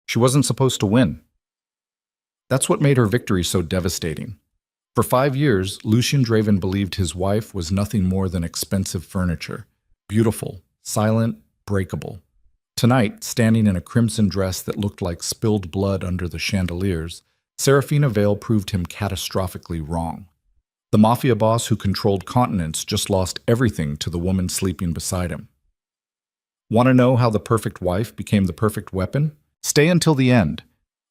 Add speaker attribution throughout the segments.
Speaker 1: She wasn't supposed to win. That's what made her victory so devastating. For 5 years, Lucien Draven believed his wife was nothing more than expensive furniture. Beautiful, silent, breakable. Tonight, standing in a crimson dress that looked like spilled blood under the chandeliers, Serafina Vale proved him catastrophically wrong. The Mafia boss who controlled continents just lost everything to the woman sleeping beside him. Want to know how the perfect wife became the perfect weapon? Stay until the end.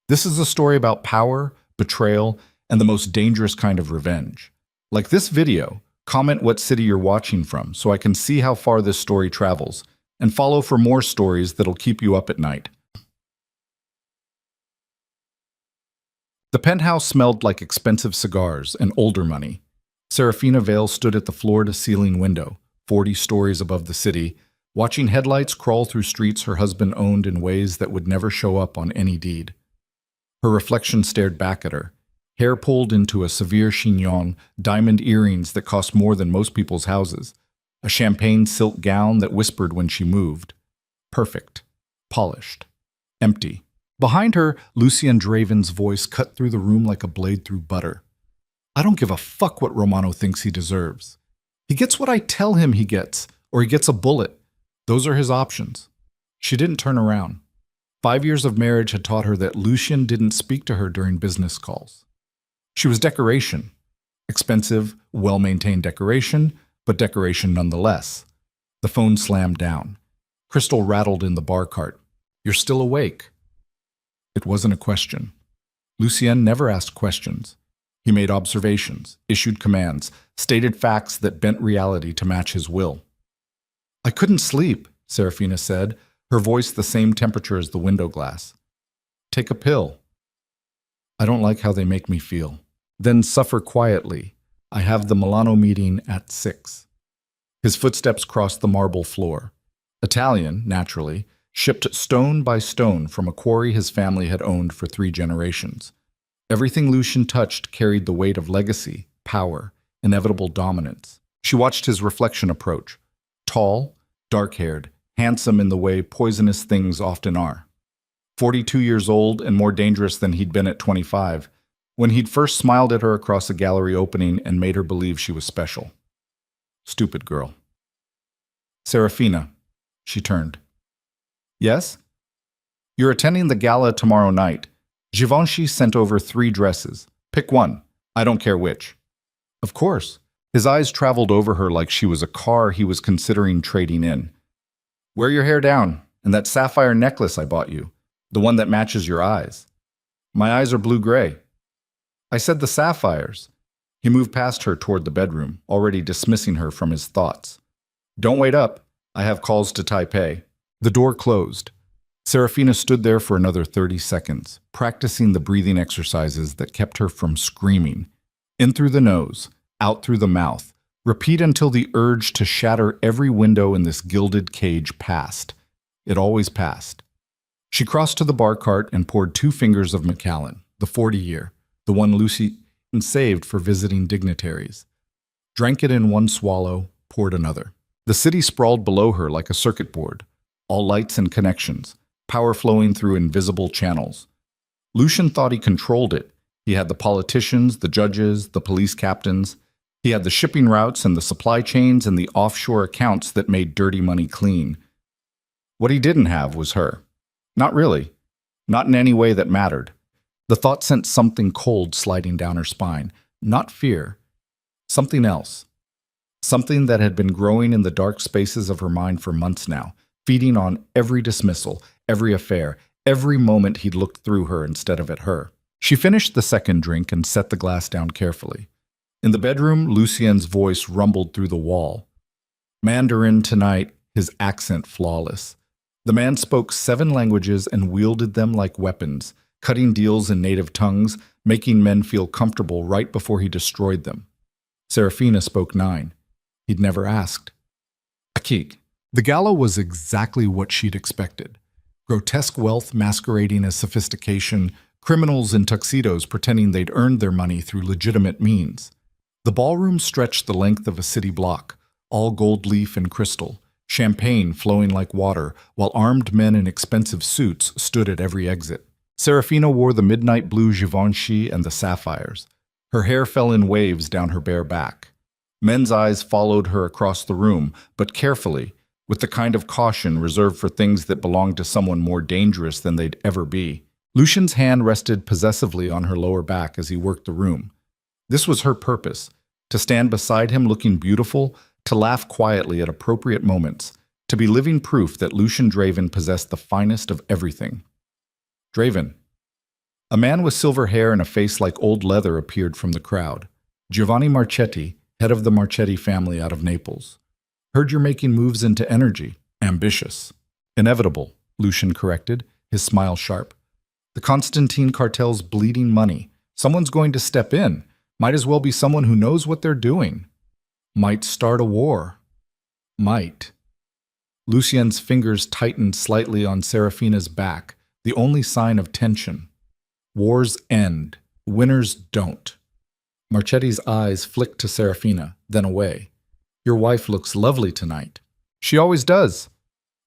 Speaker 1: This is a story about power, betrayal, and the most dangerous kind of revenge. Like this video, comment what city you're watching from so I can see how far this story travels, and follow for more stories that'll keep you up at night. The penthouse smelled like expensive cigars and older money. Serafina Vale stood at the floor-to-ceiling window, 40 stories above the city, watching headlights crawl through streets her husband owned in ways that would never show up on any deed. Her reflection stared back at her, hair pulled into a severe chignon, diamond earrings that cost more than most people's houses, a champagne silk gown that whispered when she moved. Perfect. Polished. Empty. Behind her, Lucien Draven's voice cut through the room like a blade through butter. I don't give a fuck what Romano thinks he deserves. He gets what I tell him he gets, or he gets a bullet. Those are his options. She didn't turn around. 5 years of marriage had taught her that Lucien didn't speak to her during business calls. She was decoration. Expensive, well-maintained decoration, but decoration nonetheless. The phone slammed down. Crystal rattled in the bar cart. You're still awake. It wasn't a question. Lucien never asked questions. He made observations, issued commands, stated facts that bent reality to match his will. I couldn't sleep, Serafina said, her voice the same temperature as the window glass. Take a pill. I don't like how they make me feel. Then suffer quietly. I have the Milano meeting at 6. His footsteps crossed the marble floor. Italian, naturally, shipped stone by stone from a quarry his family had owned for 3 generations. Everything Lucien touched carried the weight of legacy, power, inevitable dominance. She watched his reflection approach. Tall, dark-haired, handsome in the way poisonous things often are. 42 years old and more dangerous than he'd been at 25, when he'd first smiled at her across a gallery opening and made her believe she was special. Stupid girl. Serafina. She turned. Yes? You're attending the gala tomorrow night. Givenchy sent over 3 dresses. Pick one. I don't care which. Of course. His eyes traveled over her like she was a car he was considering trading in. Wear your hair down, and that sapphire necklace I bought you, the one that matches your eyes. My eyes are blue-gray. I said the sapphires. He moved past her toward the bedroom, already dismissing her from his thoughts. Don't wait up. I have calls to Taipei. The door closed. Serafina stood there for another 30 seconds, practicing the breathing exercises that kept her from screaming. In through the nose, out through the mouth. Repeat until the urge to shatter every window in this gilded cage passed. It always passed. She crossed to the bar cart and poured 2 fingers of Macallan, the 40-year, the one Lucy saved for visiting dignitaries. Drank it in one swallow, poured another. The city sprawled below her like a circuit board, all lights and connections, power flowing through invisible channels. Lucien thought he controlled it. He had the politicians, the judges, the police captains. He had the shipping routes and the supply chains and the offshore accounts that made dirty money clean. What he didn't have was her. Not really. Not in any way that mattered. The thought sent something cold sliding down her spine. Not fear. Something else. Something that had been growing in the dark spaces of her mind for months now, feeding on every dismissal, every affair, every moment he'd looked through her instead of at her. She finished the second drink and set the glass down carefully. In the bedroom, Lucien's voice rumbled through the wall. Mandarin tonight, his accent flawless. The man spoke 7 languages and wielded them like weapons, cutting deals in native tongues, making men feel comfortable right before he destroyed them. Serafina spoke 9. He'd never asked. Akik. The gala was exactly what she'd expected. Grotesque wealth masquerading as sophistication, criminals in tuxedos pretending they'd earned their money through legitimate means. The ballroom stretched the length of a city block, all gold leaf and crystal, champagne flowing like water, while armed men in expensive suits stood at every exit. Serafina wore the midnight blue Givenchy and the sapphires. Her hair fell in waves down her bare back. Men's eyes followed her across the room, but carefully, with the kind of caution reserved for things that belonged to someone more dangerous than they'd ever be. Lucian's hand rested possessively on her lower back as he worked the room. This was her purpose, to stand beside him looking beautiful, to laugh quietly at appropriate moments, to be living proof that Lucian Draven possessed the finest of everything. Draven. A man with silver hair and a face like old leather appeared from the crowd. Giovanni Marchetti, head of the Marchetti family out of Naples. Heard you're making moves into energy. Ambitious. Inevitable, Lucian corrected, his smile sharp. The Constantine cartel's bleeding money. Someone's going to step in. Might as well be someone who knows what they're doing. Might start a war. Might. Lucien's fingers tightened slightly on Serafina's back, the only sign of tension. Wars end. Winners don't. Marchetti's eyes flicked to Serafina, then away. Your wife looks lovely tonight. She always does.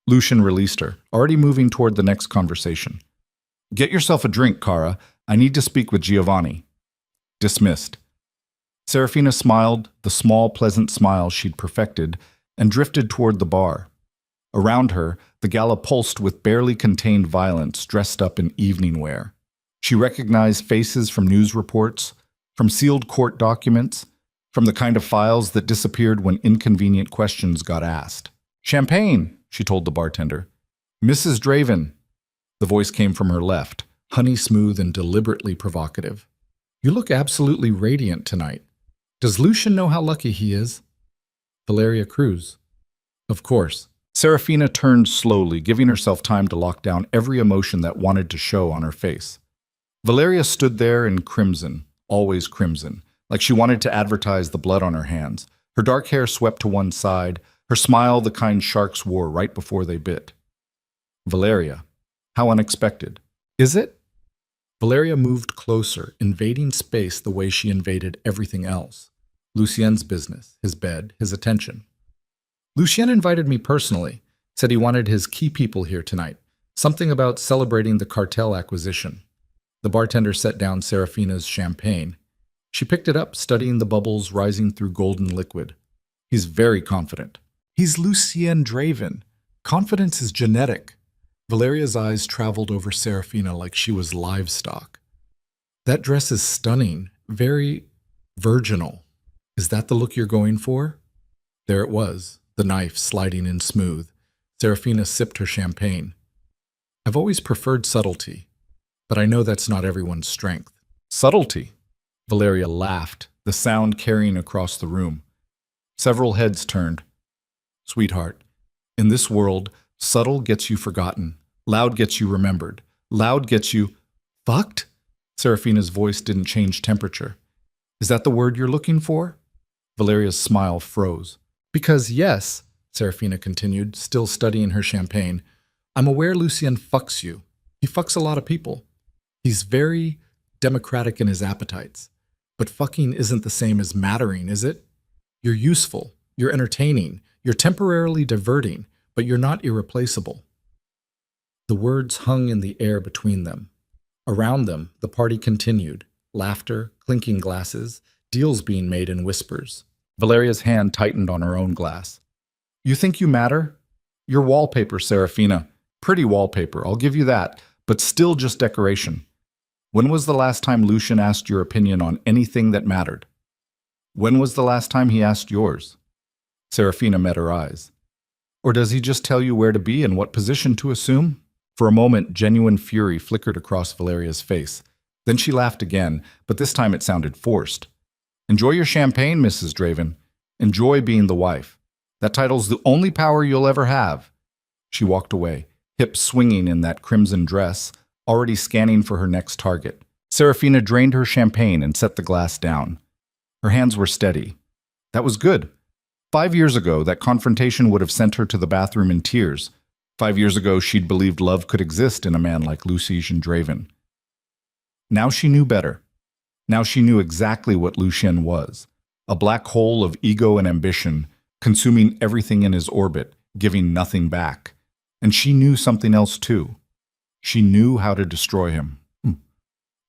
Speaker 1: Lucian released her, already moving toward the next conversation. Get yourself a drink, Cara. I need to speak with Giovanni. Dismissed. Serafina smiled, the small, pleasant smile she'd perfected, and drifted toward the bar. Around her, the gala pulsed with barely contained violence dressed up in evening wear. She recognized faces from news reports, from sealed court documents, from the kind of files that disappeared when inconvenient questions got asked. Champagne, she told the bartender. Mrs. Draven. The voice came from her left, honey smooth and deliberately provocative. You look absolutely radiant tonight. Does Lucian know how lucky he is? Valeria Cruz. Of course. Serafina turned slowly, giving herself time to lock down every emotion that wanted to show on her face. Valeria stood there in crimson, always crimson, like she wanted to advertise the blood on her hands. Her dark hair swept to one side, her smile the kind sharks wore right before they bit. Valeria. How unexpected. Is it? Valeria moved closer, invading space the way she invaded everything else. Lucien's business, his bed, his attention. Lucien invited me personally, said he wanted his key people here tonight. Something about celebrating the cartel acquisition. The bartender set down Serafina's champagne. She picked it up, studying the bubbles rising through golden liquid. He's very confident. He's Lucien Draven. Confidence is genetic. Valeria's eyes traveled over Serafina like she was livestock. That dress is stunning, very virginal. Is that the look you're going for? There it was, the knife sliding in smooth. Serafina sipped her champagne. I've always preferred subtlety, but I know that's not everyone's strength. Subtlety? Valeria laughed, the sound carrying across the room. Several heads turned. Sweetheart, in this world, subtle gets you forgotten. Loud gets you remembered. Loud gets you fucked? Serafina's voice didn't change temperature. Is that the word you're looking for? Valeria's smile froze. Because yes, Serafina continued, still studying her champagne, I'm aware Lucien fucks you. He fucks a lot of people. He's very democratic in his appetites. But fucking isn't the same as mattering, is it? You're useful. You're entertaining. You're temporarily diverting, but you're not irreplaceable. The words hung in the air between them. Around them, the party continued. Laughter, clinking glasses, deals being made in whispers. Valeria's hand tightened on her own glass. You think you matter? You're wallpaper, Serafina. Pretty wallpaper, I'll give you that, but still just decoration. When was the last time Lucian asked your opinion on anything that mattered? When was the last time he asked yours? Serafina met her eyes. Or does he just tell you where to be and what position to assume? For a moment, genuine fury flickered across Valeria's face. Then she laughed again, but this time it sounded forced. Enjoy your champagne, Mrs. Draven. Enjoy being the wife. That title's the only power you'll ever have. She walked away, hips swinging in that crimson dress, already scanning for her next target. Serafina drained her champagne and set the glass down. Her hands were steady. That was good. 5 years ago, that confrontation would have sent her to the bathroom in tears. 5 years ago, she'd believed love could exist in a man like Lucien Draven. Now she knew better. Now she knew exactly what Lucien was. A black hole of ego and ambition, consuming everything in his orbit, giving nothing back. And she knew something else too. She knew how to destroy him.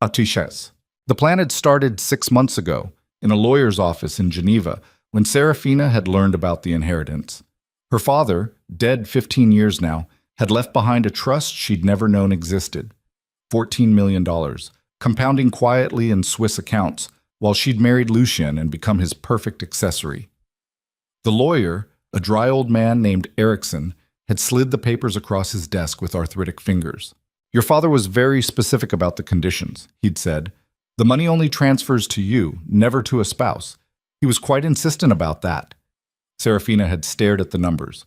Speaker 1: Atiches. The plan had started 6 months ago, in a lawyer's office in Geneva, when Serafina had learned about the inheritance. Her father, dead 15 years now, had left behind a trust she'd never known existed. $14 million, compounding quietly in Swiss accounts, while she'd married Lucien and become his perfect accessory. The lawyer, a dry old man named Erickson, had slid the papers across his desk with arthritic fingers. Your father was very specific about the conditions, he'd said. The money only transfers to you, never to a spouse. He was quite insistent about that. Serafina had stared at the numbers.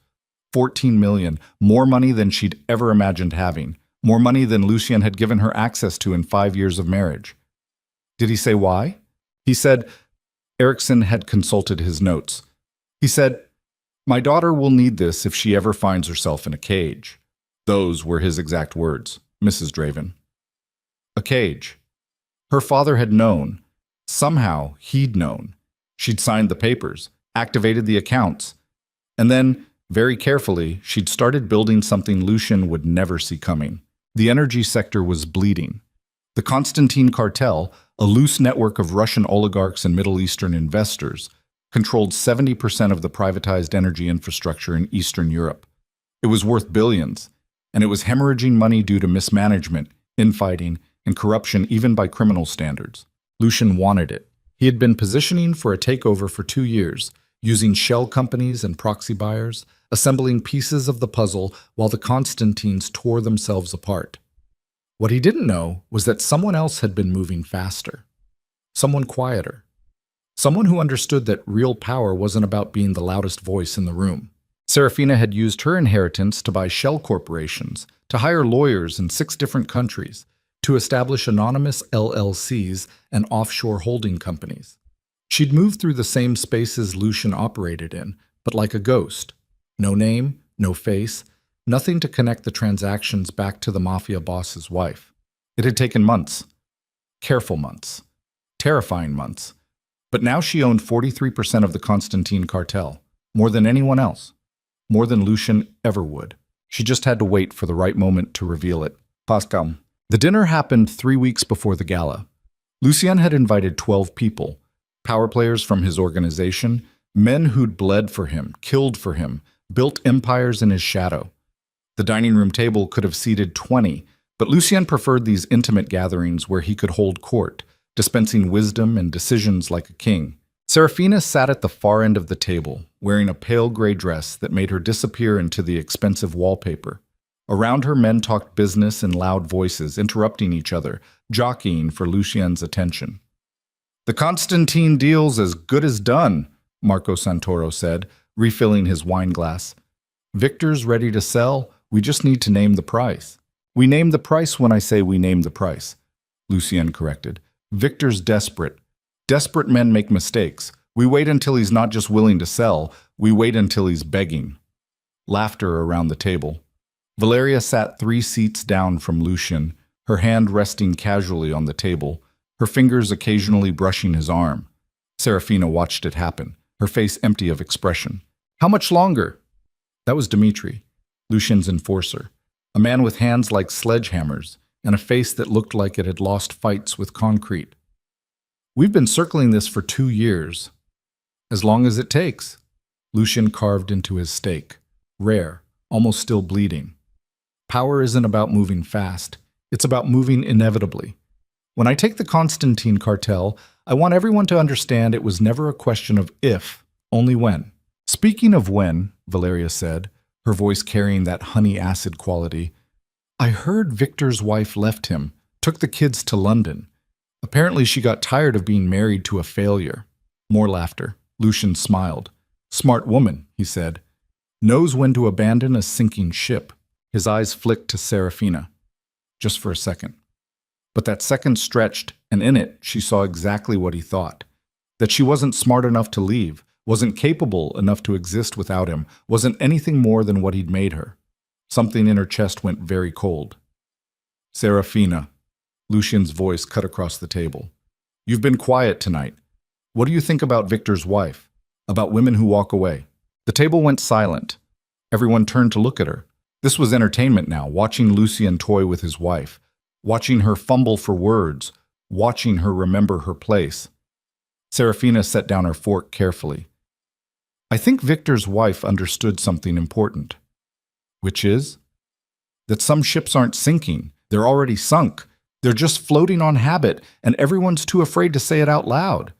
Speaker 1: 14 million, more money than she'd ever imagined having, more money than Lucien had given her access to in 5 years of marriage. Did he say why? He said, Erickson had consulted his notes. He said, my daughter will need this if she ever finds herself in a cage. Those were his exact words, Mrs. Draven. A cage. Her father had known. Somehow, he'd known. She'd signed the papers, activated the accounts, and then, very carefully, she'd started building something Lucien would never see coming. The energy sector was bleeding. The Constantine cartel, a loose network of Russian oligarchs and Middle Eastern investors, controlled 70% of the privatized energy infrastructure in Eastern Europe. It was worth billions, and it was hemorrhaging money due to mismanagement, infighting, and corruption even by criminal standards. Lucien wanted it. He had been positioning for a takeover for 2 years, using shell companies and proxy buyers, assembling pieces of the puzzle while the Constantines tore themselves apart. What he didn't know was that someone else had been moving faster. Someone quieter. Someone who understood that real power wasn't about being the loudest voice in the room. Serafina had used her inheritance to buy shell corporations, to hire lawyers in 6 different countries, to establish anonymous LLCs and offshore holding companies. She'd moved through the same spaces Lucien operated in, but like a ghost. No name, no face, nothing to connect the transactions back to the Mafia boss's wife. It had taken months. Careful months. Terrifying months. But now she owned 43% of the Constantine cartel, more than anyone else. More than Lucien ever would. She just had to wait for the right moment to reveal it. Pascal. The dinner happened 3 weeks before the gala. Lucien had invited 12 people, power players from his organization, men who'd bled for him, killed for him, built empires in his shadow. The dining room table could have seated 20, but Lucien preferred these intimate gatherings where he could hold court, dispensing wisdom and decisions like a king. Serafina sat at the far end of the table, wearing a pale gray dress that made her disappear into the expensive wallpaper. Around her, men talked business in loud voices, interrupting each other, jockeying for Lucien's attention. The Constantine deal's as good as done, Marco Santoro said, refilling his wine glass. Victor's ready to sell, we just need to name the price. We name the price when I say we name the price, Lucien corrected. Victor's desperate. Desperate men make mistakes. We wait until he's not just willing to sell, we wait until he's begging. Laughter around the table. Valeria sat 3 seats down from Lucien, her hand resting casually on the table, her fingers occasionally brushing his arm. Serafina watched it happen, her face empty of expression. How much longer? That was Dmitri, Lucien's enforcer, a man with hands like sledgehammers and a face that looked like it had lost fights with concrete. We've been circling this for 2 years. As long as it takes. Lucien carved into his steak, rare, almost still bleeding. Power isn't about moving fast. It's about moving inevitably. When I take the Constantine cartel, I want everyone to understand it was never a question of if, only when. Speaking of when, Valeria said, her voice carrying that honey acid quality, I heard Victor's wife left him, took the kids to London. Apparently she got tired of being married to a failure. More laughter. Lucien smiled. Smart woman, he said. Knows when to abandon a sinking ship. His eyes flicked to Serafina. Just for a second. But that second stretched, and in it she saw exactly what he thought. That she wasn't smart enough to leave, wasn't capable enough to exist without him, wasn't anything more than what he'd made her. Something in her chest went very cold. Serafina. Lucien's voice cut across the table. You've been quiet tonight. What do you think about Victor's wife? About women who walk away? The table went silent. Everyone turned to look at her. This was entertainment now, watching Lucien toy with his wife, watching her fumble for words, watching her remember her place. Serafina set down her fork carefully. I think Victor's wife understood something important. Which is? That some ships aren't sinking. They're already sunk. They're just floating on habit, and everyone's too afraid to say it out loud.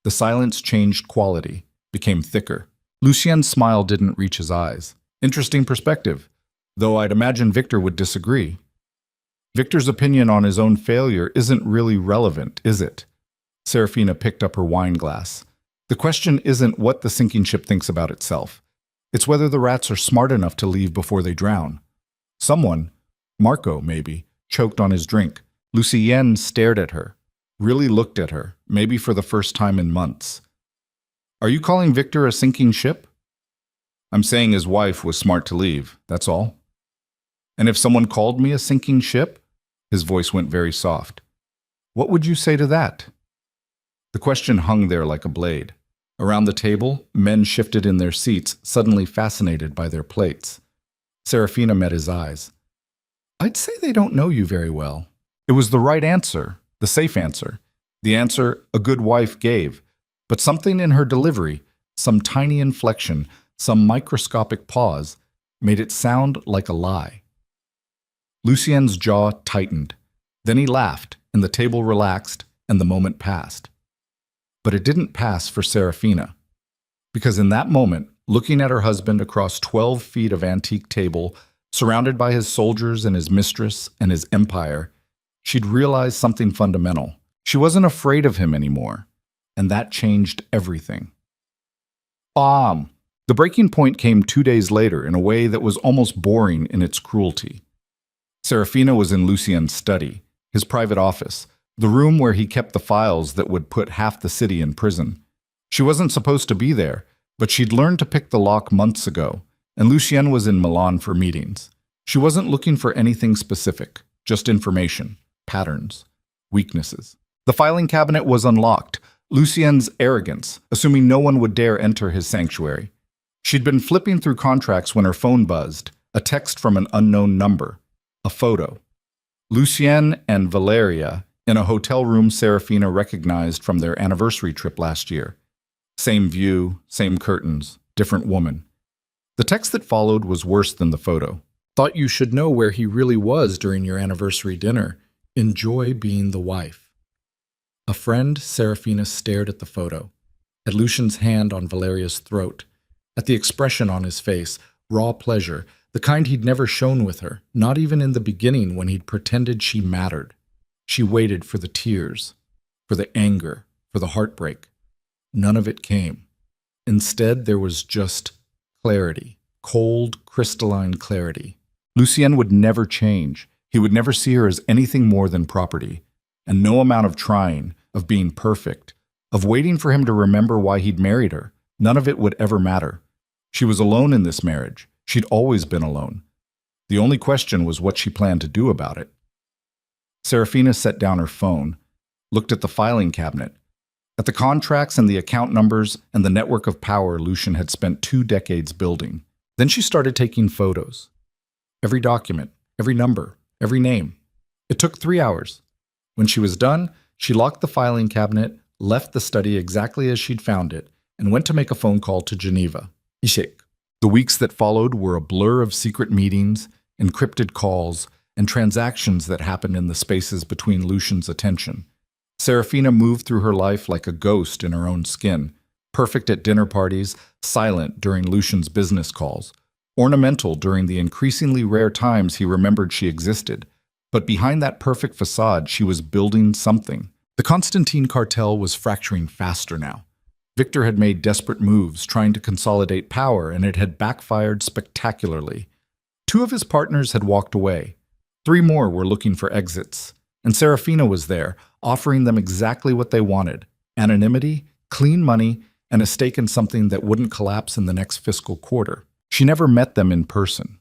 Speaker 1: The silence changed quality, became thicker. Lucien's smile didn't reach his eyes. Interesting perspective, though I'd imagine Victor would disagree. Victor's opinion on his own failure isn't really relevant, is it? Serafina picked up her wine glass. The question isn't what the sinking ship thinks about itself. It's whether the rats are smart enough to leave before they drown. Someone, Marco maybe, choked on his drink. Lucienne stared at her, really looked at her, maybe for the first time in months. Are you calling Victor a sinking ship? I'm saying his wife was smart to leave, that's all. And if someone called me a sinking ship? His voice went very soft. What would you say to that? The question hung there like a blade. Around the table, men shifted in their seats, suddenly fascinated by their plates. Serafina met his eyes. I'd say they don't know you very well. It was the right answer, the safe answer, the answer a good wife gave. But something in her delivery, some tiny inflection, some microscopic pause, made it sound like a lie. Lucien's jaw tightened. Then he laughed, and the table relaxed, and the moment passed. But it didn't pass for Serafina. Because in that moment, looking at her husband across 12 feet of antique table, surrounded by his soldiers and his mistress and his empire, she'd realized something fundamental. She wasn't afraid of him anymore, and that changed everything. Bam! The breaking point came 2 days later in a way that was almost boring in its cruelty. Serafina was in Lucien's study, his private office, the room where he kept the files that would put half the city in prison. She wasn't supposed to be there, but she'd learned to pick the lock months ago, and Lucien was in Milan for meetings. She wasn't looking for anything specific, just information, patterns, weaknesses. The filing cabinet was unlocked, Lucien's arrogance, assuming no one would dare enter his sanctuary. She'd been flipping through contracts when her phone buzzed, a text from an unknown number, a photo. Lucien and Valeria in a hotel room Serafina recognized from their anniversary trip last year. Same view, same curtains, different woman. The text that followed was worse than the photo. Thought you should know where he really was during your anniversary dinner. Enjoy being the wife. A friend, Serafina stared at the photo, at Lucien's hand on Valeria's throat, at the expression on his face, raw pleasure, the kind he'd never shown with her, not even in the beginning when he'd pretended she mattered. She waited for the tears, for the anger, for the heartbreak. None of it came. Instead, there was just clarity, cold, crystalline clarity. Lucien would never change. He would never see her as anything more than property. And no amount of trying, of being perfect, of waiting for him to remember why he'd married her, none of it would ever matter. She was alone in this marriage. She'd always been alone. The only question was what she planned to do about it. Serafina set down her phone, looked at the filing cabinet, at the contracts and the account numbers and the network of power Lucien had spent 2 decades building. Then she started taking photos. Every document, every number, every name. It took 3 hours. When she was done, she locked the filing cabinet, left the study exactly as she'd found it, and went to make a phone call to Geneva. Ishik. The weeks that followed were a blur of secret meetings, encrypted calls, and transactions that happened in the spaces between Lucien's attention. Serafina moved through her life like a ghost in her own skin, perfect at dinner parties, silent during Lucien's business calls, ornamental during the increasingly rare times he remembered she existed. But behind that perfect facade, she was building something. The Constantine cartel was fracturing faster now. Victor had made desperate moves, trying to consolidate power, and it had backfired spectacularly. 2 of his partners had walked away. 3 more were looking for exits. And Serafina was there, offering them exactly what they wanted: anonymity, clean money, and a stake in something that wouldn't collapse in the next fiscal quarter. She never met them in person.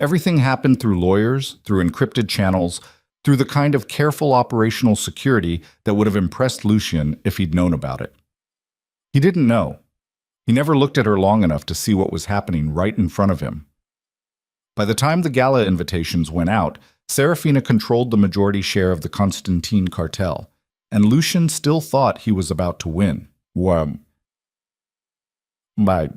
Speaker 1: Everything happened through lawyers, through encrypted channels, through the kind of careful operational security that would have impressed Lucien if he'd known about it. He didn't know. He never looked at her long enough to see what was happening right in front of him. By the time the gala invitations went out, Serafina controlled the majority share of the Constantine cartel, and Lucian still thought he was about to win. By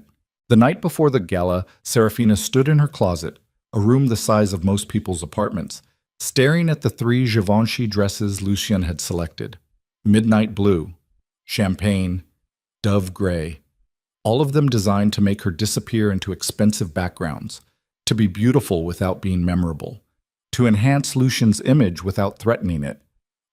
Speaker 1: the night before the gala, Serafina stood in her closet, a room the size of most people's apartments, staring at the 3 Givenchy dresses Lucian had selected. Midnight blue, champagne, dove gray, all of them designed to make her disappear into expensive backgrounds, to be beautiful without being memorable, to enhance Lucian's image without threatening it.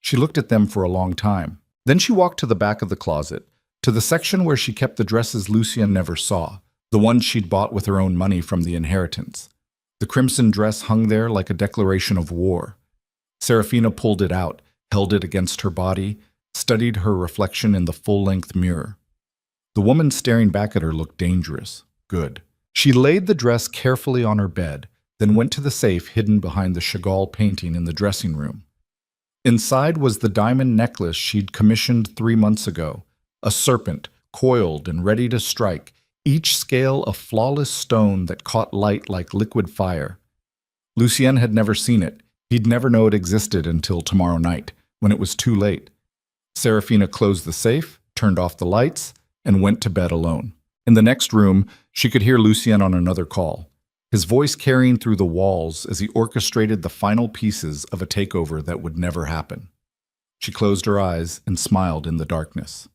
Speaker 1: She looked at them for a long time. Then she walked to the back of the closet, to the section where she kept the dresses Lucian never saw, the ones she'd bought with her own money from the inheritance. The crimson dress hung there like a declaration of war. Serafina pulled it out, held it against her body, studied her reflection in the full-length mirror. The woman staring back at her looked dangerous. Good. She laid the dress carefully on her bed, then went to the safe hidden behind the Chagall painting in the dressing room. Inside was the diamond necklace she'd commissioned 3 months ago, a serpent, coiled and ready to strike, each scale a flawless stone that caught light like liquid fire. Lucien had never seen it. He'd never know it existed until tomorrow night, when it was too late. Serafina closed the safe, turned off the lights, and went to bed alone. In the next room, she could hear Lucien on another call, his voice carrying through the walls as he orchestrated the final pieces of a takeover that would never happen. She closed her eyes and smiled in the darkness.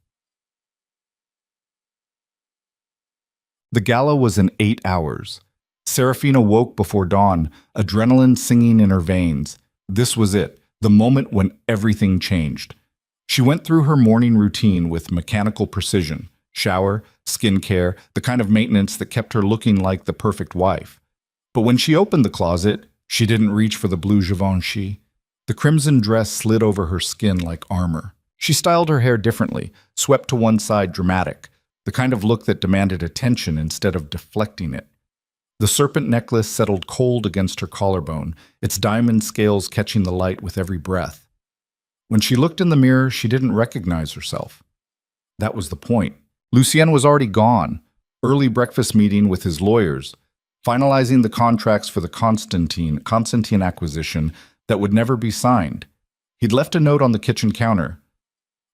Speaker 1: The gala was in 8 hours. Serafina woke before dawn, adrenaline singing in her veins. This was it, the moment when everything changed. She went through her morning routine with mechanical precision. Shower, skincare, the kind of maintenance that kept her looking like the perfect wife. But when she opened the closet, she didn't reach for the blue Givenchy. The crimson dress slid over her skin like armor. She styled her hair differently, swept to one side dramatic, the kind of look that demanded attention instead of deflecting it. The serpent necklace settled cold against her collarbone, its diamond scales catching the light with every breath. When she looked in the mirror, she didn't recognize herself. That was the point. Lucien was already gone, early breakfast meeting with his lawyers, finalizing the contracts for the Constantine acquisition that would never be signed. He'd left a note on the kitchen counter.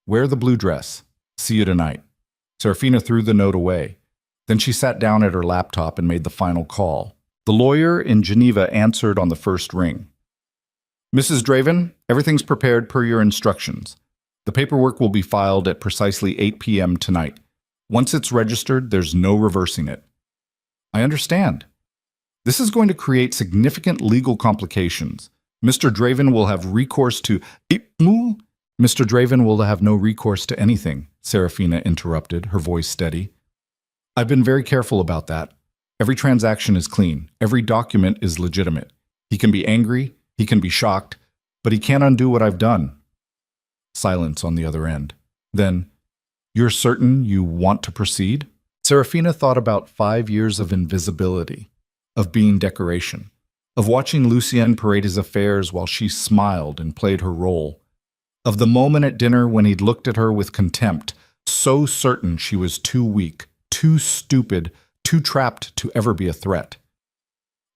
Speaker 1: Wear the blue dress. See you tonight. Serafina threw the note away. Then she sat down at her laptop and made the final call. The lawyer in Geneva answered on the first ring. Mrs. Draven, everything's prepared per your instructions. The paperwork will be filed at precisely 8 p.m. tonight. Once it's registered, there's no reversing it. I understand. This is going to create significant legal complications. Mr. Draven will have recourse to... Mr. Draven will have no recourse to anything, Serafina interrupted, her voice steady. I've been very careful about that. Every transaction is clean. Every document is legitimate. He can be angry, he can be shocked, but he can't undo what I've done. Silence on the other end. Then, you're certain you want to proceed? Serafina thought about 5 years of invisibility, of being decoration, of watching Lucien parade his affairs while she smiled and played her role, of the moment at dinner when he'd looked at her with contempt, so certain she was too weak, too stupid, too trapped to ever be a threat.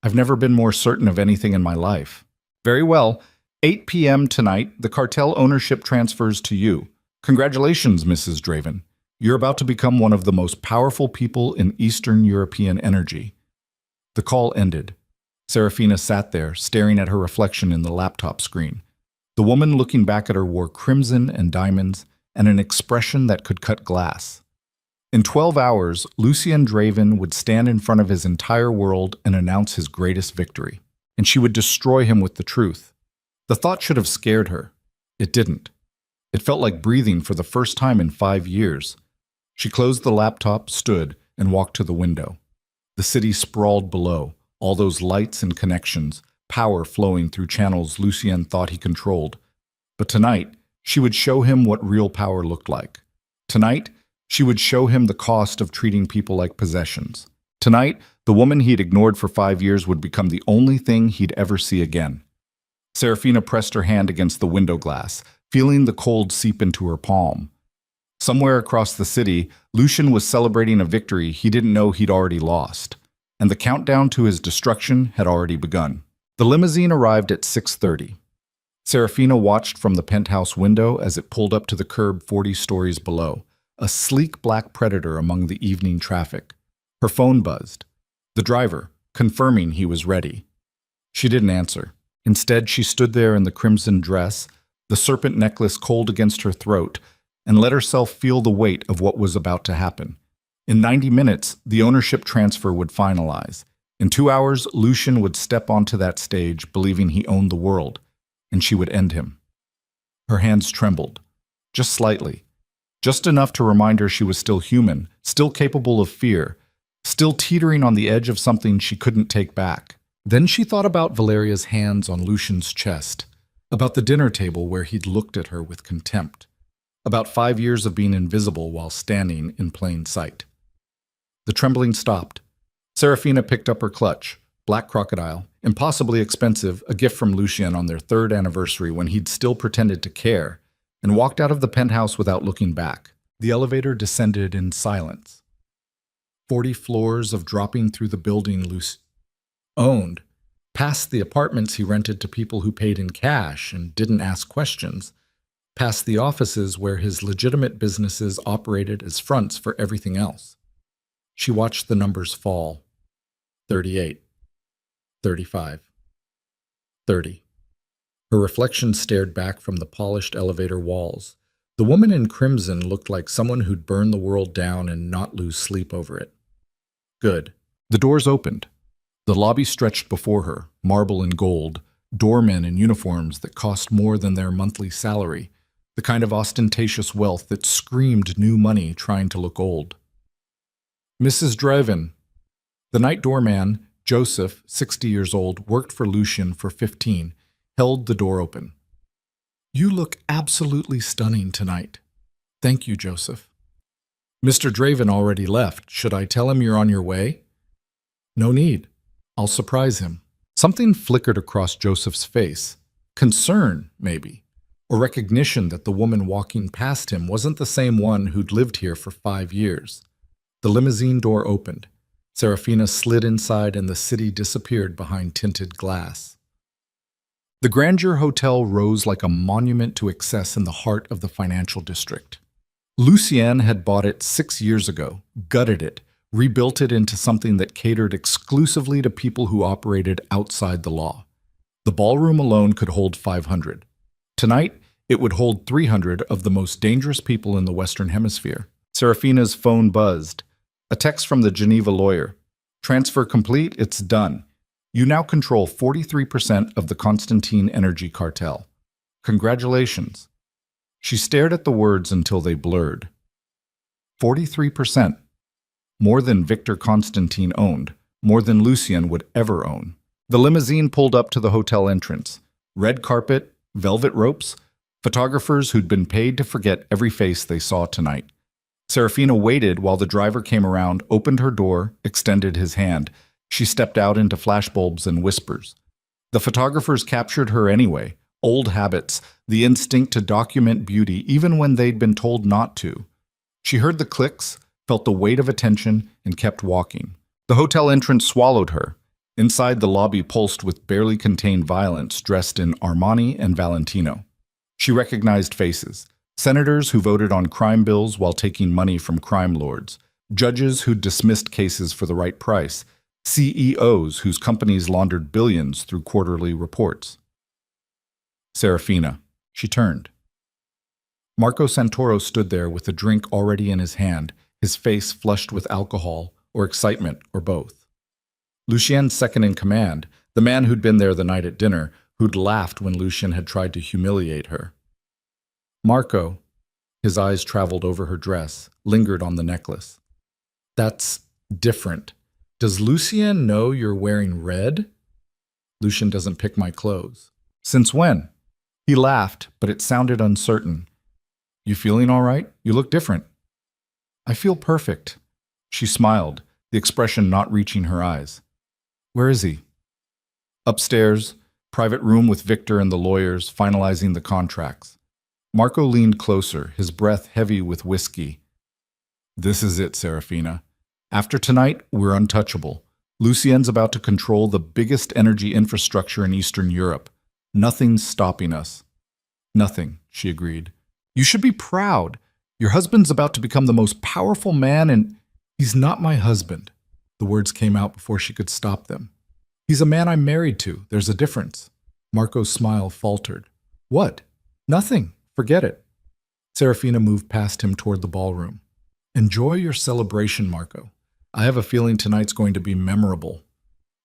Speaker 1: I've never been more certain of anything in my life. Very well. 8 p.m. tonight, the cartel ownership transfers to you. Congratulations, Mrs. Draven. You're about to become one of the most powerful people in Eastern European energy. The call ended. Serafina sat there, staring at her reflection in the laptop screen. The woman looking back at her wore crimson and diamonds and an expression that could cut glass. In 12 hours, Lucien Draven would stand in front of his entire world and announce his greatest victory, and she would destroy him with the truth. The thought should have scared her. It didn't. It felt like breathing for the first time in 5 years. She closed the laptop, stood, and walked to the window. The city sprawled below, all those lights and connections, power flowing through channels Lucien thought he controlled. But tonight, she would show him what real power looked like. Tonight, she would show him the cost of treating people like possessions. Tonight, the woman he'd ignored for 5 years would become the only thing he'd ever see again. Serafina pressed her hand against the window glass, feeling the cold seep into her palm. Somewhere across the city, Lucian was celebrating a victory he didn't know he'd already lost, and the countdown to his destruction had already begun. The limousine arrived at 6:30. Serafina watched from the penthouse window as it pulled up to the curb 40 stories below, a sleek black predator among the evening traffic. Her phone buzzed. The driver, confirming he was ready. She didn't answer. Instead, she stood there in the crimson dress, the serpent necklace cold against her throat, and let herself feel the weight of what was about to happen. In 90 minutes, the ownership transfer would finalize. In 2 hours, Lucian would step onto that stage, believing he owned the world, and she would end him. Her hands trembled, just slightly, just enough to remind her she was still human, still capable of fear, still teetering on the edge of something she couldn't take back. Then she thought about Valeria's hands on Lucian's chest, about the dinner table where he'd looked at her with contempt, about 5 years of being invisible while standing in plain sight. The trembling stopped. Serafina picked up her clutch, black crocodile, impossibly expensive, a gift from Lucian on their 3rd anniversary when he'd still pretended to care, and walked out of the penthouse without looking back. The elevator descended in silence. 40 floors of dropping through the building Lucian owned, past the apartments he rented to people who paid in cash and didn't ask questions, past the offices where his legitimate businesses operated as fronts for everything else. She watched the numbers fall. 38. 35. 30. Her reflection stared back from the polished elevator walls. The woman in crimson looked like someone who'd burn the world down and not lose sleep over it. Good. The doors opened. The lobby stretched before her, marble and gold, doormen in uniforms that cost more than their monthly salary, the kind of ostentatious wealth that screamed new money trying to look old. Mrs. Draven. The night doorman, Joseph, 60 years old, worked for Lucian for 15, held the door open. You look absolutely stunning tonight. Thank you, Joseph. Mr. Draven already left. Should I tell him you're on your way? No need. I'll surprise him. Something flickered across Joseph's face. Concern, maybe. Or recognition that the woman walking past him wasn't the same one who'd lived here for 5 years. The limousine door opened. Serafina slid inside and the city disappeared behind tinted glass. The Grandeur Hotel rose like a monument to excess in the heart of the financial district. Lucien had bought it 6 years ago, gutted it, rebuilt it into something that catered exclusively to people who operated outside the law. The ballroom alone could hold 500. Tonight, it would hold 300 of the most dangerous people in the Western Hemisphere. Serafina's phone buzzed. A text from the Geneva lawyer. Transfer complete, it's done. You now control 43% of the Constantine Energy Cartel. Congratulations. She stared at the words until they blurred. 43%. More than Victor Constantine owned, more than Lucien would ever own. The limousine pulled up to the hotel entrance. Red carpet, velvet ropes, photographers who'd been paid to forget every face they saw tonight. Serafina waited while the driver came around, opened her door, extended his hand. She stepped out into flashbulbs and whispers. The photographers captured her anyway. Old habits, the instinct to document beauty even when they'd been told not to. She heard the clicks, felt the weight of attention, and kept walking. The hotel entrance swallowed her. Inside, the lobby pulsed with barely contained violence dressed in Armani and Valentino. She recognized faces. Senators who voted on crime bills while taking money from crime lords. Judges who dismissed cases for the right price. CEOs whose companies laundered billions through quarterly reports. Serafina. She turned. Marco Santoro stood there with a drink already in his hand, his face flushed with alcohol or excitement or both. Lucien's second in command, the man who'd been there the night at dinner, who'd laughed when Lucien had tried to humiliate her. Marco, his eyes traveled over her dress, lingered on the necklace. That's different. Does Lucien know you're wearing red? Lucien doesn't pick my clothes. Since when? He laughed, but it sounded uncertain. You feeling all right? You look different. I feel perfect. She smiled, the expression not reaching her eyes. Where is he? Upstairs, private room with Victor and the lawyers finalizing the contracts. Marco leaned closer, his breath heavy with whiskey. This is it, Serafina. After tonight, we're untouchable. Lucien's about to control the biggest energy infrastructure in Eastern Europe. Nothing's stopping us. Nothing, she agreed. You should be proud. Your husband's about to become the most powerful man and he's not my husband. The words came out before she could stop them. He's a man I'm married to. There's a difference. Marco's smile faltered. What? Nothing. Forget it. Serafina moved past him toward the ballroom. Enjoy your celebration, Marco. I have a feeling tonight's going to be memorable.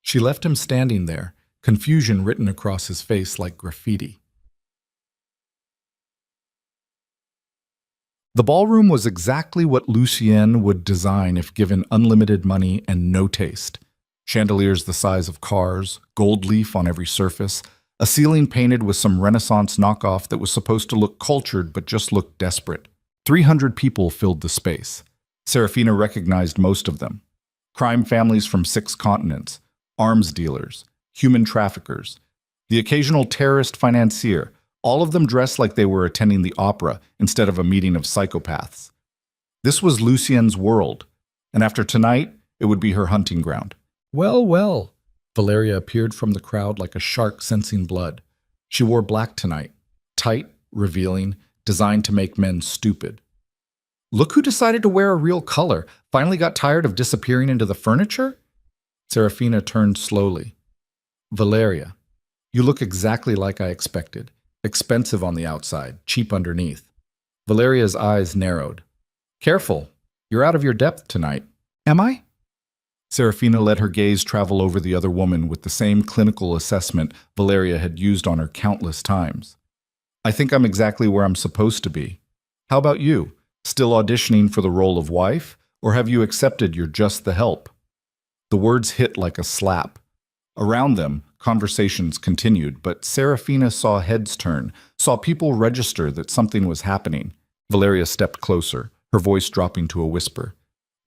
Speaker 1: She left him standing there, confusion written across his face like graffiti. The ballroom was exactly what Lucien would design if given unlimited money and no taste. Chandeliers the size of cars, gold leaf on every surface, a ceiling painted with some Renaissance knockoff that was supposed to look cultured but just looked desperate. 300 people filled the space. Serafina recognized most of them. Crime families from 6 continents, arms dealers, human traffickers, the occasional terrorist financier, all of them dressed like they were attending the opera instead of a meeting of psychopaths. This was Lucien's world, and after tonight, it would be her hunting ground. Well, well. Valeria appeared from the crowd like a shark sensing blood. She wore black tonight, tight, revealing, designed to make men stupid. Look who decided to wear a real color. Finally got tired of disappearing into the furniture? Serafina turned slowly. Valeria, you look exactly like I expected. Expensive on the outside, cheap underneath. Valeria's eyes narrowed. Careful, you're out of your depth tonight. Am I? Serafina let her gaze travel over the other woman with the same clinical assessment Valeria had used on her countless times. I think I'm exactly where I'm supposed to be. How about you? Still auditioning for the role of wife? Or have you accepted you're just the help? The words hit like a slap. Around them, conversations continued, but Serafina saw heads turn, saw people register that something was happening. Valeria stepped closer, her voice dropping to a whisper.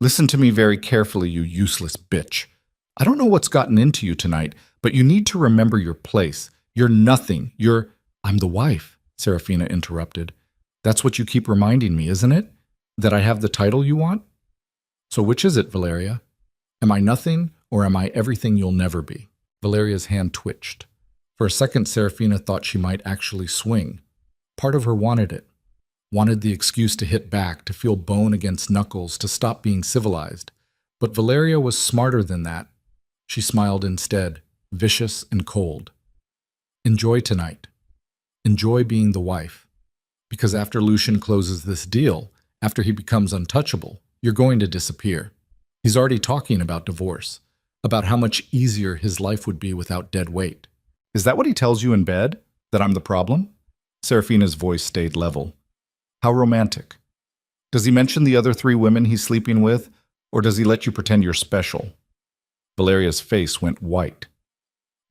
Speaker 1: Listen to me very carefully, you useless bitch. I don't know what's gotten into you tonight, but you need to remember your place. You're nothing. I'm the wife, Serafina interrupted. That's what you keep reminding me, isn't it? That I have the title you want? So which is it, Valeria? Am I nothing, or am I everything you'll never be? Valeria's hand twitched. For a second, Serafina thought she might actually swing. Part of her wanted it. Wanted the excuse to hit back, to feel bone against knuckles, to stop being civilized. But Valeria was smarter than that. She smiled instead, vicious and cold. Enjoy tonight. Enjoy being the wife. Because after Lucien closes this deal, after he becomes untouchable, you're going to disappear. He's already talking about divorce, about how much easier his life would be without dead weight. Is that what he tells you in bed? That I'm the problem? Serafina's voice stayed level. How romantic. Does he mention the other 3 women he's sleeping with, or does he let you pretend you're special? Valeria's face went white.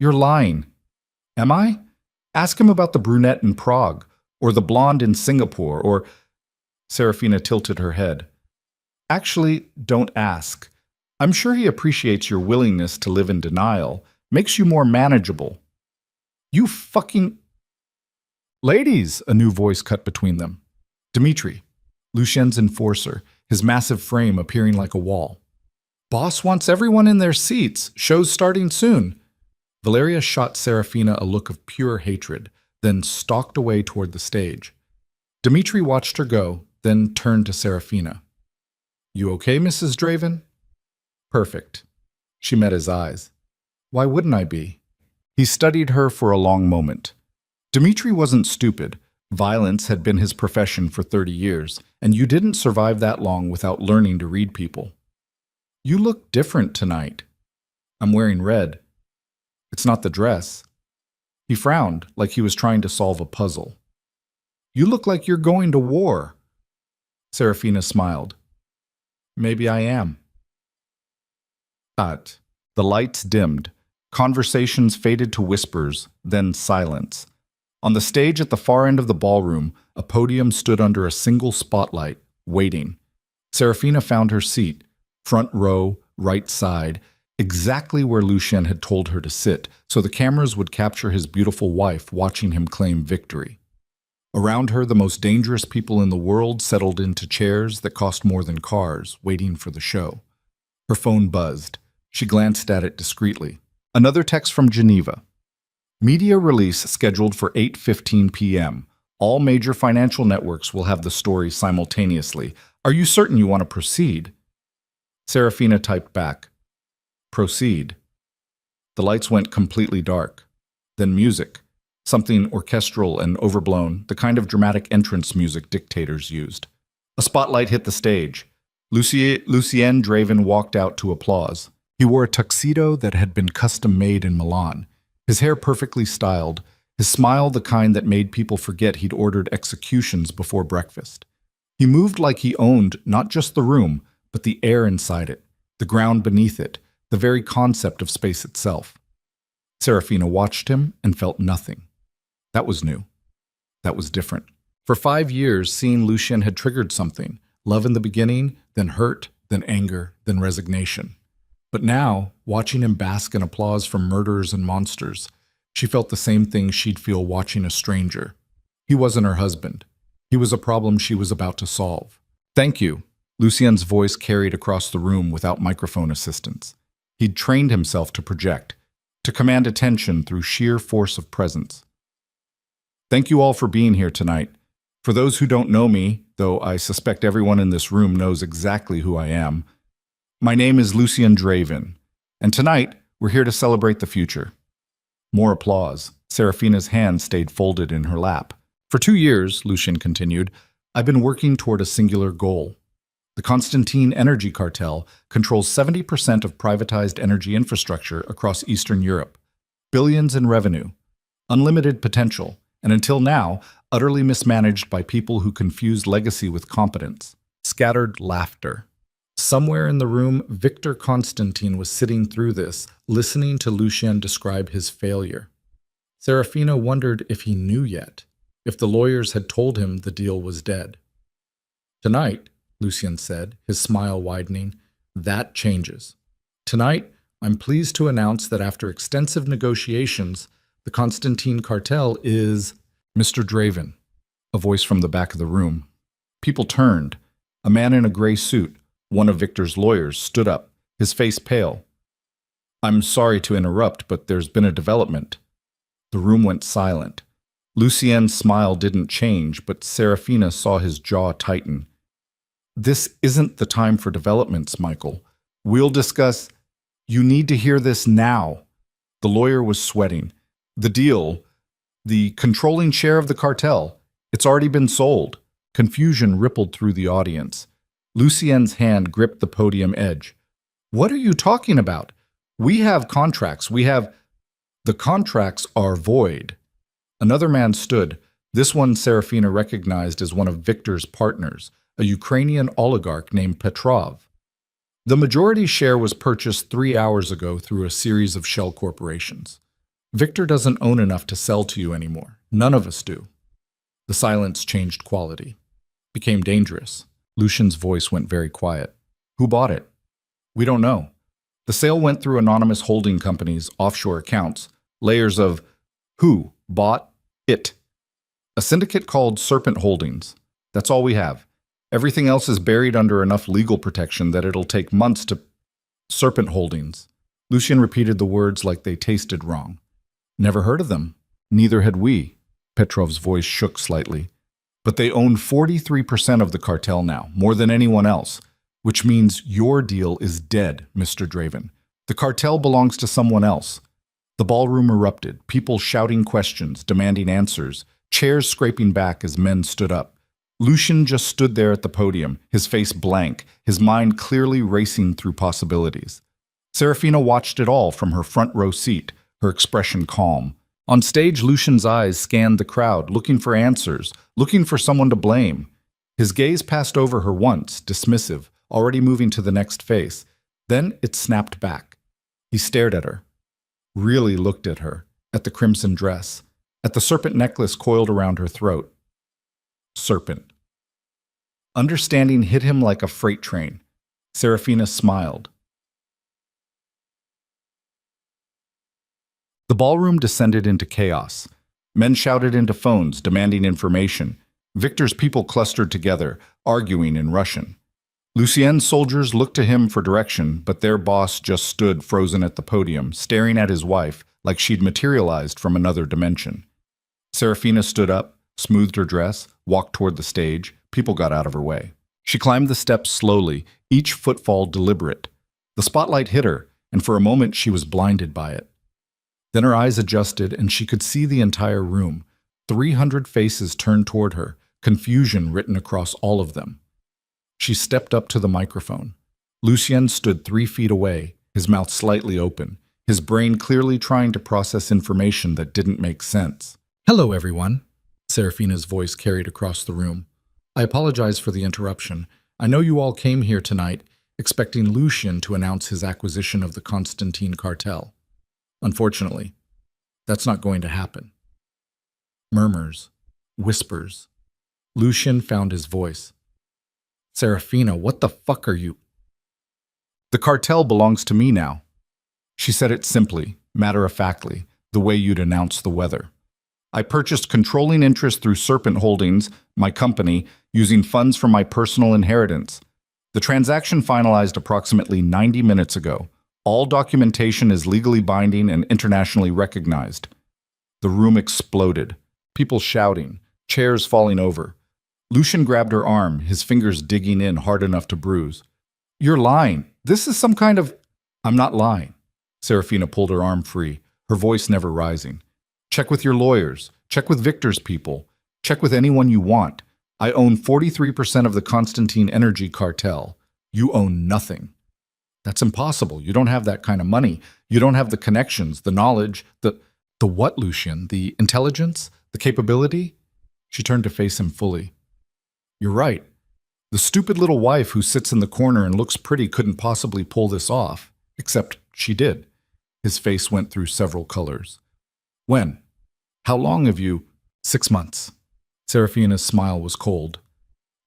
Speaker 1: You're lying. Am I? Ask him about the brunette in Prague, or the blonde in Singapore, or... Serafina tilted her head. Actually, don't ask. I'm sure he appreciates your willingness to live in denial, makes you more manageable. You fucking... Ladies, a new voice cut between them. Dmitri, Lucien's enforcer, his massive frame appearing like a wall. Boss wants everyone in their seats. Show's starting soon. Valeria shot Serafina a look of pure hatred, then stalked away toward the stage. Dmitri watched her go, then turned to Serafina. You okay, Mrs. Draven? Perfect. She met his eyes. Why wouldn't I be? He studied her for a long moment. Dmitri wasn't stupid. Violence had been his profession for 30 years, and you didn't survive that long without learning to read people. You look different tonight. I'm wearing red. It's not the dress. He frowned, like he was trying to solve a puzzle. You look like you're going to war. Serafina smiled. Maybe I am. Cut. The lights dimmed. Conversations faded to whispers, then silence. On the stage at the far end of the ballroom, a podium stood under a single spotlight, waiting. Serafina found her seat, front row, right side, exactly where Lucien had told her to sit, so the cameras would capture his beautiful wife watching him claim victory. Around her, the most dangerous people in the world settled into chairs that cost more than cars, waiting for the show. Her phone buzzed. She glanced at it discreetly. Another text from Geneva. Media release scheduled for 8:15 p.m. All major financial networks will have the story simultaneously. Are you certain you want to proceed? Serafina typed back, "Proceed." The lights went completely dark. Then music. Something orchestral and overblown, the kind of dramatic entrance music dictators used. A spotlight hit the stage. Lucien Draven walked out to applause. He wore a tuxedo that had been custom-made in Milan, his hair perfectly styled, his smile the kind that made people forget he'd ordered executions before breakfast. He moved like he owned not just the room, but the air inside it, the ground beneath it, the very concept of space itself. Serafina watched him and felt nothing. That was new. That was different. For 5 years, seeing Lucien had triggered something. Love in the beginning, then hurt, then anger, then resignation. But now, watching him bask in applause from murderers and monsters, she felt the same thing she'd feel watching a stranger. He wasn't her husband. He was a problem she was about to solve. "Thank you." Lucien's voice carried across the room without microphone assistance. He'd trained himself to project, to command attention through sheer force of presence. "Thank you all for being here tonight. For those who don't know me, though I suspect everyone in this room knows exactly who I am, my name is Lucien Draven, and tonight we're here to celebrate the future." More applause. Serafina's hand stayed folded in her lap. "For 2 years," Lucien continued, "I've been working toward a singular goal. The Constantine Energy Cartel controls 70% of privatized energy infrastructure across Eastern Europe. Billions in revenue, unlimited potential, and until now, utterly mismanaged by people who confused legacy with competence." Scattered laughter. Somewhere in the room, Victor Constantine was sitting through this, listening to Lucien describe his failure. Serafina wondered if he knew yet, if the lawyers had told him the deal was dead. "Tonight," Lucien said, his smile widening, "that changes. Tonight, I'm pleased to announce that after extensive negotiations, the Constantine cartel is Mr. Draven." A voice from the back of the room. People turned. A man in a gray suit, one of Victor's lawyers, stood up, his face pale. "I'm sorry to interrupt, but there's been a development." The room went silent. Lucien's smile didn't change, but Serafina saw his jaw tighten. "This isn't the time for developments, Michael. We'll discuss—" "You need to hear this now." The lawyer was sweating. "The deal, the controlling share of the cartel, it's already been sold." Confusion rippled through the audience. Lucien's hand gripped the podium edge. "What are you talking about? We have contracts. The contracts are void." Another man stood. This one Serafina recognized as one of Victor's partners, a Ukrainian oligarch named Petrov. "The majority share was purchased 3 hours ago through a series of shell corporations. Victor doesn't own enough to sell to you anymore. None of us do." The silence changed quality. Became dangerous. Lucien's voice went very quiet. "Who bought it?" "We don't know. The sale went through anonymous holding companies, offshore accounts, layers of who bought it. A syndicate called Serpent Holdings. That's all we have. Everything else is buried under enough legal protection that it'll take months to—" "Serpent Holdings." Lucien repeated the words like they tasted wrong. "Never heard of them. Neither had we." Petrov's voice shook slightly. "But they own 43% of the cartel now, more than anyone else, which means your deal is dead, Mr. Draven. The cartel belongs to someone else." The ballroom erupted, people shouting questions, demanding answers, chairs scraping back as men stood up. Lucien just stood there at the podium, his face blank, his mind clearly racing through possibilities. Serafina watched it all from her front row seat, her expression calm. On stage, Lucien's eyes scanned the crowd, looking for answers, looking for someone to blame. His gaze passed over her once, dismissive, already moving to the next face. Then it snapped back. He stared at her, really looked at her, at the crimson dress, at the serpent necklace coiled around her throat. Serpent. Understanding hit him like a freight train. Serafina smiled. The ballroom descended into chaos. Men shouted into phones, demanding information. Victor's people clustered together, arguing in Russian. Lucien's soldiers looked to him for direction, but their boss just stood frozen at the podium, staring at his wife like she'd materialized from another dimension. Serafina stood up, smoothed her dress, walked toward the stage. People got out of her way. She climbed the steps slowly, each footfall deliberate. The spotlight hit her, and for a moment she was blinded by it. Then her eyes adjusted, and she could see the entire room. 300 faces turned toward her, confusion written across all of them. She stepped up to the microphone. Lucien stood 3 feet away, his mouth slightly open, his brain clearly trying to process information that didn't make sense. "Hello, everyone," Serafina's voice carried across the room. "I apologize for the interruption. I know you all came here tonight expecting Lucien to announce his acquisition of the Constantine cartel. Unfortunately, that's not going to happen." Murmurs, whispers. Lucien found his voice. "Serafina, what the fuck are you?" "The cartel belongs to me now." She said it simply, matter-of-factly, the way you'd announce the weather. "I purchased controlling interest through Serpent Holdings, my company, using funds from my personal inheritance. The transaction finalized approximately 90 minutes ago. All documentation is legally binding and internationally recognized." The room exploded, people shouting, chairs falling over. Lucien grabbed her arm, his fingers digging in hard enough to bruise. "You're lying. This is some kind of—" "I'm not lying." Serafina pulled her arm free, her voice never rising. "Check with your lawyers. Check with Victor's people. Check with anyone you want. I own 43% of the Constantine Energy cartel. You own nothing." "That's impossible. You don't have that kind of money. You don't have the connections, the knowledge, the what, Lucien? The intelligence? The capability?" She turned to face him fully. "You're right. The stupid little wife who sits in the corner and looks pretty couldn't possibly pull this off. Except she did." His face went through several colors. "When? How long have you—" "6 months." Serafina's smile was cold.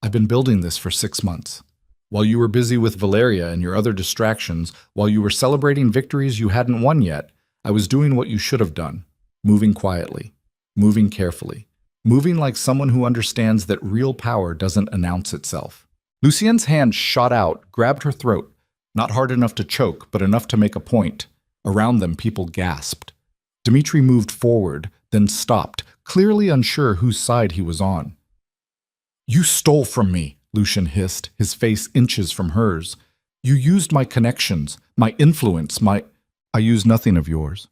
Speaker 1: "I've been building this for 6 months. While you were busy with Valeria and your other distractions, while you were celebrating victories you hadn't won yet, I was doing what you should have done, moving quietly, moving carefully, moving like someone who understands that real power doesn't announce itself." Lucien's hand shot out, grabbed her throat, not hard enough to choke, but enough to make a point. Around them, people gasped. Dmitri moved forward, then stopped, clearly unsure whose side he was on. "You stole from me," Lucien hissed, his face inches from hers. "You used my connections, my influence, my—" "I used nothing of yours."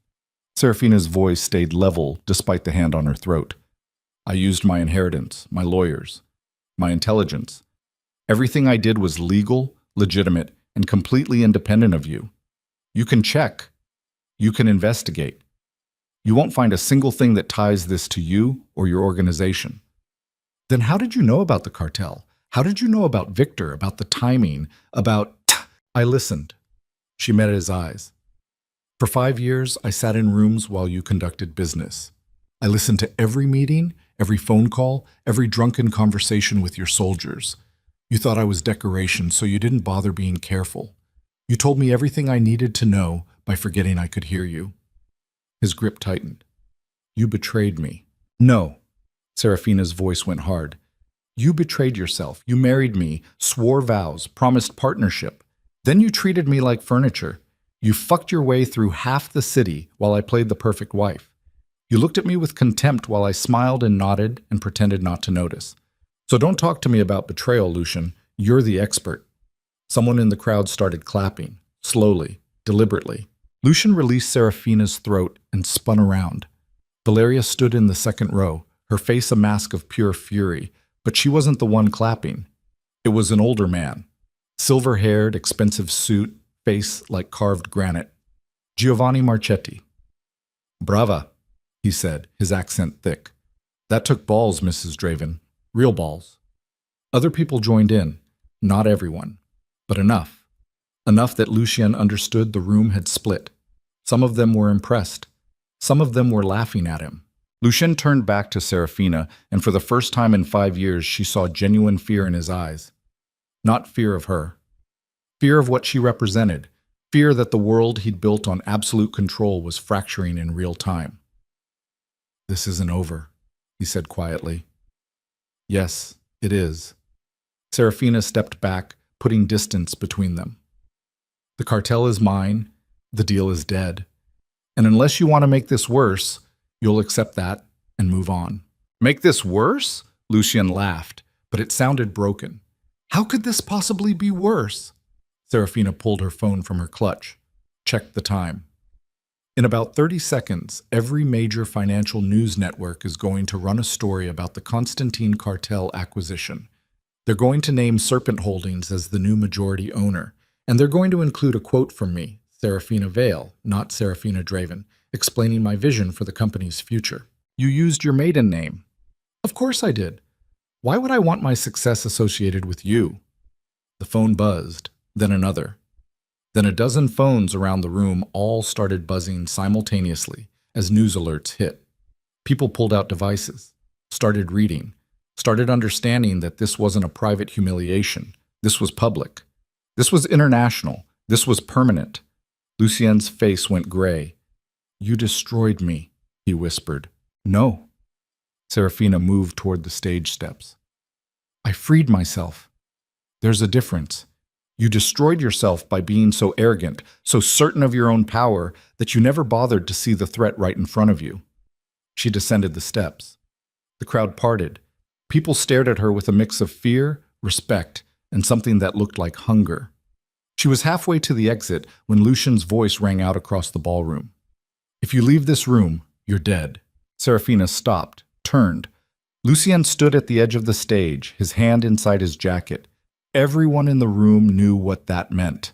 Speaker 1: Serafina's voice stayed level despite the hand on her throat. "I used my inheritance, my lawyers, my intelligence. Everything I did was legal, legitimate, and completely independent of you. You can check. You can investigate. You won't find a single thing that ties this to you or your organization." "Then how did you know about the cartel? How did you know about Victor, about the timing, about—" "I listened." She met his eyes. "For 5 years, I sat in rooms while you conducted business. I listened to every meeting, every phone call, every drunken conversation with your soldiers. You thought I was decoration, so you didn't bother being careful. You told me everything I needed to know by forgetting I could hear you." His grip tightened. "You betrayed me." "No." Serafina's voice went hard. "You betrayed yourself. You married me, swore vows, promised partnership. Then you treated me like furniture. You fucked your way through half the city while I played the perfect wife. You looked at me with contempt while I smiled and nodded and pretended not to notice. So don't talk to me about betrayal, Lucien. You're the expert." Someone in the crowd started clapping, slowly, deliberately. Lucien released Serafina's throat and spun around. Valeria stood in the second row, her face a mask of pure fury, but she wasn't the one clapping. It was an older man. Silver-haired, expensive suit, face like carved granite. Giovanni Marchetti. "Brava," he said, his accent thick. "That took balls, Mrs. Draven. Real balls." Other people joined in. Not everyone, but enough. Enough that Lucien understood the room had split. Some of them were impressed. Some of them were laughing at him. Lucien turned back to Serafina, and for the first time in 5 years she saw genuine fear in his eyes. Not fear of her. Fear of what she represented. Fear that the world he'd built on absolute control was fracturing in real time. This isn't over, he said quietly. Yes, it is. Serafina stepped back, putting distance between them. The cartel is mine, the deal is dead. And unless you want to make this worse, you'll accept that and move on. Make this worse? Lucien laughed, but it sounded broken. How could this possibly be worse? Serafina pulled her phone from her clutch, checked the time. In about 30 seconds, every major financial news network is going to run a story about the Constantine cartel acquisition. They're going to name Serpent Holdings as the new majority owner, and they're going to include a quote from me, Serafina Vale, not Serafina Draven, explaining my vision for the company's future. You used your maiden name. Of course I did. Why would I want my success associated with you? The phone buzzed, then another. Then a dozen phones around the room all started buzzing simultaneously as news alerts hit. People pulled out devices, started reading, started understanding that this wasn't a private humiliation. This was public. This was international. This was permanent. Lucien's face went gray. You destroyed me, he whispered. No. Serafina moved toward the stage steps. I freed myself. There's a difference. You destroyed yourself by being so arrogant, so certain of your own power, that you never bothered to see the threat right in front of you. She descended the steps. The crowd parted. People stared at her with a mix of fear, respect, and something that looked like hunger. She was halfway to the exit when Lucien's voice rang out across the ballroom. If you leave this room, you're dead. Serafina stopped, turned. Lucien stood at the edge of the stage, his hand inside his jacket. Everyone in the room knew what that meant.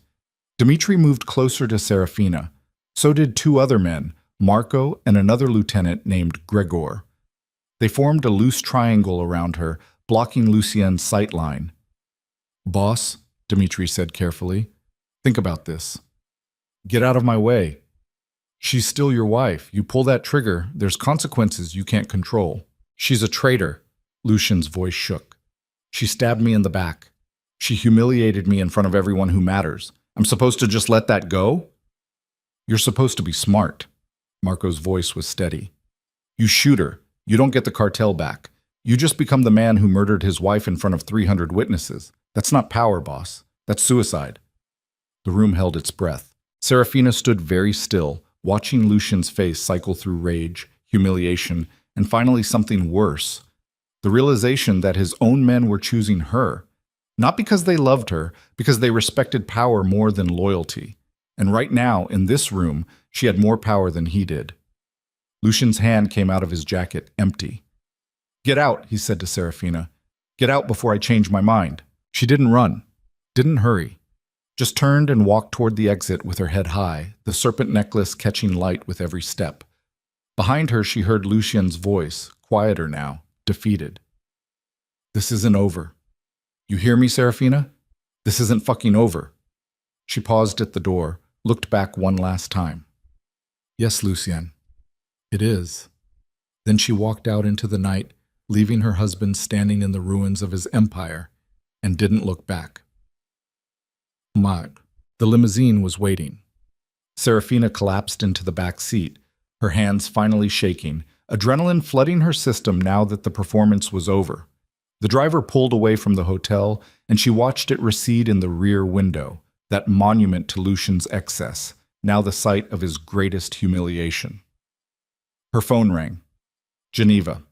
Speaker 1: Dmitri moved closer to Serafina. So did two other men, Marco and another lieutenant named Gregor. They formed a loose triangle around her, blocking Lucien's sight line. Boss, Dmitri said carefully, think about this. Get out of my way. She's still your wife. You pull that trigger, there's consequences you can't control. She's a traitor. Lucien's voice shook. She stabbed me in the back. She humiliated me in front of everyone who matters. I'm supposed to just let that go? You're supposed to be smart. Marco's voice was steady. You shoot her. You don't get the cartel back. You just become the man who murdered his wife in front of 300 witnesses. That's not power, boss. That's suicide. The room held its breath. Serafina stood very still, watching Lucien's face cycle through rage, humiliation, and finally something worse. The realization that his own men were choosing her. Not because they loved her, because they respected power more than loyalty. And right now, in this room, she had more power than he did. Lucien's hand came out of his jacket, empty. Get out, he said to Serafina. Get out before I change my mind. She didn't run, didn't hurry. Just turned and walked toward the exit with her head high, the serpent necklace catching light with every step. Behind her, she heard Lucien's voice, quieter now, defeated. This isn't over. You hear me, Serafina? This isn't fucking over. She paused at the door, looked back one last time. Yes, Lucien, it is. Then she walked out into the night, leaving her husband standing in the ruins of his empire, and didn't look back. The limousine was waiting. Serafina collapsed into the back seat, her hands finally shaking, adrenaline flooding her system now that the performance was over. The driver pulled away from the hotel, and she watched it recede in the rear window, that monument to Lucien's excess, now the site of his greatest humiliation. Her phone rang. Geneva.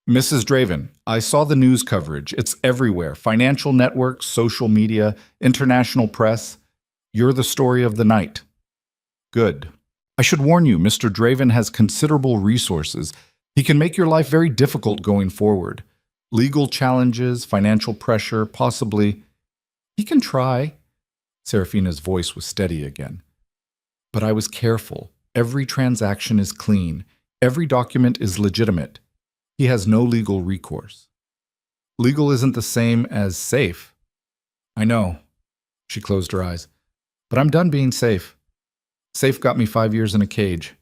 Speaker 1: Mrs. Draven, I saw the news coverage. It's everywhere. Financial networks, social media, international press. You're the story of the night. Good. I should warn you, Mr. Draven has considerable resources. He can make your life very difficult going forward. Legal challenges, financial pressure, possibly. He can try. Serafina's voice was steady again. But I was careful. Every transaction is clean. Every document is legitimate. He has no legal recourse. Legal isn't the same as safe. I know. She closed her eyes. But I'm done being safe. Safe got me 5 years in a cage.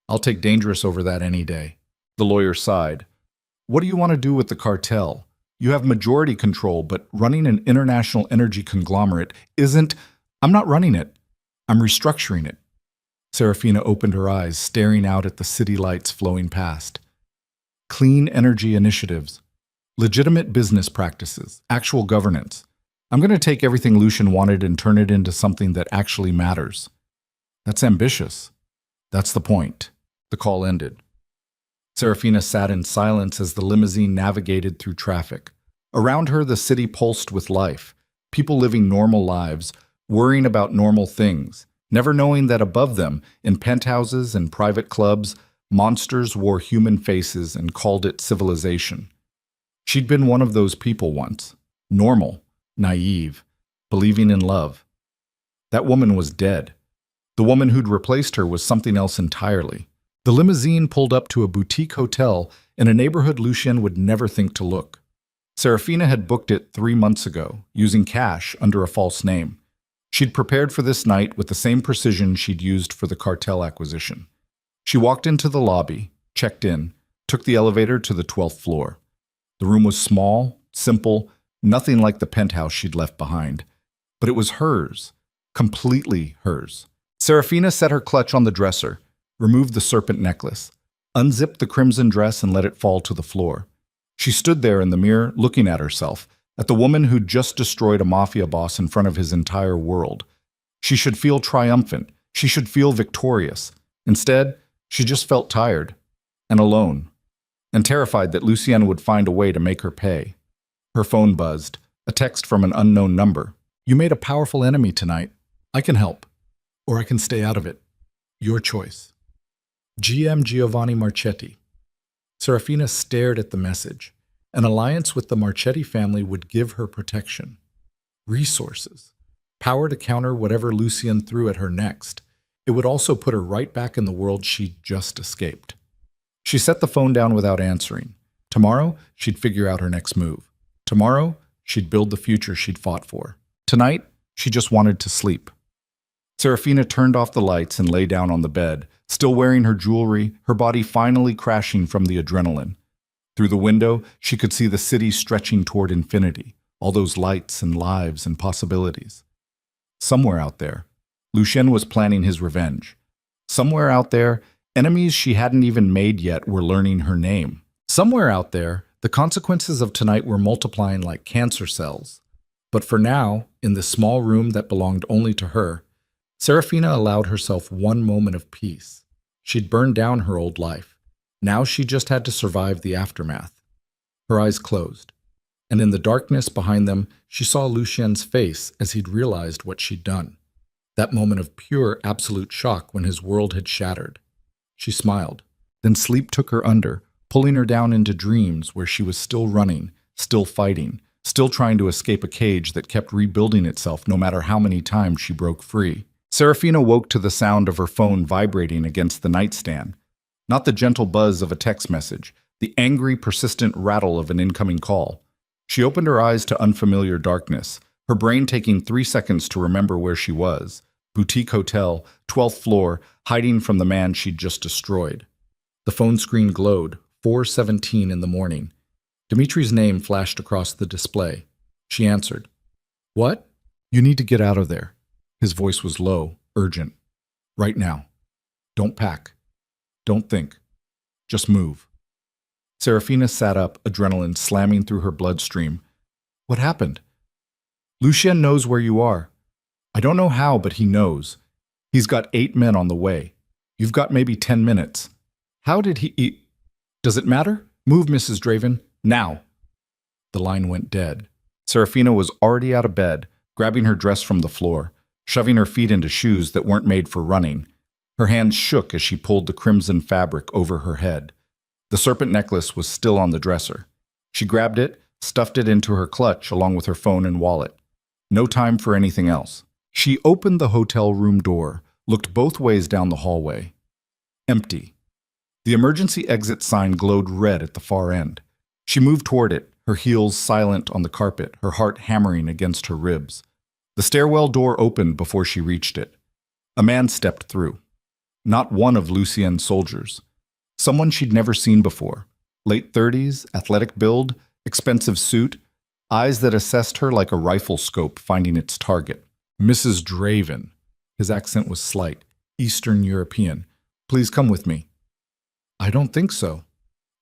Speaker 1: I'll take dangerous over that any day. The lawyer sighed. What do you want to do with the cartel? You have majority control, but running an international energy conglomerate isn't... I'm not running it. I'm restructuring it. Serafina opened her eyes, staring out at the city lights flowing past. clean energy initiatives, legitimate business practices, actual governance. I'm going to take everything Lucian wanted and turn it into something that actually matters. That's ambitious. That's the point. The call ended. Serafina sat in silence as the limousine navigated through traffic. Around her, the city pulsed with life, people living normal lives, worrying about normal things, never knowing that above them, in penthouses and private clubs, monsters wore human faces and called it civilization. She'd been one of those people once, normal, naive, believing in love. That woman was dead. The woman who'd replaced her was something else entirely. The limousine pulled up to a boutique hotel in a neighborhood Lucien would never think to look. Serafina had booked it 3 months ago, using cash under a false name. She'd prepared for this night with the same precision she'd used for the cartel acquisition. She walked into the lobby, checked in, took the elevator to the 12th floor. The room was small, simple, nothing like the penthouse she'd left behind. But it was hers, completely hers. Serafina set her clutch on the dresser, removed the serpent necklace, unzipped the crimson dress and let it fall to the floor. She stood there in the mirror, looking at herself, at the woman who'd just destroyed a mafia boss in front of his entire world. She should feel triumphant. She should feel victorious. Instead, she just felt tired and alone and terrified that Lucien would find a way to make her pay. Her phone buzzed, a text from an unknown number. "You made a powerful enemy tonight. I can help, or I can stay out of it. Your choice. GM Giovanni Marchetti." Serafina stared at the message. An alliance with the Marchetti family would give her protection, resources, power to counter whatever Lucien threw at her next. It would also put her right back in the world she'd just escaped. She set the phone down without answering. Tomorrow, she'd figure out her next move. Tomorrow, she'd build the future she'd fought for. Tonight, she just wanted to sleep. Serafina turned off the lights and lay down on the bed, still wearing her jewelry, her body finally crashing from the adrenaline. Through the window, she could see the city stretching toward infinity, all those lights and lives and possibilities. Somewhere out there, Lucien was planning his revenge. Somewhere out there, enemies she hadn't even made yet were learning her name. Somewhere out there, the consequences of tonight were multiplying like cancer cells. But for now, in this small room that belonged only to her, Serafina allowed herself one moment of peace. She'd burned down her old life. Now she just had to survive the aftermath. Her eyes closed, and in the darkness behind them, she saw Lucien's face as he'd realized what she'd done. That moment of pure, absolute shock when his world had shattered. She smiled. Then sleep took her under, pulling her down into dreams where she was still running, still fighting, still trying to escape a cage that kept rebuilding itself no matter how many times she broke free. Serafina woke to the sound of her phone vibrating against the nightstand. Not the gentle buzz of a text message, the angry, persistent rattle of an incoming call. She opened her eyes to unfamiliar darkness, her brain taking 3 seconds to remember where she was. Boutique hotel, 12th floor, hiding from the man she'd just destroyed. The phone screen glowed, 4:17 in the morning. Dimitri's name flashed across the display. She answered. "What? You need to get out of there." His voice was low, urgent. "Right now. Don't pack. Don't think. Just move." Serafina sat up, adrenaline slamming through her bloodstream. "What happened?" "Lucien knows where you are. I don't know how, but he knows. He's got 8 men on the way. You've got maybe 10 minutes. How did he Does it matter? Move, Mrs. Draven. Now." The line went dead. Serafina was already out of bed, grabbing her dress from the floor, shoving her feet into shoes that weren't made for running. Her hands shook as she pulled the crimson fabric over her head. The serpent necklace was still on the dresser. She grabbed it, stuffed it into her clutch along with her phone and wallet. No time for anything else. She opened the hotel room door, looked both ways down the hallway. Empty. The emergency exit sign glowed red at the far end. She moved toward it, her heels silent on the carpet, her heart hammering against her ribs. The stairwell door opened before she reached it. A man stepped through. Not one of Lucien's soldiers. Someone she'd never seen before. Late 30s, athletic build, expensive suit, eyes that assessed her like a rifle scope finding its target. "Mrs. Draven." His accent was slight, Eastern European. "Please come with me." "I don't think so."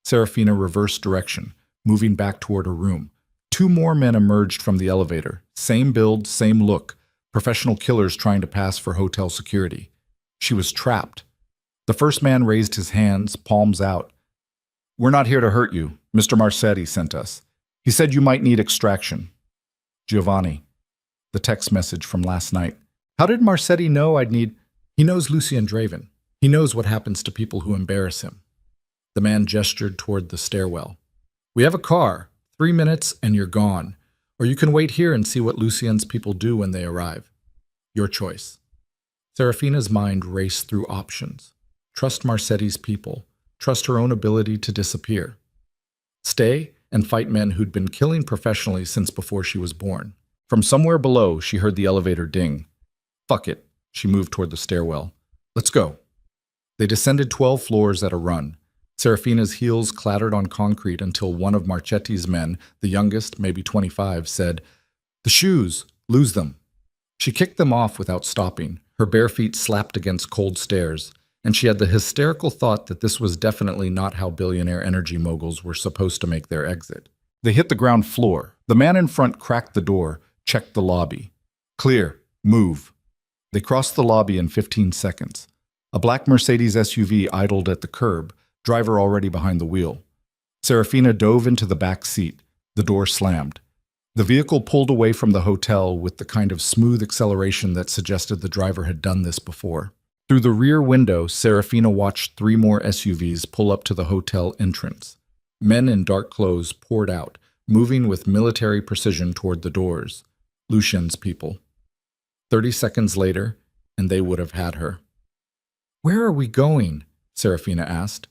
Speaker 1: Serafina reversed direction, moving back toward her room. Two more men emerged from the elevator. Same build, same look. Professional killers trying to pass for hotel security. She was trapped. The first man raised his hands, palms out. "We're not here to hurt you. Mr. Marsetti sent us. He said you might need extraction." Giovanni. The text message from last night. "How did Marsetti know I'd need—" "He knows Lucien Draven. He knows what happens to people who embarrass him." The man gestured toward the stairwell. "We have a car. 3 minutes and you're gone. Or you can wait here and see what Lucien's people do when they arrive. Your choice." Serafina's mind raced through options. Trust Marsetti's people. Trust her own ability to disappear. Stay and fight men who'd been killing professionally since before she was born. From somewhere below, she heard the elevator ding. Fuck it. She moved toward the stairwell. "Let's go." They descended 12 floors at a run. Serafina's heels clattered on concrete until one of Marchetti's men, the youngest, maybe 25, said, "The shoes, lose them." She kicked them off without stopping. Her bare feet slapped against cold stairs, and she had the hysterical thought that this was definitely not how billionaire energy moguls were supposed to make their exit. They hit the ground floor. The man in front cracked the door, checked the lobby. "Clear. Move." They crossed the lobby in 15 seconds. A black Mercedes SUV idled at the curb, driver already behind the wheel. Serafina dove into the back seat. The door slammed. The vehicle pulled away from the hotel with the kind of smooth acceleration that suggested the driver had done this before. Through the rear window, Serafina watched 3 more SUVs pull up to the hotel entrance. Men in dark clothes poured out, moving with military precision toward the doors. Lucien's people. 30 seconds later, and they would have had her. "Where are we going?" Serafina asked.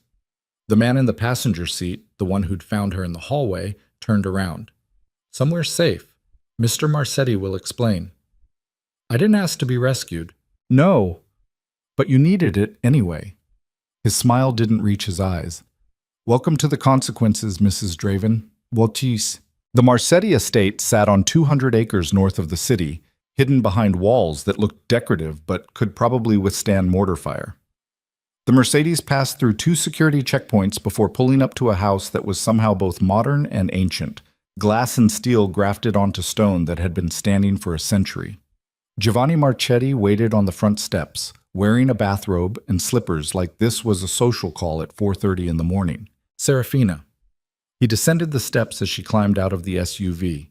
Speaker 1: The man in the passenger seat, the one who'd found her in the hallway, turned around. "Somewhere safe. Mr. Marsetti will explain." "I didn't ask to be rescued." "No, but you needed it anyway." His smile didn't reach his eyes. "Welcome to the consequences, Mrs. Draven. Wotis." The Marsetti estate sat on 200 acres north of the city, hidden behind walls that looked decorative but could probably withstand mortar fire. The Mercedes passed through 2 security checkpoints before pulling up to a house that was somehow both modern and ancient, glass and steel grafted onto stone that had been standing for a century. Giovanni Marchetti waited on the front steps, wearing a bathrobe and slippers like this was a social call at 4:30 in the morning. "Serafina." He descended the steps as she climbed out of the SUV.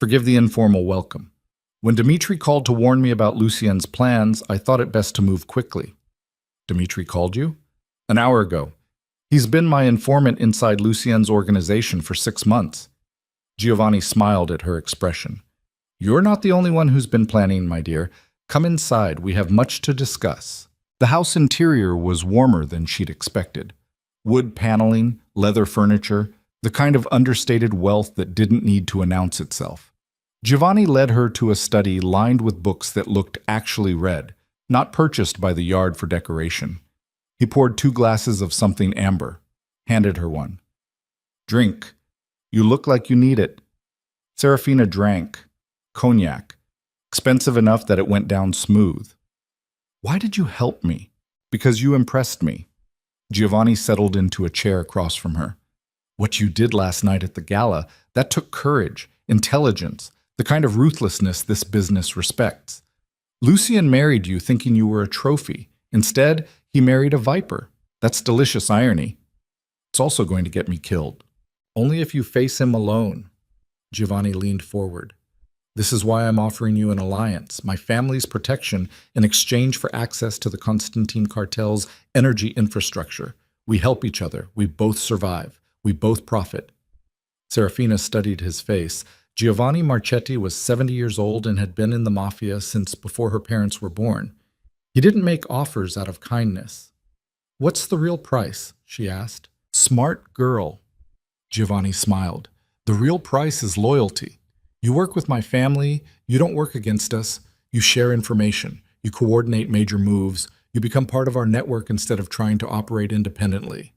Speaker 1: "Forgive the informal welcome. When Dmitri called to warn me about Lucien's plans, I thought it best to move quickly." "Dmitri called you?" "An hour ago. He's been my informant inside Lucien's organization for 6 months." Giovanni smiled at her expression. "You're not the only one who's been planning, my dear. Come inside, we have much to discuss." The house interior was warmer than she'd expected. Wood paneling, leather furniture, the kind of understated wealth that didn't need to announce itself. Giovanni led her to a study lined with books that looked actually read, not purchased by the yard for decoration. He poured 2 glasses of something amber, handed her one. "Drink. You look like you need it." Serafina drank. Cognac. Expensive enough that it went down smooth. "Why did you help me?" "Because you impressed me." Giovanni settled into a chair across from her. "What you did last night at the gala, that took courage, intelligence, the kind of ruthlessness this business respects. Lucien married you thinking you were a trophy. Instead, he married a viper. That's delicious irony. It's also going to get me killed. Only if you face him alone." Giovanni leaned forward. "This is why I'm offering you an alliance, my family's protection in exchange for access to the Constantine cartel's energy infrastructure. We help each other. We both survive. We both profit." Serafina studied his face. Giovanni Marchetti was 70 years old and had been in the Mafia since before her parents were born. He didn't make offers out of kindness. "What's the real price?" she asked. "Smart girl." Giovanni smiled. "The real price is loyalty. You work with my family, you don't work against us, you share information, you coordinate major moves, you become part of our network instead of trying to operate independently.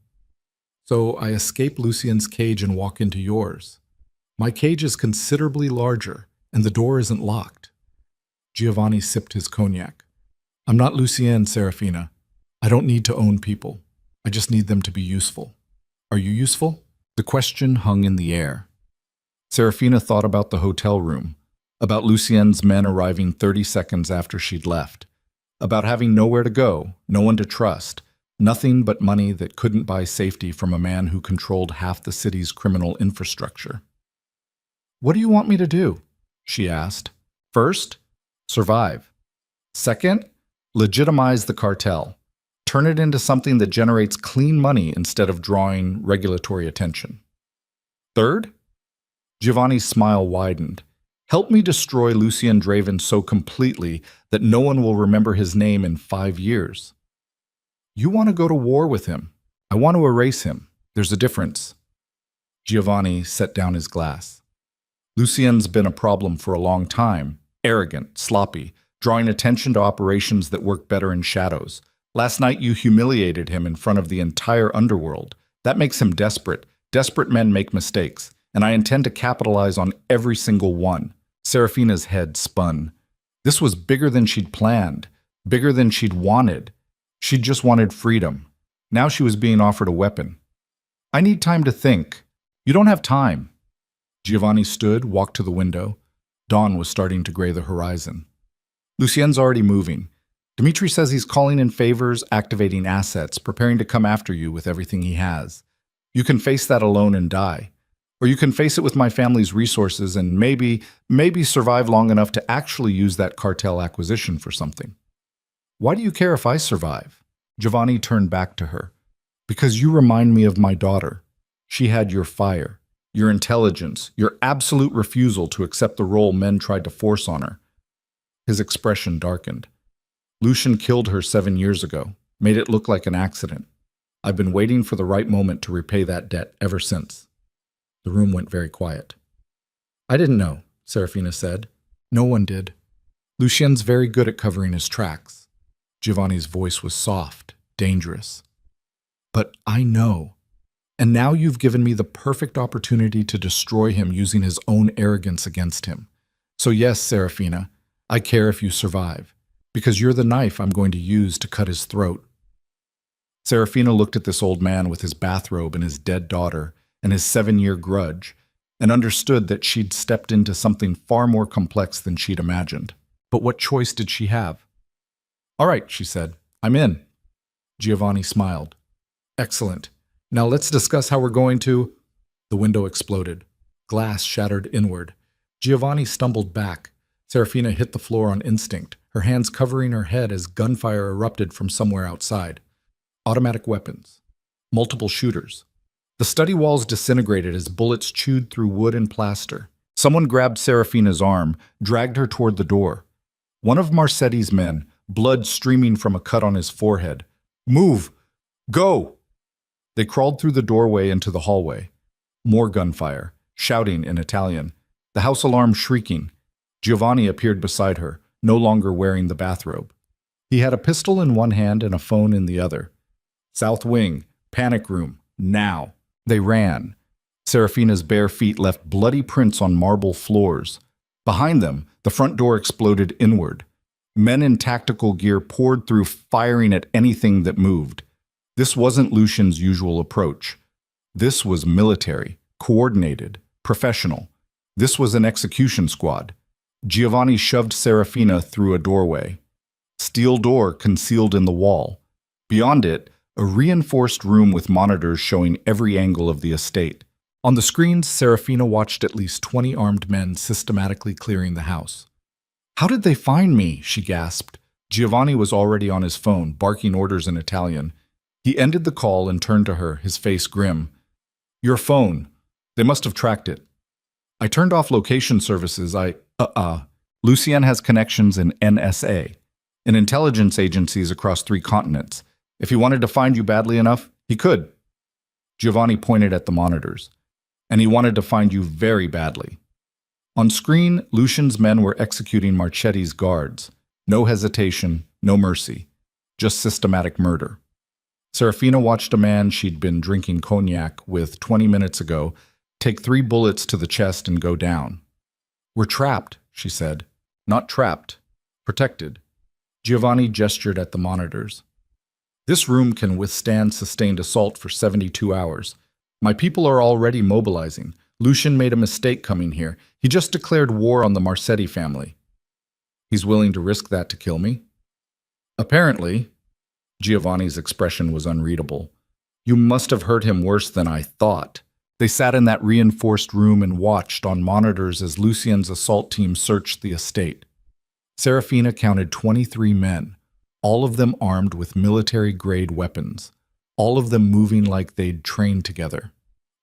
Speaker 1: So I escape Lucien's cage and walk into yours. My cage is considerably larger, and the door isn't locked." Giovanni sipped his cognac. "I'm not Lucien, Serafina. I don't need to own people. I just need them to be useful." Are you useful? The question hung in the air. Serafina thought about the hotel room, about Lucien's men arriving 30 seconds after she'd left, about having nowhere to go, no one to trust, nothing but money that couldn't buy safety from a man who controlled half the city's criminal infrastructure. "What do you want me to do?" she asked. "First, survive. Second, legitimize the cartel. Turn it into something that generates clean money instead of drawing regulatory attention. Third?" Giovanni's smile widened. "Help me destroy Lucien Draven so completely that no one will remember his name in 5 years. You want to go to war with him. I want to erase him. There's a difference." Giovanni set down his glass. "Lucien's been a problem for a long time. Arrogant, sloppy, drawing attention to operations that work better in shadows. Last night you humiliated him in front of the entire underworld. That makes him desperate. Desperate men make mistakes, and I intend to capitalize on every single one." Serafina's head spun. This was bigger than she'd planned, bigger than she'd wanted. She'd just wanted freedom. Now she was being offered a weapon. "I need time to think." "You don't have time." Giovanni stood, walked to the window. Dawn was starting to gray the horizon. "Lucien's already moving. Dimitri says he's calling in favors, activating assets, preparing to come after you with everything he has. You can face that alone and die. Or you can face it with my family's resources and maybe survive long enough to actually use that cartel acquisition for something." "Why do you care if I survive?" Giovanni turned back to her. "Because you remind me of my daughter. She had your fire, your intelligence, your absolute refusal to accept the role men tried to force on her." His expression darkened. "Lucien killed her 7 years ago, made it look like an accident. I've been waiting for the right moment to repay that debt ever since." The room went very quiet. "I didn't know," Serafina said. "No one did. Lucien's very good at covering his tracks." Giovanni's voice was soft, dangerous. "But I know. And now you've given me the perfect opportunity to destroy him using his own arrogance against him. So yes, Serafina, I care if you survive, because you're the knife I'm going to use to cut his throat." Serafina looked at this old man with his bathrobe and his dead daughter and his 7-year grudge, and understood that she'd stepped into something far more complex than she'd imagined. But what choice did she have? "All right," she said, "I'm in." Giovanni smiled. "Excellent. Now let's discuss how we're going to—" The window exploded. Glass shattered inward. Giovanni stumbled back. Serafina hit the floor on instinct, her hands covering her head as gunfire erupted from somewhere outside. Automatic weapons. Multiple shooters. The study walls disintegrated as bullets chewed through wood and plaster. Someone grabbed Serafina's arm, dragged her toward the door. One of Marsetti's men, blood streaming from a cut on his forehead. "Move! Go!" They crawled through the doorway into the hallway. More gunfire, shouting in Italian. The house alarm shrieking. Giovanni appeared beside her, no longer wearing the bathrobe. He had a pistol in one hand and a phone in the other. "South wing, panic room, now." They ran. Serafina's bare feet left bloody prints on marble floors. Behind them, the front door exploded inward. Men in tactical gear poured through, firing at anything that moved. This wasn't Lucien's usual approach. This was military, coordinated, professional. This was an execution squad. Giovanni shoved Serafina through a doorway. Steel door concealed in the wall. Beyond it, a reinforced room with monitors showing every angle of the estate. On the screens, Serafina watched at least 20 armed men systematically clearing the house. "How did they find me?" she gasped. Giovanni was already on his phone, barking orders in Italian. He ended the call and turned to her, his face grim. "Your phone. They must have tracked it." "I turned off location services. Lucien has connections in NSA, in intelligence agencies across 3 continents. If he wanted to find you badly enough, he could." Giovanni pointed at the monitors. "And he wanted to find you very badly." On screen, Lucien's men were executing Marchetti's guards. No hesitation, no mercy. Just systematic murder. Serafina watched a man she'd been drinking cognac with 20 minutes ago take 3 bullets to the chest and go down. "We're trapped," she said. "Not trapped. Protected." Giovanni gestured at the monitors. "This room can withstand sustained assault for 72 hours. My people are already mobilizing. Lucien made a mistake coming here. He just declared war on the Marsetti family. He's willing to risk that to kill me? Apparently. Giovanni's expression was unreadable. You must have hurt him worse than I thought. They sat in that reinforced room and watched on monitors as Lucien's assault team searched the estate. Serafina counted 23 men, all of them armed with military-grade weapons, all of them moving like they'd trained together.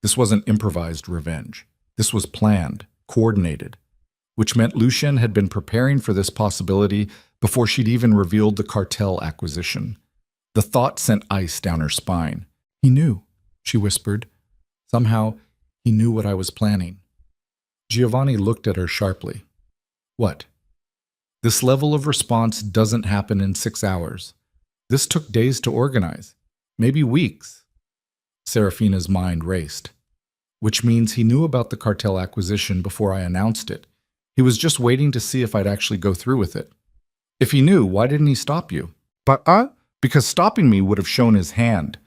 Speaker 1: This wasn't improvised revenge. This was planned, coordinated, which meant Lucien had been preparing for this possibility before she'd even revealed the cartel acquisition. The thought sent ice down her spine. He knew, she whispered. Somehow, he knew what I was planning. Giovanni looked at her sharply. What? This level of response doesn't happen in 6 hours. This took days to organize, maybe weeks. Serafina's mind raced. Which means he knew about the cartel acquisition before I announced it. He was just waiting to see if I'd actually go through with it. If he knew, why didn't he stop you? Because stopping me would have shown his hand.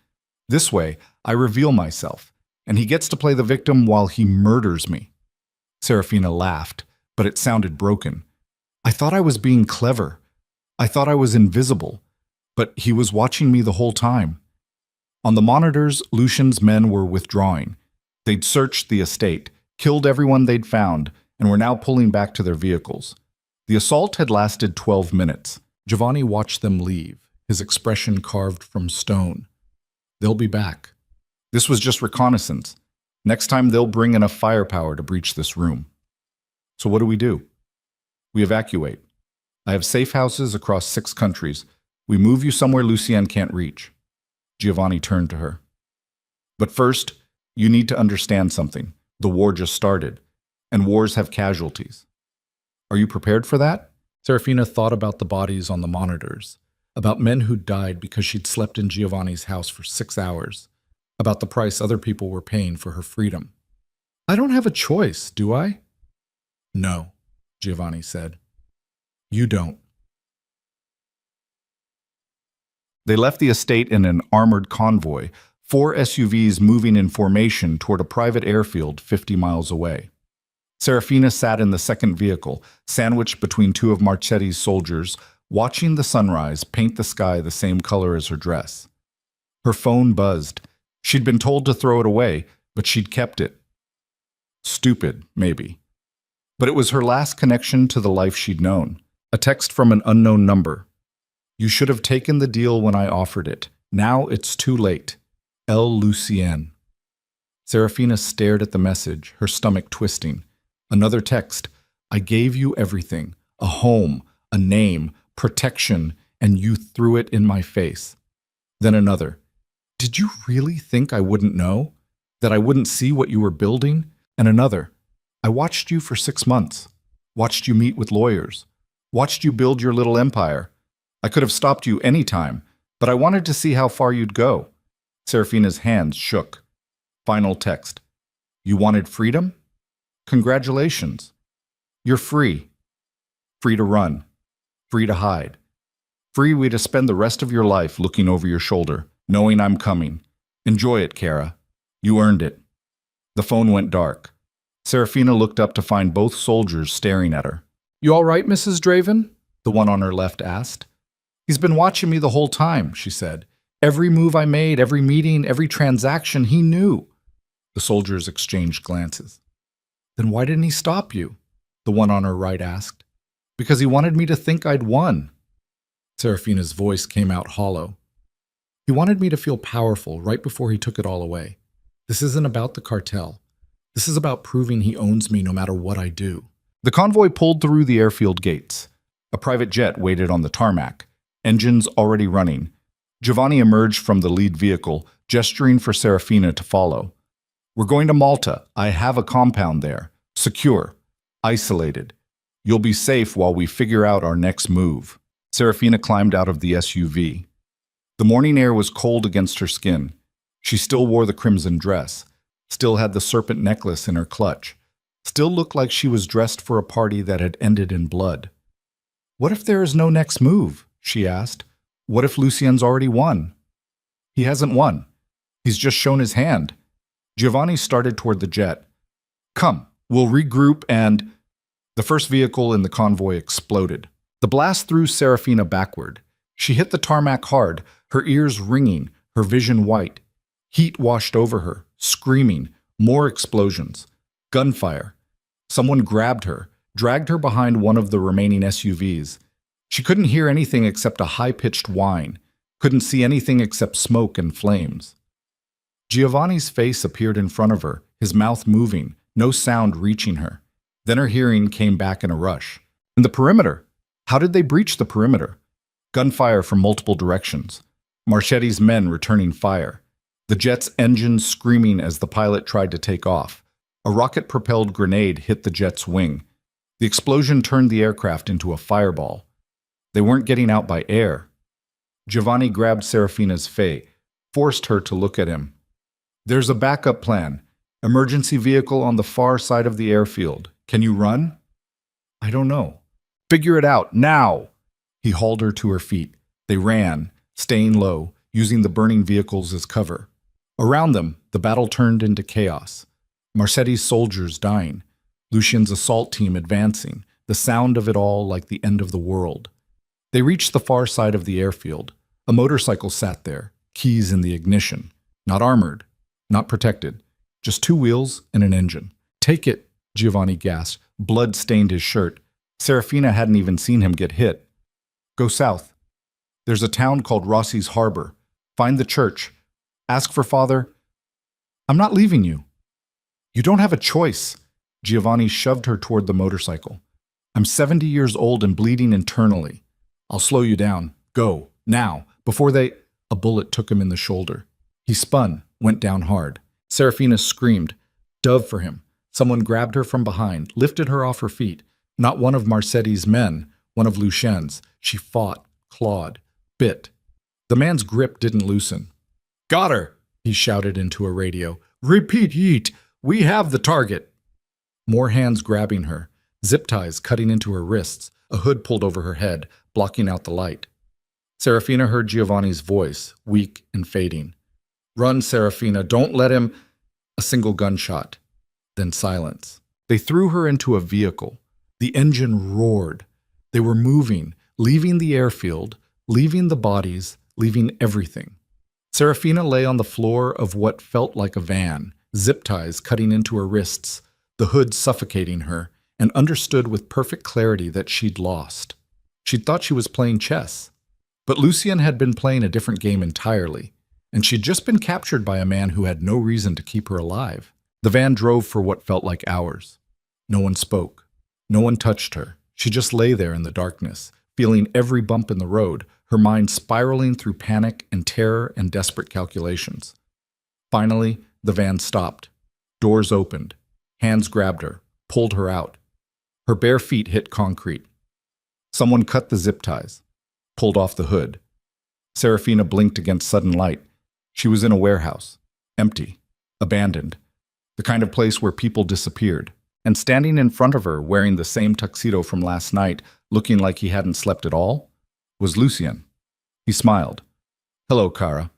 Speaker 1: This way, I reveal myself, and he gets to play the victim while he murders me. Serafina laughed, but it sounded broken. I thought I was being clever. I thought I was invisible, but he was watching me the whole time. On the monitors, Lucien's men were withdrawing. They'd searched the estate, killed everyone they'd found, and were now pulling back to their vehicles. The assault had lasted 12 minutes. Giovanni watched them leave, his expression carved from stone. They'll be back. This was just reconnaissance. Next time they'll bring enough firepower to breach this room. So what do? We evacuate. I have safe houses across 6 countries. We move you somewhere Lucien can't reach. Giovanni turned to her. But first, you need to understand something. The war just started, and wars have casualties. Are you prepared for that? Serafina thought about the bodies on the monitors, about men who died because she'd slept in Giovanni's house for 6 hours, about the price other people were paying for her freedom. I don't have a choice, do I? No, Giovanni said. You don't. They left the estate in an armored convoy, 4 SUVs moving in formation toward a private airfield 50 miles away. Serafina sat in the second vehicle, sandwiched between 2 of Marchetti's soldiers, watching the sunrise paint the sky the same color as her dress. Her phone buzzed. She'd been told to throw it away, but she'd kept it. Stupid, maybe. But it was her last connection to the life she'd known. A text from an unknown number. You should have taken the deal when I offered it. Now it's too late. L. Lucien. Serafina stared at the message, her stomach twisting. Another text. I gave you everything. A home, a name, protection, and you threw it in my face. Then another. Did you really think I wouldn't know? That I wouldn't see what you were building? And another. I watched you for 6 months. Watched you meet with lawyers. Watched you build your little empire. I could have stopped you any time, but I wanted to see how far you'd go. Serafina's hands shook. Final text. You wanted freedom? Congratulations. You're free. Free to run. Free to hide. Free to spend the rest of your life looking over your shoulder, knowing I'm coming. Enjoy it, Kara. You earned it. The phone went dark. Serafina looked up to find both soldiers staring at her. You all right, Mrs. Draven? The one on her left asked. He's been watching me the whole time, she said. Every move I made, every meeting, every transaction, he knew. The soldiers exchanged glances. Then why didn't he stop you? The one on her right asked. Because he wanted me to think I'd won. Serafina's voice came out hollow. He wanted me to feel powerful right before he took it all away. This isn't about the cartel. This is about proving he owns me no matter what I do. The convoy pulled through the airfield gates. A private jet waited on the tarmac, engines already running. Giovanni emerged from the lead vehicle, gesturing for Serafina to follow. We're going to Malta. I have a compound there. Secure. Isolated. You'll be safe while we figure out our next move. Serafina climbed out of the SUV. The morning air was cold against her skin. She still wore the crimson dress, still had the serpent necklace in her clutch, still looked like she was dressed for a party that had ended in blood. What if there is no next move? She asked. What if Lucien's already won? He hasn't won. He's just shown his hand. Giovanni started toward the jet. Come, we'll regroup and... The first vehicle in the convoy exploded. The blast threw Serafina backward. She hit the tarmac hard, her ears ringing, her vision white. Heat washed over her, screaming, more explosions. Gunfire. Someone grabbed her, dragged her behind one of the remaining SUVs. She couldn't hear anything except a high-pitched whine, couldn't see anything except smoke and flames. Giovanni's face appeared in front of her, his mouth moving, no sound reaching her. Then her hearing came back in a rush. In the perimeter. How did they breach the perimeter? Gunfire from multiple directions. Marchetti's men returning fire. The jet's engines screaming as the pilot tried to take off. A rocket-propelled grenade hit the jet's wing. The explosion turned the aircraft into a fireball. They weren't getting out by air. Giovanni grabbed Serafina's face, forced her to look at him. There's a backup plan. Emergency vehicle on the far side of the airfield. Can you run? I don't know. Figure it out, now! He hauled her to her feet. They ran, staying low, using the burning vehicles as cover. Around them, the battle turned into chaos. Marchetti's soldiers dying. Lucien's assault team advancing, the sound of it all like the end of the world. They reached the far side of the airfield. A motorcycle sat there, keys in the ignition. Not armored, not protected, just two wheels and an engine. Take it, Giovanni gasped. Blood stained his shirt. Serafina hadn't even seen him get hit. Go south. There's a town called Rossi's Harbor. Find the church. Ask for Father. I'm not leaving you. You don't have a choice. Giovanni shoved her toward the motorcycle. I'm 70 years old and bleeding internally. I'll slow you down. Go, now, before they... A bullet took him in the shoulder. He spun, went down hard. Serafina screamed. Dove for him. Someone grabbed her from behind, lifted her off her feet. Not one of Marchetti's men, one of Lucien's. She fought, clawed, bit. The man's grip didn't loosen. Got her, he shouted into a radio. Repeat, yeet. We have the target. More hands grabbing her, zip ties cutting into her wrists, a hood pulled over her head, blocking out the light. Serafina heard Giovanni's voice, weak and fading. Run, Serafina, don't let him... A single gunshot. Then silence. They threw her into a vehicle. The engine roared. They were moving, leaving the airfield, leaving the bodies, leaving everything. Serafina lay on the floor of what felt like a van, zip ties cutting into her wrists, the hood suffocating her, and understood with perfect clarity that she'd lost. She'd thought she was playing chess. But Lucien had been playing a different game entirely, and she'd just been captured by a man who had no reason to keep her alive. The van drove for what felt like hours. No one spoke. No one touched her. She just lay there in the darkness, feeling every bump in the road, her mind spiraling through panic and terror and desperate calculations. Finally, the van stopped. Doors opened. Hands grabbed her, pulled her out. Her bare feet hit concrete. Someone cut the zip ties, pulled off the hood. Serafina blinked against sudden light. She was in a warehouse, empty, abandoned, the kind of place where people disappeared. And standing in front of her, wearing the same tuxedo from last night, looking like he hadn't slept at all, was Lucien. He smiled. Hello, Cara.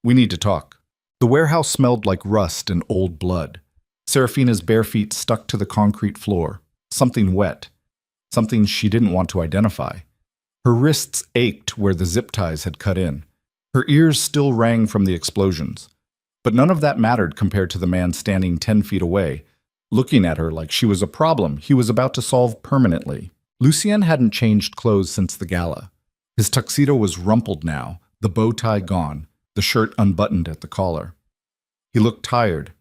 Speaker 1: We need to talk. The warehouse smelled like rust and old blood. Serafina's bare feet stuck to the concrete floor, something wet, something she didn't want to identify. Her wrists ached where the zip ties had cut in. Her ears still rang from the explosions. But none of that mattered compared to the man standing 10 feet away, looking at her like she was a problem he was about to solve permanently. Lucien hadn't changed clothes since the gala. His tuxedo was rumpled now, the bow tie gone, the shirt unbuttoned at the collar. He looked tired.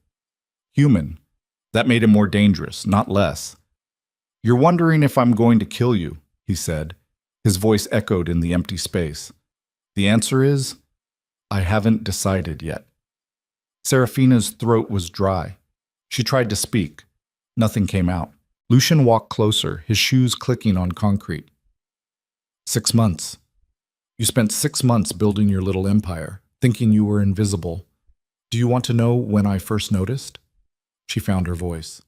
Speaker 1: Human. That made him more dangerous, not less. You're wondering if I'm going to kill you, he said. His voice echoed in the empty space. The answer is, I haven't decided yet. Serafina's throat was dry. She tried to speak. Nothing came out. Lucien walked closer, his shoes clicking on concrete. 6 months. You spent 6 months building your little empire, thinking you were invisible. Do you want to know when I first noticed? She found her voice.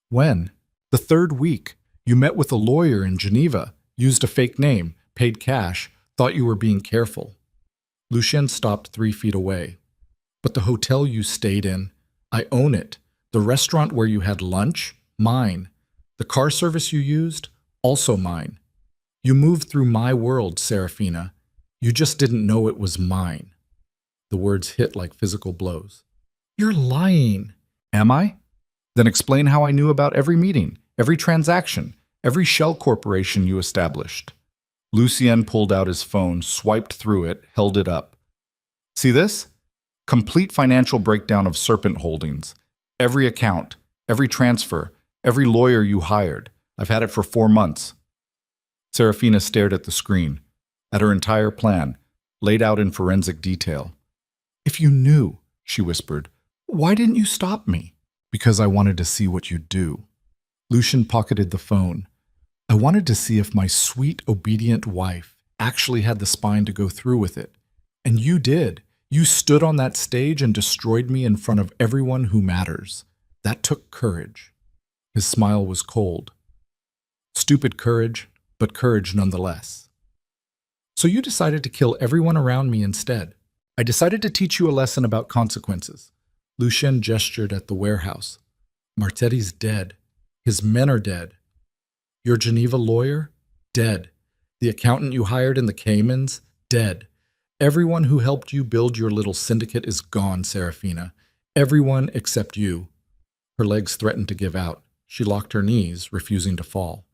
Speaker 1: When? The 3rd week. You met with a lawyer in Geneva, used a fake name, paid cash, thought you were being careful. Lucien stopped 3 feet away. But the hotel you stayed in, I own it. The restaurant where you had lunch, mine. The car service you used, also mine. You moved through my world, Serafina. You just didn't know it was mine. The words hit like physical blows. You're lying. Am I? Then explain how I knew about every meeting, every transaction, every shell corporation you established. Lucien pulled out his phone, swiped through it, held it up. See this? Complete financial breakdown of Serpent Holdings. Every account, every transfer, every lawyer you hired. I've had it for 4 months. Serafina stared at the screen, at her entire plan, laid out in forensic detail. If you knew, she whispered, why didn't you stop me? Because I wanted to see what you'd do. Lucien pocketed the phone. I wanted to see if my sweet, obedient wife actually had the spine to go through with it. And you did. You stood on that stage and destroyed me in front of everyone who matters. That took courage. His smile was cold. Stupid courage, but courage nonetheless. So you decided to kill everyone around me instead. I decided to teach you a lesson about consequences. Lucien gestured at the warehouse. Martetti's dead. His men are dead. Your Geneva lawyer? Dead. The accountant you hired in the Caymans? Dead. Everyone who helped you build your little syndicate is gone, Serafina. Everyone except you. Her legs threatened to give out. She locked her knees, refusing to fall.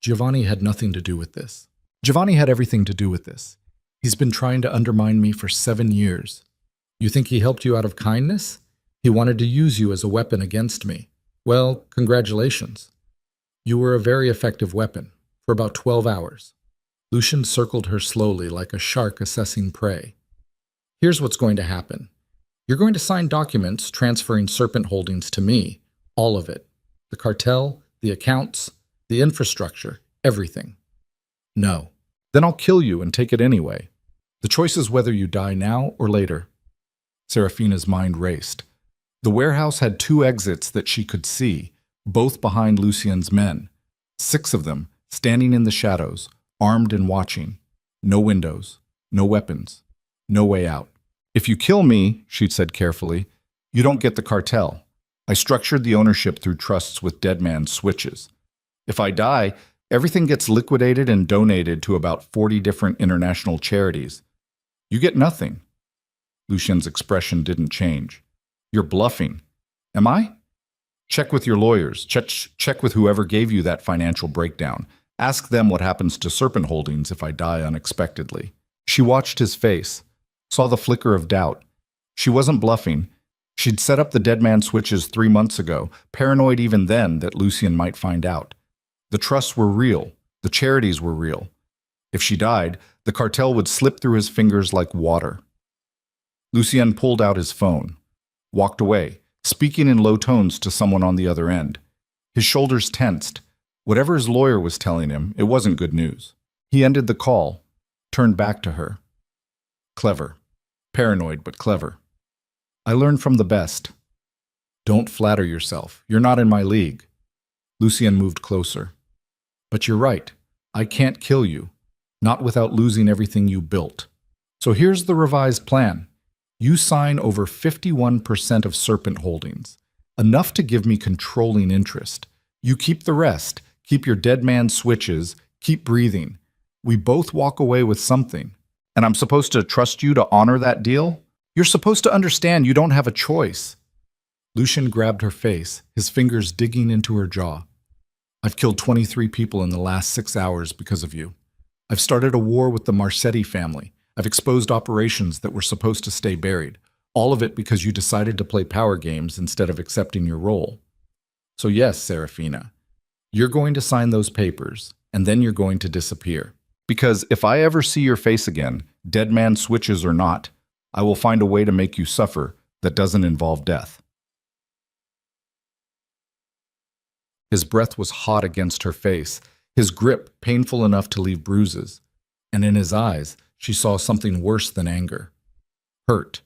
Speaker 1: Giovanni had nothing to do with this. Giovanni had everything to do with this. He's been trying to undermine me for 7 years. You think he helped you out of kindness? He wanted to use you as a weapon against me. Well, congratulations. You were a very effective weapon, for about 12 hours. Lucien circled her slowly like a shark assessing prey. Here's what's going to happen. You're going to sign documents transferring Serpent Holdings to me, all of it. The cartel, the accounts, the infrastructure, everything. No. Then I'll kill you and take it anyway. The choice is whether you die now or later. Serafina's mind raced. The warehouse had 2 exits that she could see, both behind Lucien's men. 6 of them, standing in the shadows, armed and watching. No windows, no weapons, no way out. If you kill me, she'd said carefully, you don't get the cartel. I structured the ownership through trusts with dead man's switches. If I die, everything gets liquidated and donated to about 40 different international charities. You get nothing. Lucien's expression didn't change. You're bluffing. Am I? Check with your lawyers. Check with whoever gave you that financial breakdown. Ask them what happens to Serpent Holdings if I die unexpectedly. She watched his face, saw the flicker of doubt. She wasn't bluffing. She'd set up the dead man switches 3 months ago, paranoid even then that Lucien might find out. The trusts were real. The charities were real. If she died, the cartel would slip through his fingers like water. Lucien pulled out his phone, walked away, speaking in low tones to someone on the other end. His shoulders tensed. Whatever his lawyer was telling him, it wasn't good news. He ended the call, turned back to her. Clever. Paranoid, but clever. I learned from the best. Don't flatter yourself. You're not in my league. Lucien moved closer. But you're right. I can't kill you. Not without losing everything you built. So here's the revised plan. You sign over 51% of Serpent Holdings, enough to give me controlling interest. You keep the rest, keep your dead man switches, keep breathing. We both walk away with something. And I'm supposed to trust you to honor that deal? You're supposed to understand you don't have a choice. Lucien grabbed her face, his fingers digging into her jaw. I've killed 23 people in the last 6 hours because of you. I've started a war with the Marchetti family. I've exposed operations that were supposed to stay buried. All of it because you decided to play power games instead of accepting your role. So yes, Serafina, you're going to sign those papers, and then you're going to disappear. Because if I ever see your face again, dead man switches or not, I will find a way to make you suffer that doesn't involve death. His breath was hot against her face, his grip painful enough to leave bruises. And in his eyes, she saw something worse than anger. Hurt.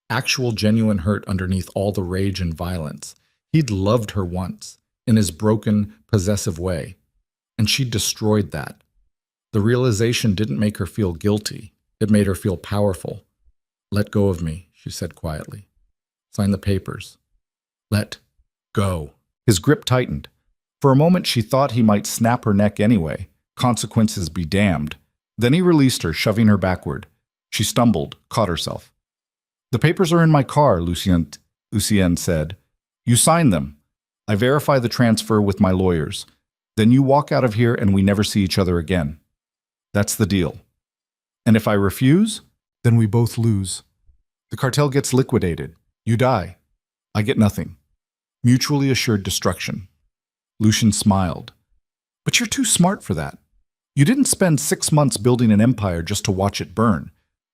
Speaker 1: Actual genuine hurt underneath all the rage and violence. He'd loved her once, in his broken, possessive way. And she'd destroyed that. The realization didn't make her feel guilty. It made her feel powerful. Let go of me, she said quietly. Sign the papers. Let go. His grip tightened. For a moment she thought he might snap her neck anyway. Consequences be damned. Then he released her, shoving her backward. She stumbled, caught herself. "The papers are in my car," Lucien said. "You sign them. I verify the transfer with my lawyers. Then you walk out of here and we never see each other again. That's the deal. And if I refuse, then we both lose. The cartel gets liquidated. You die. I get nothing. Mutually assured destruction." Lucien smiled. "But you're too smart for that. You didn't spend 6 months building an empire just to watch it burn.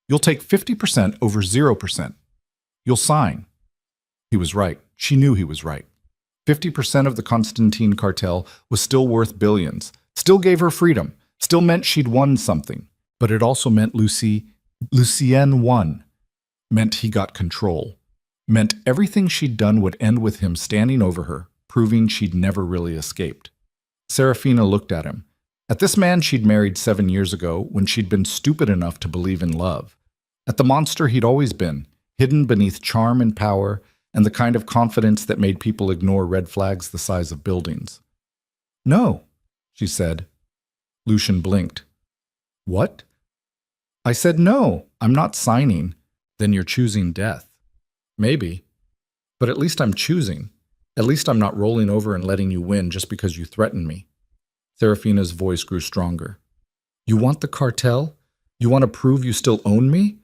Speaker 1: You'll take 50% over 0%. You'll sign." He was right. She knew he was right. 50% of the Constantine cartel was still worth billions, still gave her freedom, still meant she'd won something. But it also meant Lucien won. Meant he got control. Meant everything she'd done would end with him standing over her, proving she'd never really escaped. Serafina looked at him. At this man she'd married 7 years ago when she'd been stupid enough to believe in love. At the monster he'd always been, hidden beneath charm and power and the kind of confidence that made people ignore red flags the size of buildings. "No," she said. Lucien blinked. "What?" "I said no, I'm not signing." "Then you're choosing death." "Maybe. But at least I'm choosing. At least I'm not rolling over and letting you win just because you threaten me." Serafina's voice grew stronger. "You want the cartel? You want to prove you still own me?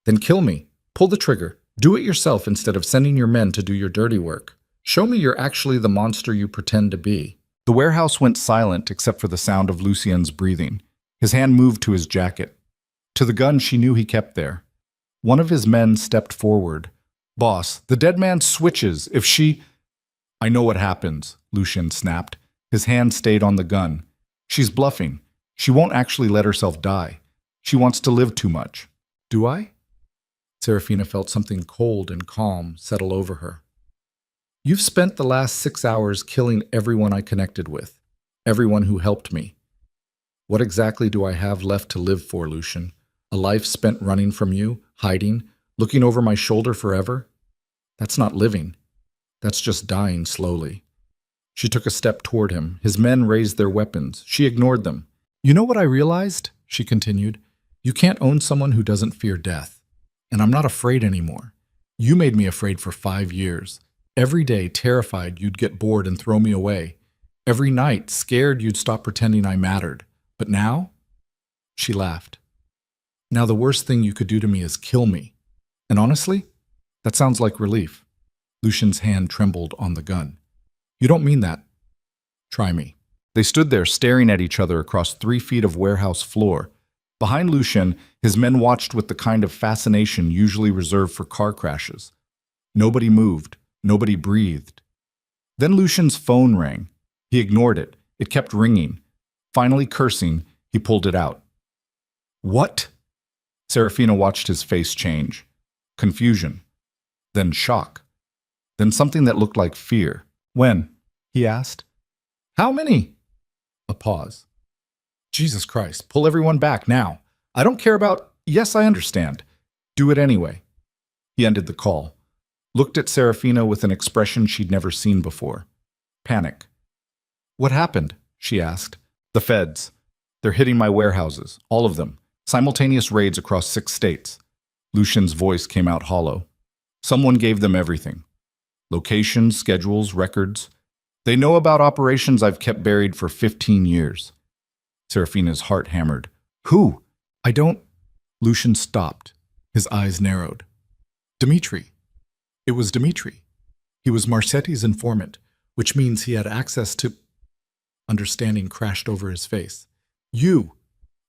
Speaker 1: Then kill me. Pull the trigger. Do it yourself instead of sending your men to do your dirty work. Show me you're actually the monster you pretend to be." The warehouse went silent except for the sound of Lucien's breathing. His hand moved to his jacket. To the gun she knew he kept there. One of his men stepped forward. "Boss, the dead man switches. If she—" "I know what happens," Lucien snapped. His hand stayed on the gun. "She's bluffing. She won't actually let herself die. She wants to live too much." "Do I?" Serafina felt something cold and calm settle over her. "You've spent the last 6 hours killing everyone I connected with, everyone who helped me. What exactly do I have left to live for, Lucien? A life spent running from you, hiding, looking over my shoulder forever? That's not living. That's just dying slowly." She took a step toward him. His men raised their weapons. She ignored them. "You know what I realized?" she continued. "You can't own someone who doesn't fear death. And I'm not afraid anymore. You made me afraid for 5 years. Every day terrified you'd get bored and throw me away. Every night scared you'd stop pretending I mattered. But now?" She laughed. "Now the worst thing you could do to me is kill me. And honestly, that sounds like relief." Lucien's hand trembled on the gun. "You don't mean that. Try me." They stood there staring at each other across 3 feet of warehouse floor. Behind Lucien, his men watched with the kind of fascination usually reserved for car crashes. Nobody moved. Nobody breathed. Then Lucien's phone rang. He ignored it. It kept ringing. Finally cursing, he pulled it out. "What?" Serafina watched his face change. Confusion. Then shock. Then something that looked like fear. "When?" he asked. "How many?" A pause. "Jesus Christ, pull everyone back now. I don't care about— Yes, I understand. Do it anyway." He ended the call. Looked at Serafina with an expression she'd never seen before. Panic. "What happened?" she asked. "The feds. They're hitting my warehouses, all of them. Simultaneous raids across 6 states. Lucien's voice came out hollow. "Someone gave them everything. Locations, schedules, records. They know about operations I've kept buried for 15 years. Serafina's heart hammered. "Who? I don't—" Lucien stopped. His eyes narrowed. "Dimitri. It was Dimitri. He was Marsetti's informant, which means he had access to—" Understanding crashed over his face. "You.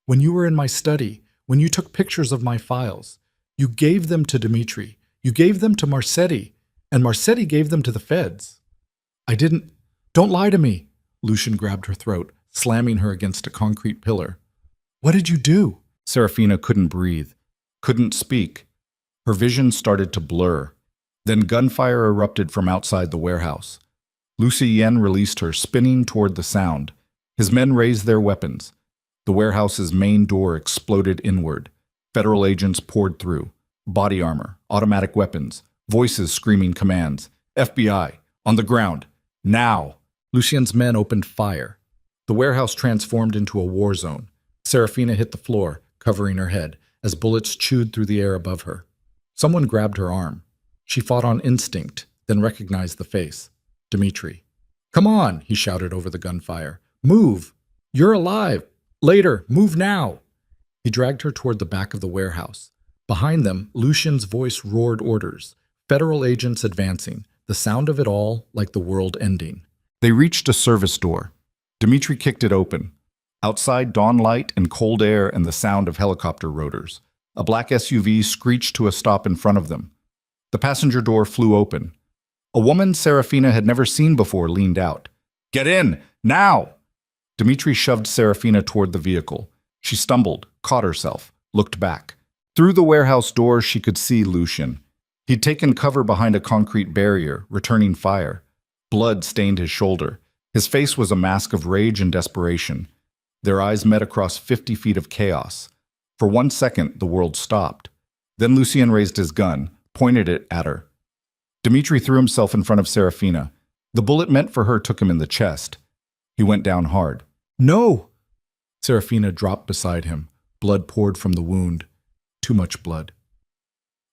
Speaker 1: When you were in my study, when you took pictures of my files, you gave them to Dimitri. You gave them to Marsetti, and Marsetti gave them to the feds. I didn't— Don't lie to me." Lucien grabbed her throat, slamming her against a concrete pillar. "What did you do?" Serafina couldn't breathe, couldn't speak. Her vision started to blur. Then gunfire erupted from outside the warehouse. Lucien released her, spinning toward the sound. His men raised their weapons. The warehouse's main door exploded inward. Federal agents poured through. Body armor, automatic weapons, voices screaming commands. FBI, On the ground. Now! Lucien's men opened fire. The warehouse transformed into a war zone. Serafina hit the floor, covering her head, as bullets chewed through the air above her. Someone grabbed her arm. She fought on instinct, then recognized the face. Dmitri. "Come on," he shouted over the gunfire. "Move! You're alive! Later! Move now!" He dragged her toward the back of the warehouse. Behind them, Lucien's voice roared orders. Federal agents advancing, the sound of it all like the world ending. They reached a service door. Dmitri kicked it open. Outside, dawn light and cold air and the sound of helicopter rotors. A black SUV screeched to a stop in front of them. The passenger door flew open. A woman Serafina had never seen before leaned out. "Get in! Now!" Dmitri shoved Serafina toward the vehicle. She stumbled, caught herself, looked back. Through the warehouse door, she could see Lucien. He'd taken cover behind a concrete barrier, returning fire. Blood stained his shoulder. His face was a mask of rage and desperation. Their eyes met across 50 feet of chaos. For 1 second, the world stopped. Then Lucien raised his gun, pointed it at her. Dmitri threw himself in front of Serafina. The bullet meant for her took him in the chest. He went down hard. "No!" Serafina dropped beside him. Blood poured from the wound. Too much blood.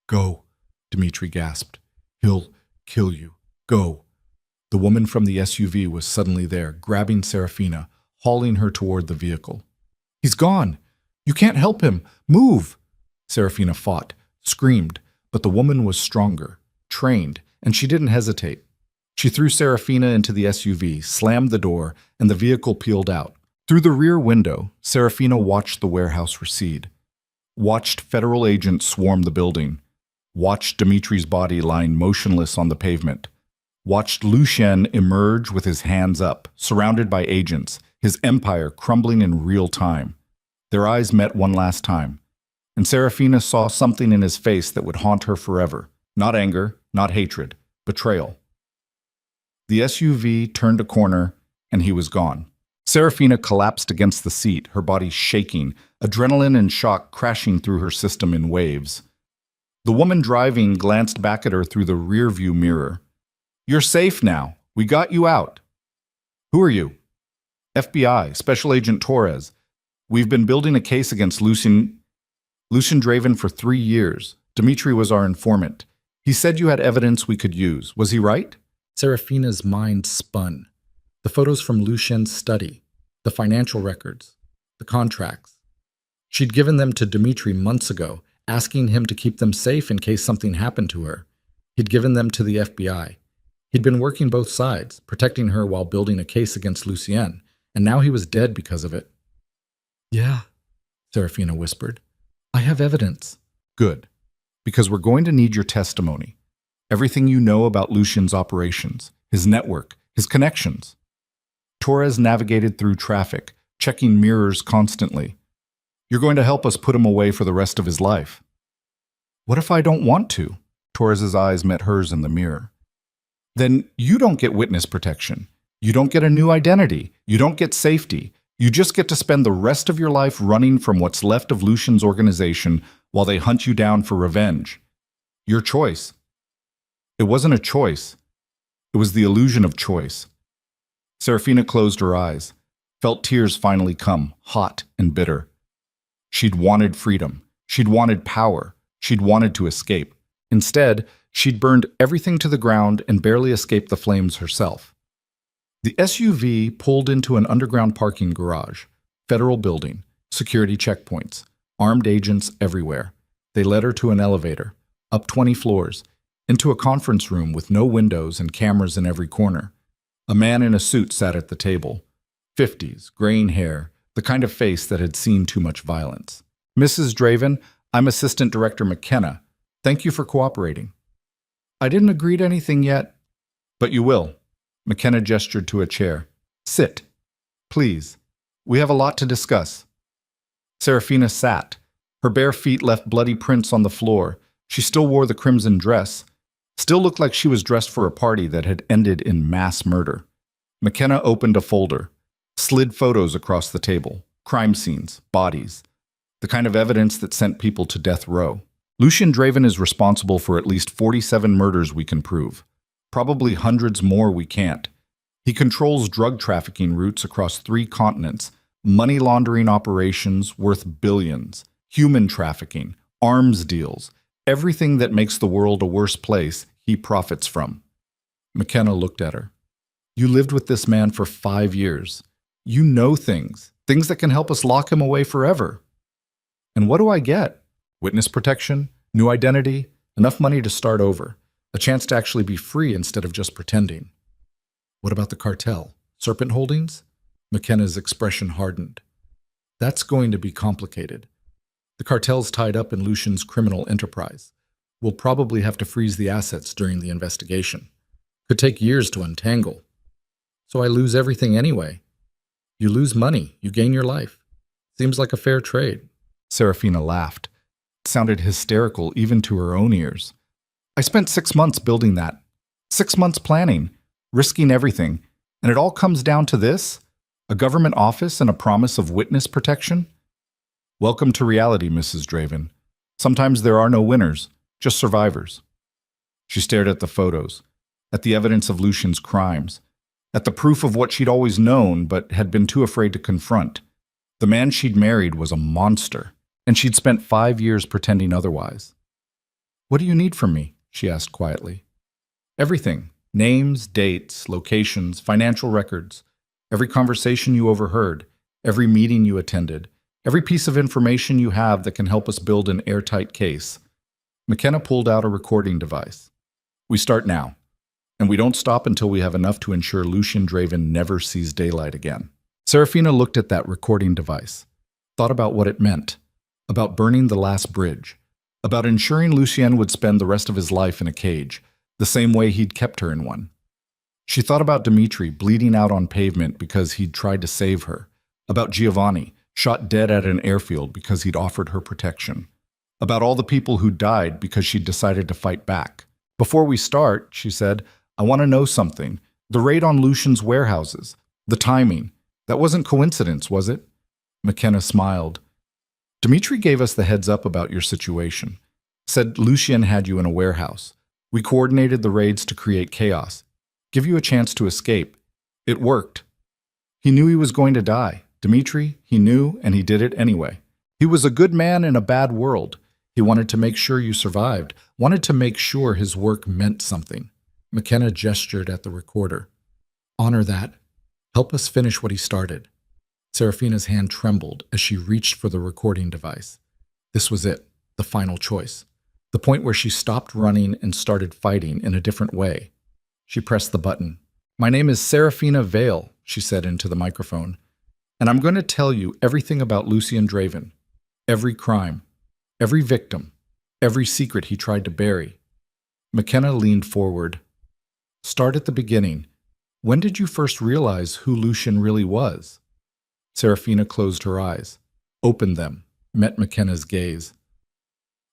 Speaker 1: "Go," Dmitri gasped. "He'll kill you. Go." The woman from the SUV was suddenly there, grabbing Serafina, hauling her toward the vehicle. "He's gone! You can't help him! Move!" Serafina fought, screamed, but the woman was stronger, trained, and she didn't hesitate. She threw Serafina into the SUV, slammed the door, and the vehicle peeled out. Through the rear window, Serafina watched the warehouse recede, watched federal agents swarm the building, watched Dmitri's body lying motionless on the pavement, watched Lucien emerge with his hands up, surrounded by agents, his empire crumbling in real time. Their eyes met one last time, and Serafina saw something in his face that would haunt her forever. Not anger, not hatred, betrayal. The SUV turned a corner, and he was gone. Serafina collapsed against the seat, her body shaking, adrenaline and shock crashing through her system in waves. The woman driving glanced back at her through the rearview mirror. "You're safe now. We got you out." "Who are you?" "FBI, Special Agent Torres. We've been building a case against Lucien Draven for 3 years. Dmitri was our informant. He said you had evidence we could use. Was he right?" Serafina's mind spun. The photos from Lucien's study, the financial records, the contracts. She'd given them to Dmitri months ago, asking him to keep them safe in case something happened to her. He'd given them to the FBI. He'd been working both sides, protecting her while building a case against Lucien, and now he was dead because of it. "Yeah," Serafina whispered. "I have evidence." "Good, because we're going to need your testimony. Everything you know about Lucien's operations, his network, his connections." Torres navigated through traffic, checking mirrors constantly. "You're going to help us put him away for the rest of his life." "What if I don't want to?" Torres's eyes met hers in the mirror. "Then you don't get witness protection. You don't get a new identity. You don't get safety. You just get to spend the rest of your life running from what's left of Lucien's organization while they hunt you down for revenge. Your choice." It wasn't a choice. It was the illusion of choice. Serafina closed her eyes, felt tears finally come, hot and bitter. She'd wanted freedom. She'd wanted power. She'd wanted to escape. Instead, she'd burned everything to the ground and barely escaped the flames herself. The SUV pulled into an underground parking garage, federal building, security checkpoints, armed agents everywhere. They led her to an elevator, up 20 floors, into a conference room with no windows and cameras in every corner. A man in a suit sat at the table. 50s, graying hair, the kind of face that had seen too much violence. "Mrs. Draven, I'm Assistant Director McKenna. Thank you for cooperating." "I didn't agree to anything yet." "But you will." McKenna gestured to a chair. "Sit. Please. We have a lot to discuss." Serafina sat. Her bare feet left bloody prints on the floor. She still wore the crimson dress. Still looked like she was dressed for a party that had ended in mass murder. McKenna opened a folder, slid photos across the table. Crime scenes, bodies. The kind of evidence that sent people to death row. "Lucien Draven is responsible for at least 47 murders we can prove. Probably hundreds more we can't. He controls drug trafficking routes across 3 continents, money laundering operations worth billions, human trafficking, arms deals, everything that makes the world a worse place, he profits from. McKenna looked at her. You lived with this man for 5 years. You know things that can help us lock him away forever. And what do I get? Witness protection, new identity, enough money to start over, a chance to actually be free instead of just pretending. What about the cartel? Serpent Holdings? McKenna's expression hardened. That's going to be complicated. The cartel's tied up in Lucian's criminal enterprise. We'll probably have to freeze the assets during the investigation. Could take years to untangle. So I lose everything anyway. You lose money, you gain your life. Seems like a fair trade. Serafina laughed. It sounded hysterical even to her own ears. I spent 6 months building that. 6 months planning, risking everything, and it all comes down to this? A government office and a promise of witness protection? Welcome to reality, Mrs. Draven. Sometimes there are no winners, just survivors. She stared at the photos, at the evidence of Lucian's crimes, at the proof of what she'd always known but had been too afraid to confront. The man she'd married was a monster, and she'd spent 5 years pretending otherwise. What do you need from me? She asked quietly. Everything. Names, dates, locations, financial records, every conversation you overheard, every meeting you attended, every piece of information you have that can help us build an airtight case. McKenna pulled out a recording device. We start now, and we don't stop until we have enough to ensure Lucian Draven never sees daylight again. Serafina looked at that recording device, thought about what it meant, about burning the last bridge, about ensuring Lucien would spend the rest of his life in a cage, the same way he'd kept her in one. She thought about Dimitri bleeding out on pavement because he'd tried to save her, about Giovanni, shot dead at an airfield because he'd offered her protection, about all the people who died because she'd decided to fight back. Before we start, she said, I want to know something. The raid on Lucian's warehouses, the timing. That wasn't coincidence, was it? McKenna smiled. Dimitri gave us the heads up about your situation. Said Lucien had you in a warehouse. We coordinated the raids to create chaos. Give you a chance to escape. It worked. He knew he was going to die. Dimitri, he knew, and he did it anyway. He was a good man in a bad world. He wanted to make sure you survived, wanted to make sure his work meant something. McKenna gestured at the recorder. Honor that. Help us finish what he started. Serafina's hand trembled as she reached for the recording device. This was it, the final choice. The point where she stopped running and started fighting in a different way. She pressed the button. My name is Serafina Vale, she said into the microphone, and I'm going to tell you everything about Lucien Draven. Every crime, every victim, every secret he tried to bury. McKenna leaned forward. Start at the beginning. When did you first realize who Lucien really was? Serafina closed her eyes, opened them, met McKenna's gaze.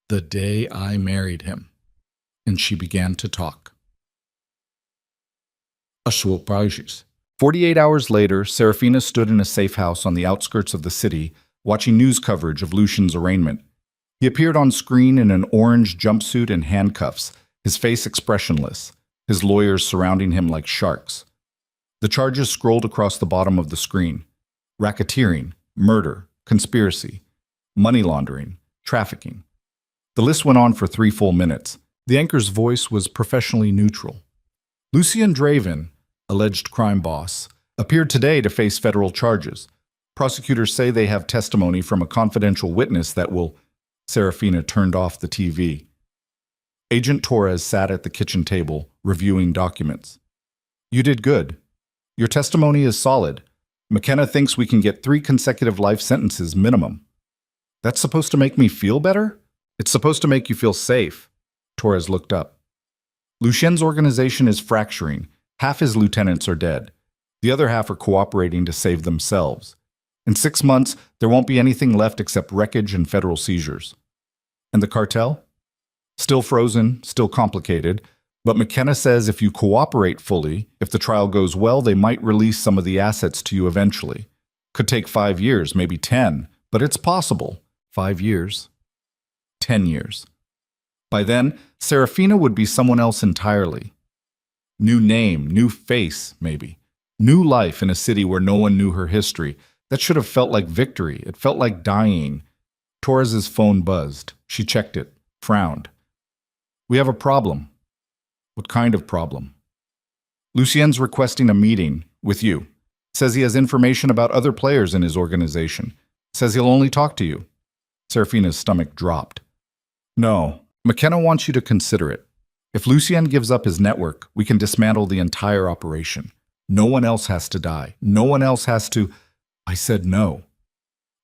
Speaker 1: The day I married him. And she began to talk. 48 hours later, Serafina stood in a safe house on the outskirts of the city, watching news coverage of Lucian's arraignment. He appeared on screen in an orange jumpsuit and handcuffs, his face expressionless, his lawyers surrounding him like sharks. The charges scrolled across the bottom of the screen. Racketeering, murder, conspiracy, money laundering, trafficking. The list went on for 3 full minutes. The anchor's voice was professionally neutral. Lucien Draven, alleged crime boss, appeared today to face federal charges. Prosecutors say they have testimony from a confidential witness that will... Serafina turned off the TV. Agent Torres sat at the kitchen table, reviewing documents. You did good. Your testimony is solid. McKenna thinks we can get 3 consecutive life sentences minimum. That's supposed to make me feel better? It's supposed to make you feel safe. Torres looked up. Lucien's organization is fracturing. Half his lieutenants are dead. The other half are cooperating to save themselves. In 6 months, there won't be anything left except wreckage and federal seizures. And the cartel? Still frozen, still complicated, but McKenna says if you cooperate fully, if the trial goes well, they might release some of the assets to you eventually. Could take 5 years, maybe 10, but it's possible. 5 years. 10 years. By then, Serafina would be someone else entirely. New name, new face, maybe. New life in a city where no one knew her history. That should have felt like victory. It felt like dying. Torres's phone buzzed. She checked it, frowned. We have a problem. What kind of problem? Lucien's requesting a meeting with you. Says he has information about other players in his organization. Says he'll only talk to you. Serafina's stomach dropped. No, McKenna wants you to consider it. If Lucien gives up his network, we can dismantle the entire operation. No one else has to die. No one else has to... I said no.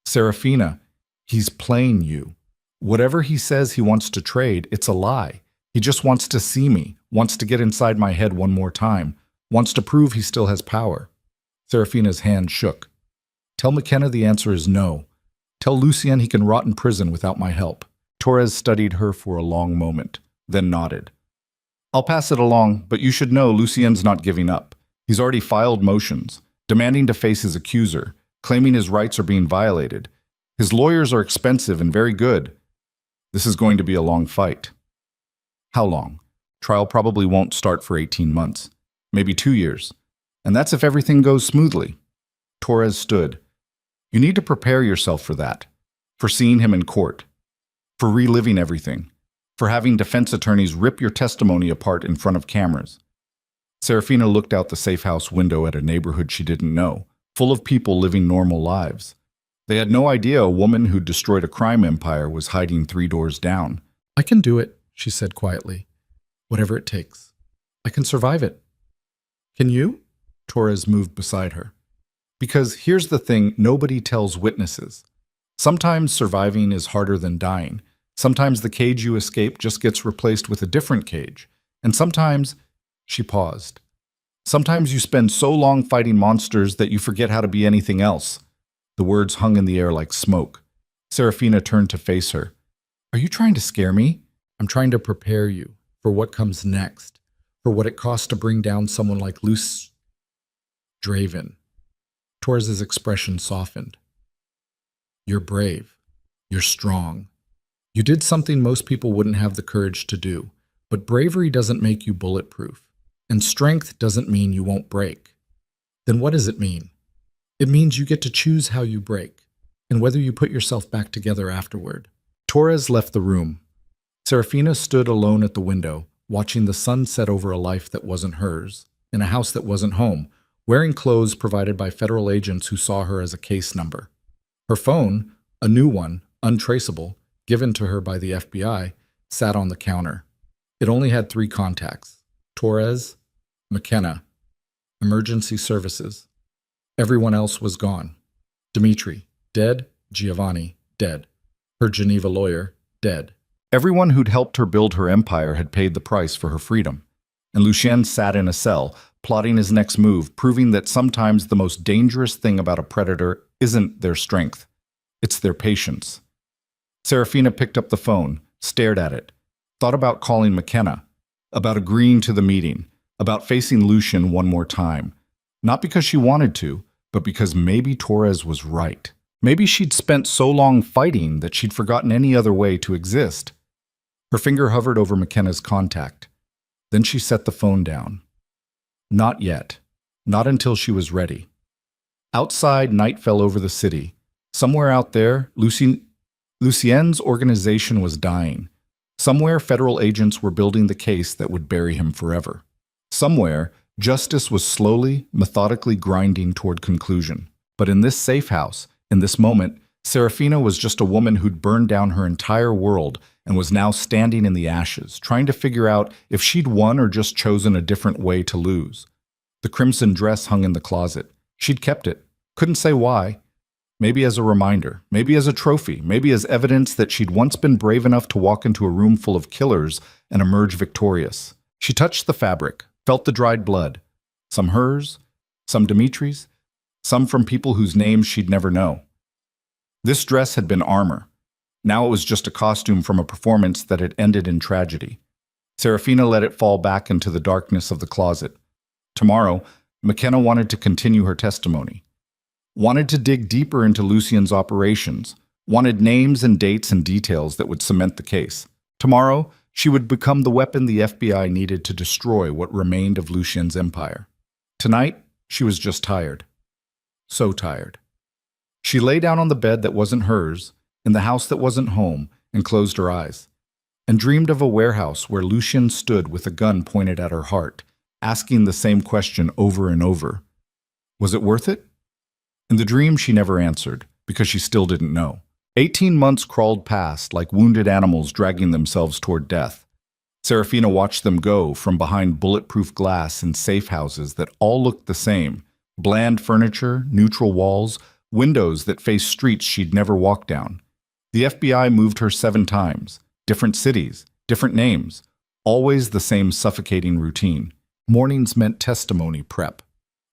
Speaker 1: Serafina, he's playing you. Whatever he says he wants to trade, it's a lie. He just wants to see me, wants to get inside my head one more time, wants to prove he still has power. Serafina's hand shook. Tell McKenna the answer is no. Tell Lucien he can rot in prison without my help. Torres studied her for a long moment, then nodded. I'll pass it along, but you should know Lucien's not giving up. He's already filed motions, demanding to face his accuser, claiming his rights are being violated. His lawyers are expensive and very good. This is going to be a long fight. How long? Trial probably won't start for 18 months, maybe 2 years. And that's if everything goes smoothly. Torres stood. You need to prepare yourself for that, for seeing him in court, for reliving everything, for having defense attorneys rip your testimony apart in front of cameras. Serafina looked out the safe house window at a neighborhood she didn't know, full of people living normal lives. They had no idea a woman who'd destroyed a crime empire was hiding 3 doors down. I can do it, she said quietly. Whatever it takes. I can survive it. Can you? Torres moved beside her. Because here's the thing nobody tells witnesses. Sometimes surviving is harder than dying. Sometimes the cage you escape just gets replaced with a different cage. And sometimes, she paused. Sometimes you spend so long fighting monsters that you forget how to be anything else. The words hung in the air like smoke. Serafina turned to face her. Are you trying to scare me? I'm trying to prepare you for what comes next, for what it costs to bring down someone like Luce Draven. Torres's expression softened. You're brave. You're strong. You did something most people wouldn't have the courage to do, but bravery doesn't make you bulletproof, and strength doesn't mean you won't break. Then what does it mean? It means you get to choose how you break, and whether you put yourself back together afterward. Torres left the room. Serafina stood alone at the window, watching the sun set over a life that wasn't hers, in a house that wasn't home, wearing clothes provided by federal agents who saw her as a case number. Her phone, a new one, untraceable, given to her by the FBI, sat on the counter. It only had 3 contacts: Torres, McKenna, emergency services. Everyone else was gone. Dimitri, dead. Giovanni, dead. Her Geneva lawyer, dead. Everyone who'd helped her build her empire had paid the price for her freedom. And Lucien sat in a cell, plotting his next move, proving that sometimes the most dangerous thing about a predator isn't their strength. It's their patience. Serafina picked up the phone, stared at it, thought about calling McKenna, about agreeing to the meeting, about facing Lucien one more time. Not because she wanted to, but because maybe Torres was right. Maybe she'd spent so long fighting that she'd forgotten any other way to exist. Her finger hovered over McKenna's contact. Then she set the phone down. Not yet. Not until she was ready. Outside, night fell over the city. Somewhere out there, Lucien's organization was dying. Somewhere, federal agents were building the case that would bury him forever. Somewhere, justice was slowly, methodically grinding toward conclusion. But in this safe house, in this moment, Serafina was just a woman who'd burned down her entire world and was now standing in the ashes, trying to figure out if she'd won or just chosen a different way to lose. The crimson dress hung in the closet. She'd kept it. Couldn't say why. Maybe as a reminder, maybe as a trophy, maybe as evidence that she'd once been brave enough to walk into a room full of killers and emerge victorious. She touched the fabric, felt the dried blood. Some hers, some Dimitri's, some from people whose names she'd never know. This dress had been armor. Now it was just a costume from a performance that had ended in tragedy. Serafina let it fall back into the darkness of the closet. Tomorrow, McKenna wanted to continue her testimony. Wanted to dig deeper into Lucien's operations. Wanted names and dates and details that would cement the case. Tomorrow, She would become the weapon the FBI needed to destroy what remained of Lucien's empire. Tonight, she was just tired. So tired. She lay down on the bed that wasn't hers, in the house that wasn't home, and closed her eyes, and dreamed of a warehouse where Lucien stood with a gun pointed at her heart, asking the same question over and over. Was it worth it? In the dream, she never answered, because she still didn't know. 18 months crawled past like wounded animals dragging themselves toward death. Serafina watched them go from behind bulletproof glass in safe houses that all looked the same. Bland furniture, neutral walls, windows that faced streets she'd never walked down. The FBI moved her 7 times. Different cities, different names. Always the same suffocating routine. Mornings meant testimony prep.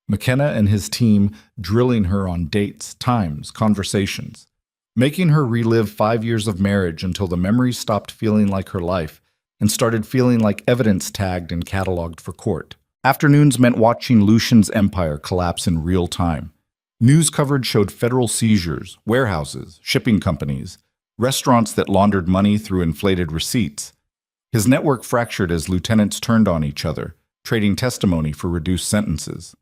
Speaker 1: McKenna and his team drilling her on dates, times, conversations. Making her relive 5 years of marriage until the memories stopped feeling like her life and started feeling like evidence tagged and cataloged for court. Afternoons meant watching Lucien's empire collapse in real time. News coverage showed federal seizures, warehouses, shipping companies, restaurants that laundered money through inflated receipts. His network fractured as lieutenants turned on each other, trading testimony for reduced sentences.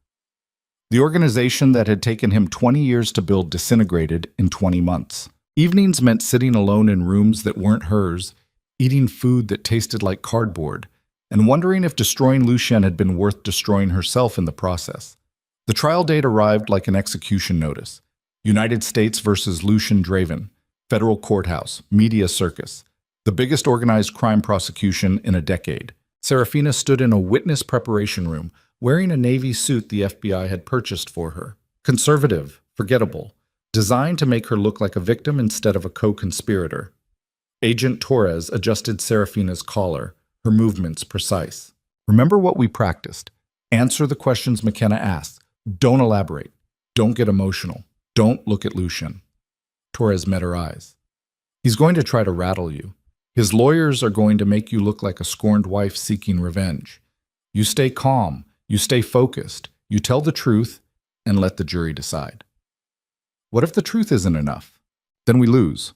Speaker 1: The organization that had taken him 20 years to build disintegrated in 20 months. Evenings meant sitting alone in rooms that weren't hers, eating food that tasted like cardboard, and wondering if destroying Lucien had been worth destroying herself in the process. The trial date arrived like an execution notice. United States versus Lucien Draven, federal courthouse, media circus, the biggest organized crime prosecution in a decade. Serafina stood in a witness preparation room, wearing a navy suit the FBI had purchased for her. Conservative, forgettable, designed to make her look like a victim instead of a co-conspirator. Agent Torres adjusted Serafina's collar, her movements precise. Remember what we practiced. Answer the questions McKenna asked. Don't elaborate. Don't get emotional. Don't look at Lucien. Torres met her eyes. He's going to try to rattle you. His lawyers are going to make you look like a scorned wife seeking revenge. You stay calm. You stay focused, you tell the truth, and let the jury decide. What if the truth isn't enough? Then we lose.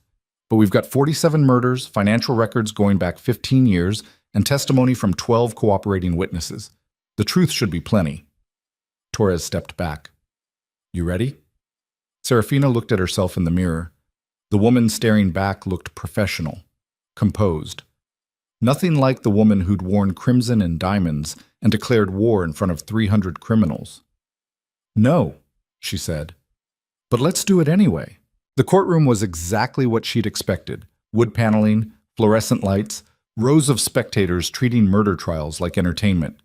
Speaker 1: But we've got 47 murders, financial records going back 15 years, and testimony from 12 cooperating witnesses. The truth should be plenty. Torres stepped back. You ready? Serafina looked at herself in the mirror. The woman staring back looked professional, composed. Nothing like the woman who'd worn crimson and diamonds and declared war in front of 300 criminals. No, she said. But let's do it anyway. The courtroom was exactly what she'd expected. Wood paneling, fluorescent lights, rows of spectators treating murder trials like entertainment.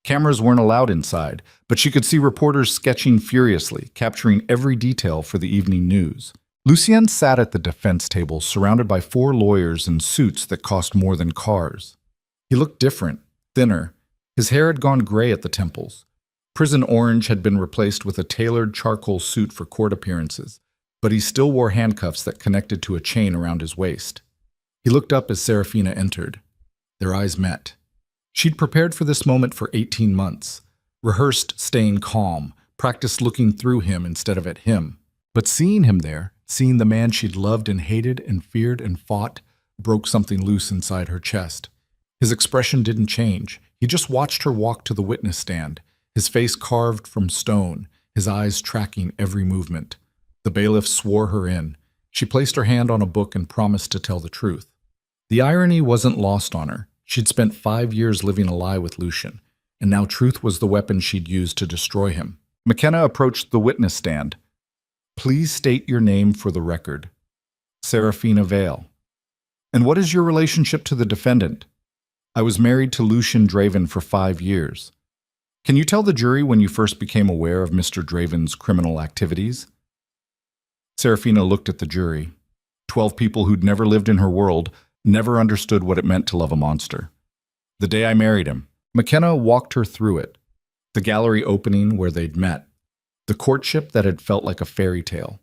Speaker 1: Cameras weren't allowed inside, but she could see reporters sketching furiously, capturing every detail for the evening news. Lucien sat at the defense table surrounded by 4 lawyers in suits that cost more than cars. He looked different, thinner. His hair had gone gray at the temples. Prison orange had been replaced with a tailored charcoal suit for court appearances, but he still wore handcuffs that connected to a chain around his waist. He looked up as Serafina entered. Their eyes met. She'd prepared for this moment for 18 months, rehearsed staying calm, practiced looking through him instead of at him. But seeing him there, seeing the man she'd loved and hated and feared and fought, broke something loose inside her chest. His expression didn't change. He just watched her walk to the witness stand, his face carved from stone, his eyes tracking every movement. The bailiff swore her in. She placed her hand on a book and promised to tell the truth. The irony wasn't lost on her. She'd spent 5 years living a lie with Lucien, and now truth was the weapon she'd use to destroy him. McKenna approached the witness stand. Please state your name for the record. Serafina Vale. And what is your relationship to the defendant? I was married to Lucien Draven for 5 years. Can you tell the jury when you first became aware of Mr. Draven's criminal activities? Serafina looked at the jury. 12 people who'd never lived in her world, never understood what it meant to love a monster. The day I married him. McKenna walked her through it. The gallery opening where they'd met. The courtship that had felt like a fairy tale.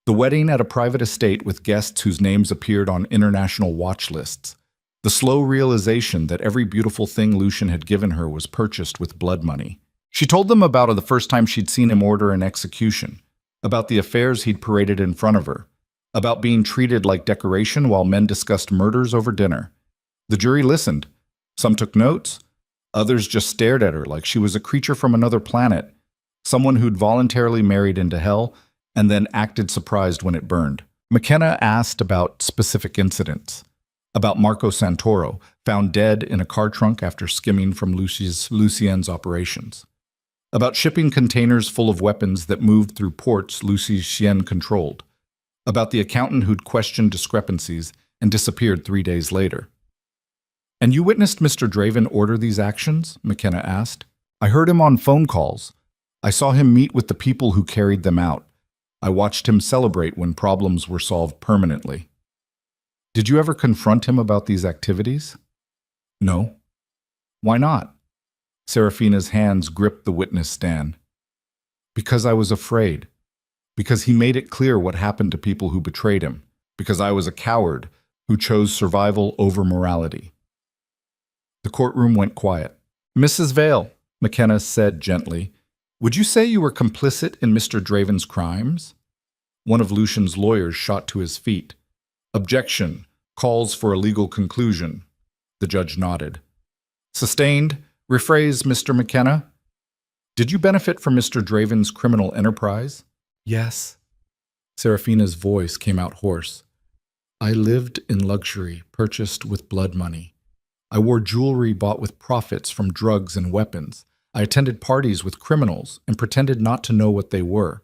Speaker 1: The wedding at a private estate with guests whose names appeared on international watch lists. The slow realization that every beautiful thing Lucien had given her was purchased with blood money. She told them about the first time she'd seen him order an execution, about the affairs he'd paraded in front of her, about being treated like decoration while men discussed murders over dinner. The jury listened. Some took notes. Others just stared at her like she was a creature from another planet, someone who'd voluntarily married into hell and then acted surprised when it burned. McKenna asked about specific incidents. About Marco Santoro, found dead in a car trunk after skimming from Lucien's operations. About shipping containers full of weapons that moved through ports Lucien controlled. About the accountant who'd questioned discrepancies and disappeared 3 days later. "And you witnessed Mr. Draven order these actions?" McKenna asked. "I heard him on phone calls. I saw him meet with the people who carried them out. I watched him celebrate when problems were solved permanently." "Did you ever confront him about these activities?" "No." "Why not?" Serafina's hands gripped the witness stand. "Because I was afraid. Because he made it clear what happened to people who betrayed him. Because I was a coward who chose survival over morality." The courtroom went quiet. "Mrs. Vale," McKenna said gently, "would you say you were complicit in Mr. Draven's crimes?" One of Lucian's lawyers shot to his feet. "Objection. Calls for a legal conclusion." The judge nodded. "Sustained. Rephrase, Mr. McKenna. Did you benefit from Mr. Draven's criminal enterprise?" "Yes." Serafina's voice came out hoarse. "I lived in luxury, purchased with blood money. I wore jewelry bought with profits from drugs and weapons. I attended parties with criminals and pretended not to know what they were.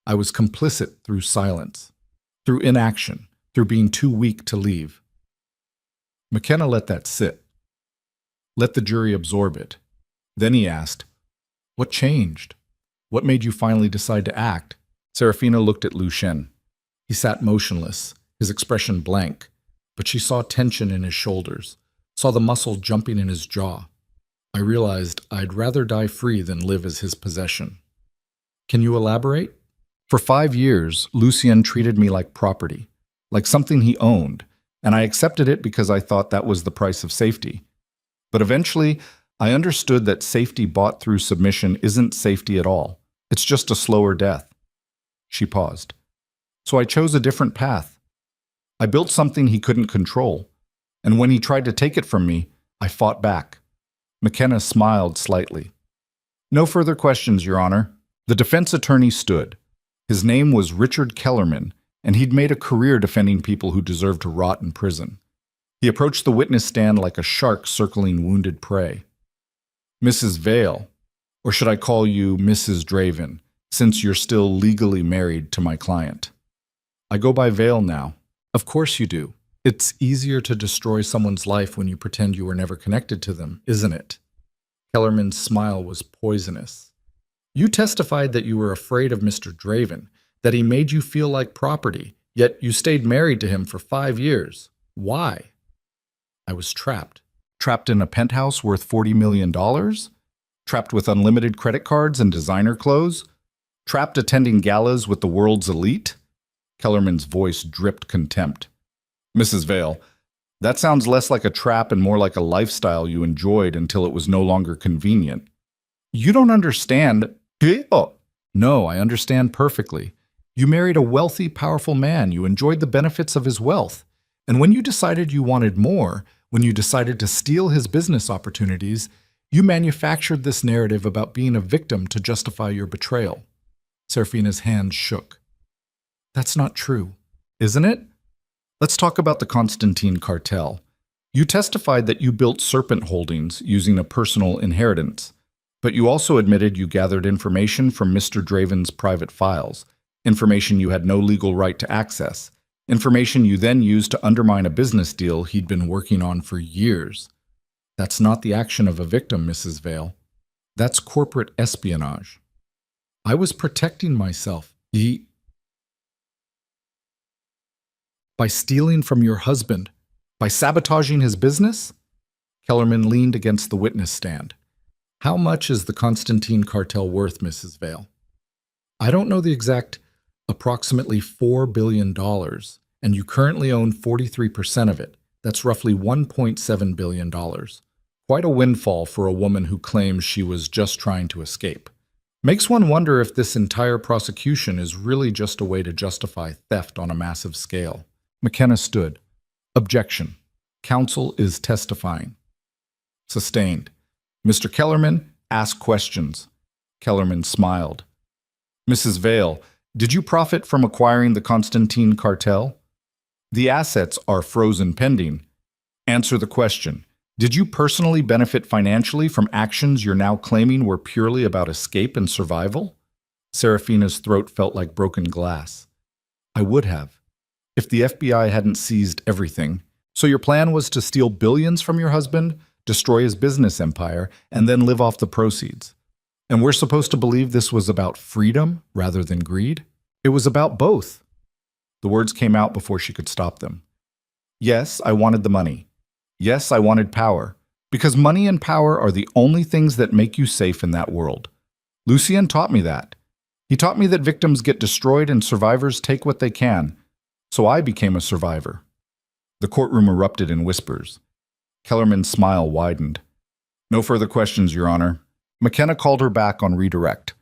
Speaker 1: I was complicit through silence, through inaction, through being too weak to leave." McKenna let that sit. Let the jury absorb it. Then he asked, "What changed? What made you finally decide to act?" Serafina looked at Lucien. He sat motionless, his expression blank, but she saw tension in his shoulders, saw the muscle jumping in his jaw. "I realized I'd rather die free than live as his possession." "Can you elaborate?" "For 5 years, Lucien treated me like property, like something he owned, and I accepted it because I thought that was the price of safety. But eventually, I understood that safety bought through submission isn't safety at all. It's just a slower death." She paused. "So I chose a different path. I built something he couldn't control, and when he tried to take it from me, I fought back." McKenna smiled slightly. "No further questions, Your Honor." The defense attorney stood. His name was Richard Kellerman, and he'd made a career defending people who deserved to rot in prison. He approached the witness stand like a shark circling wounded prey. "Mrs. Vale, or should I call you Mrs. Draven, since you're still legally married to my client?" "I go by Vale now." "Of course you do. It's easier to destroy someone's life when you pretend you were never connected to them, isn't it?" Kellerman's smile was poisonous. "You testified that you were afraid of Mr. Draven, that he made you feel like property, yet you stayed married to him for 5 years. Why?" "I was trapped." "Trapped in a penthouse worth $40 million? Trapped with unlimited credit cards and designer clothes? Trapped attending galas with the world's elite?" Kellerman's voice dripped contempt. "Mrs. Vale, that sounds less like a trap and more like a lifestyle you enjoyed until it was no longer convenient." "You don't understand." "No, I understand perfectly. You married a wealthy, powerful man. You enjoyed the benefits of his wealth. And when you decided you wanted more, when you decided to steal his business opportunities, you manufactured this narrative about being a victim to justify your betrayal." Serafina's hands shook. "That's not true, isn't it? Let's talk about the Constantine cartel. You testified that you built Serpent Holdings using a personal inheritance, but you also admitted you gathered information from Mr. Draven's private files, information you had no legal right to access, information you then used to undermine a business deal he'd been working on for years. That's not the action of a victim, Mrs. Vale. That's corporate espionage. I was protecting myself. By stealing from your husband, by sabotaging his business?" Kellerman leaned against the witness stand. "How much is the Constantine cartel worth, Mrs. Vale?" "I don't know the exact, approximately $4 billion, and you currently own 43% of it. That's roughly $1.7 billion. Quite a windfall for a woman who claims she was just trying to escape. Makes one wonder if this entire prosecution is really just a way to justify theft on a massive scale." McKenna stood. "Objection. Counsel is testifying. Sustained. Mr. Kellerman, ask questions. Kellerman smiled. Mrs. Vale, did you profit from acquiring the Constantine cartel? The assets are frozen pending. Answer the question. Did you personally benefit financially from actions you're now claiming were purely about escape and survival? Serafina's throat felt like broken glass. I would have, if the FBI hadn't seized everything. So your plan was to steal billions from your husband, destroy his business empire, and then live off the proceeds. And we're supposed to believe this was about freedom rather than greed? It was about both. The words came out before she could stop them. Yes, I wanted the money. Yes, I wanted power. Because money and power are the only things that make you safe in that world. Lucien taught me that. He taught me that victims get destroyed and survivors take what they can. So I became a survivor. The courtroom erupted in whispers. Kellerman's smile widened. No further questions, Your Honor. McKenna called her back on redirect,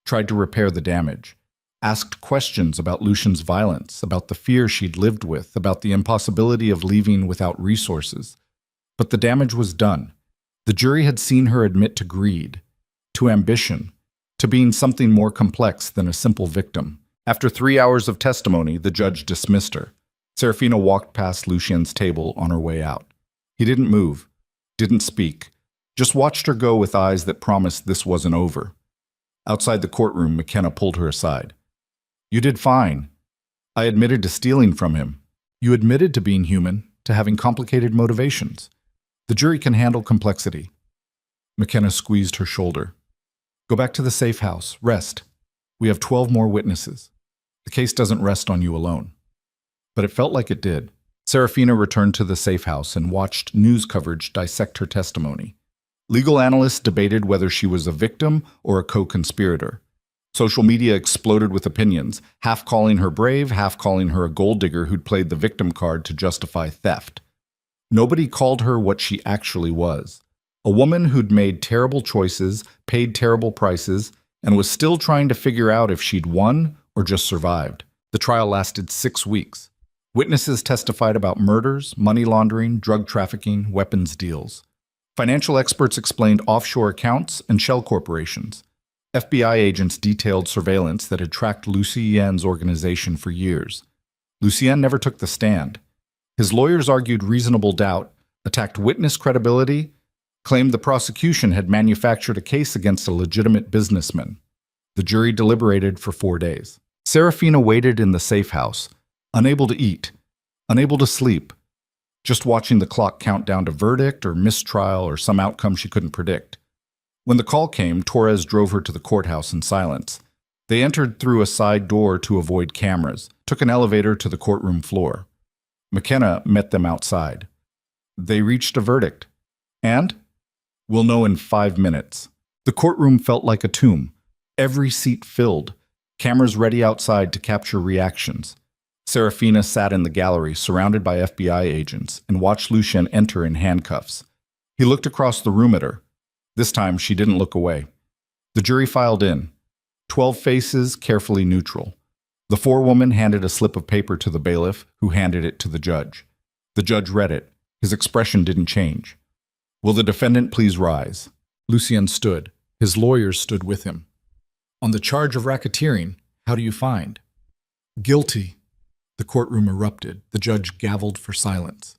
Speaker 1: tried to repair the damage, asked questions about Lucian's violence, about the fear she'd lived with, about the impossibility of leaving without resources. But the damage was done. The jury had seen her admit to greed, to ambition, to being something more complex than a simple victim. After 3 hours of testimony, the judge dismissed her. Serafina walked past Lucien's table on her way out. He didn't move, didn't speak, just watched her go with eyes that promised this wasn't over. Outside the courtroom, McKenna pulled her aside. You did fine. I admitted to stealing from him. You admitted to being human, to having complicated motivations. The jury can handle complexity. McKenna squeezed her shoulder. Go back to the safe house. Rest. We have 12 more witnesses. The case doesn't rest on you alone. But it felt like it did. Serafina returned to the safe house and watched news coverage dissect her testimony. Legal analysts debated whether she was a victim or a co-conspirator. Social media exploded with opinions, half calling her brave, half calling her a gold digger who'd played the victim card to justify theft. Nobody called her what she actually was. A woman who'd made terrible choices, paid terrible prices, and was still trying to figure out if she'd won or just survived. The trial lasted 6 weeks. Witnesses testified about murders, money laundering, drug trafficking, weapons deals. Financial experts explained offshore accounts and shell corporations. FBI agents detailed surveillance that had tracked Lucien's organization for years. Lucien never took the stand. His lawyers argued reasonable doubt, attacked witness credibility, claimed the prosecution had manufactured a case against a legitimate businessman. The jury deliberated for 4 days. Serafina waited in the safe house, unable to eat, unable to sleep, just watching the clock count down to verdict or mistrial or some outcome she couldn't predict. When the call came, Torres drove her to the courthouse in silence. They entered through a side door to avoid cameras, took an elevator to the courtroom floor. McKenna met them outside. They reached a verdict. And? We'll know in 5 minutes. The courtroom felt like a tomb. Every seat filled. Cameras ready outside to capture reactions. Serafina sat in the gallery, surrounded by FBI agents, and watched Lucien enter in handcuffs. He looked across the room at her. This time, she didn't look away. The jury filed in. 12 faces, carefully neutral. The forewoman handed a slip of paper to the bailiff, who handed it to the judge. The judge read it. His expression didn't change. Will the defendant please rise? Lucien stood. His lawyers stood with him. On the charge of racketeering, how do you find? Guilty. The courtroom erupted. The judge gavelled for silence.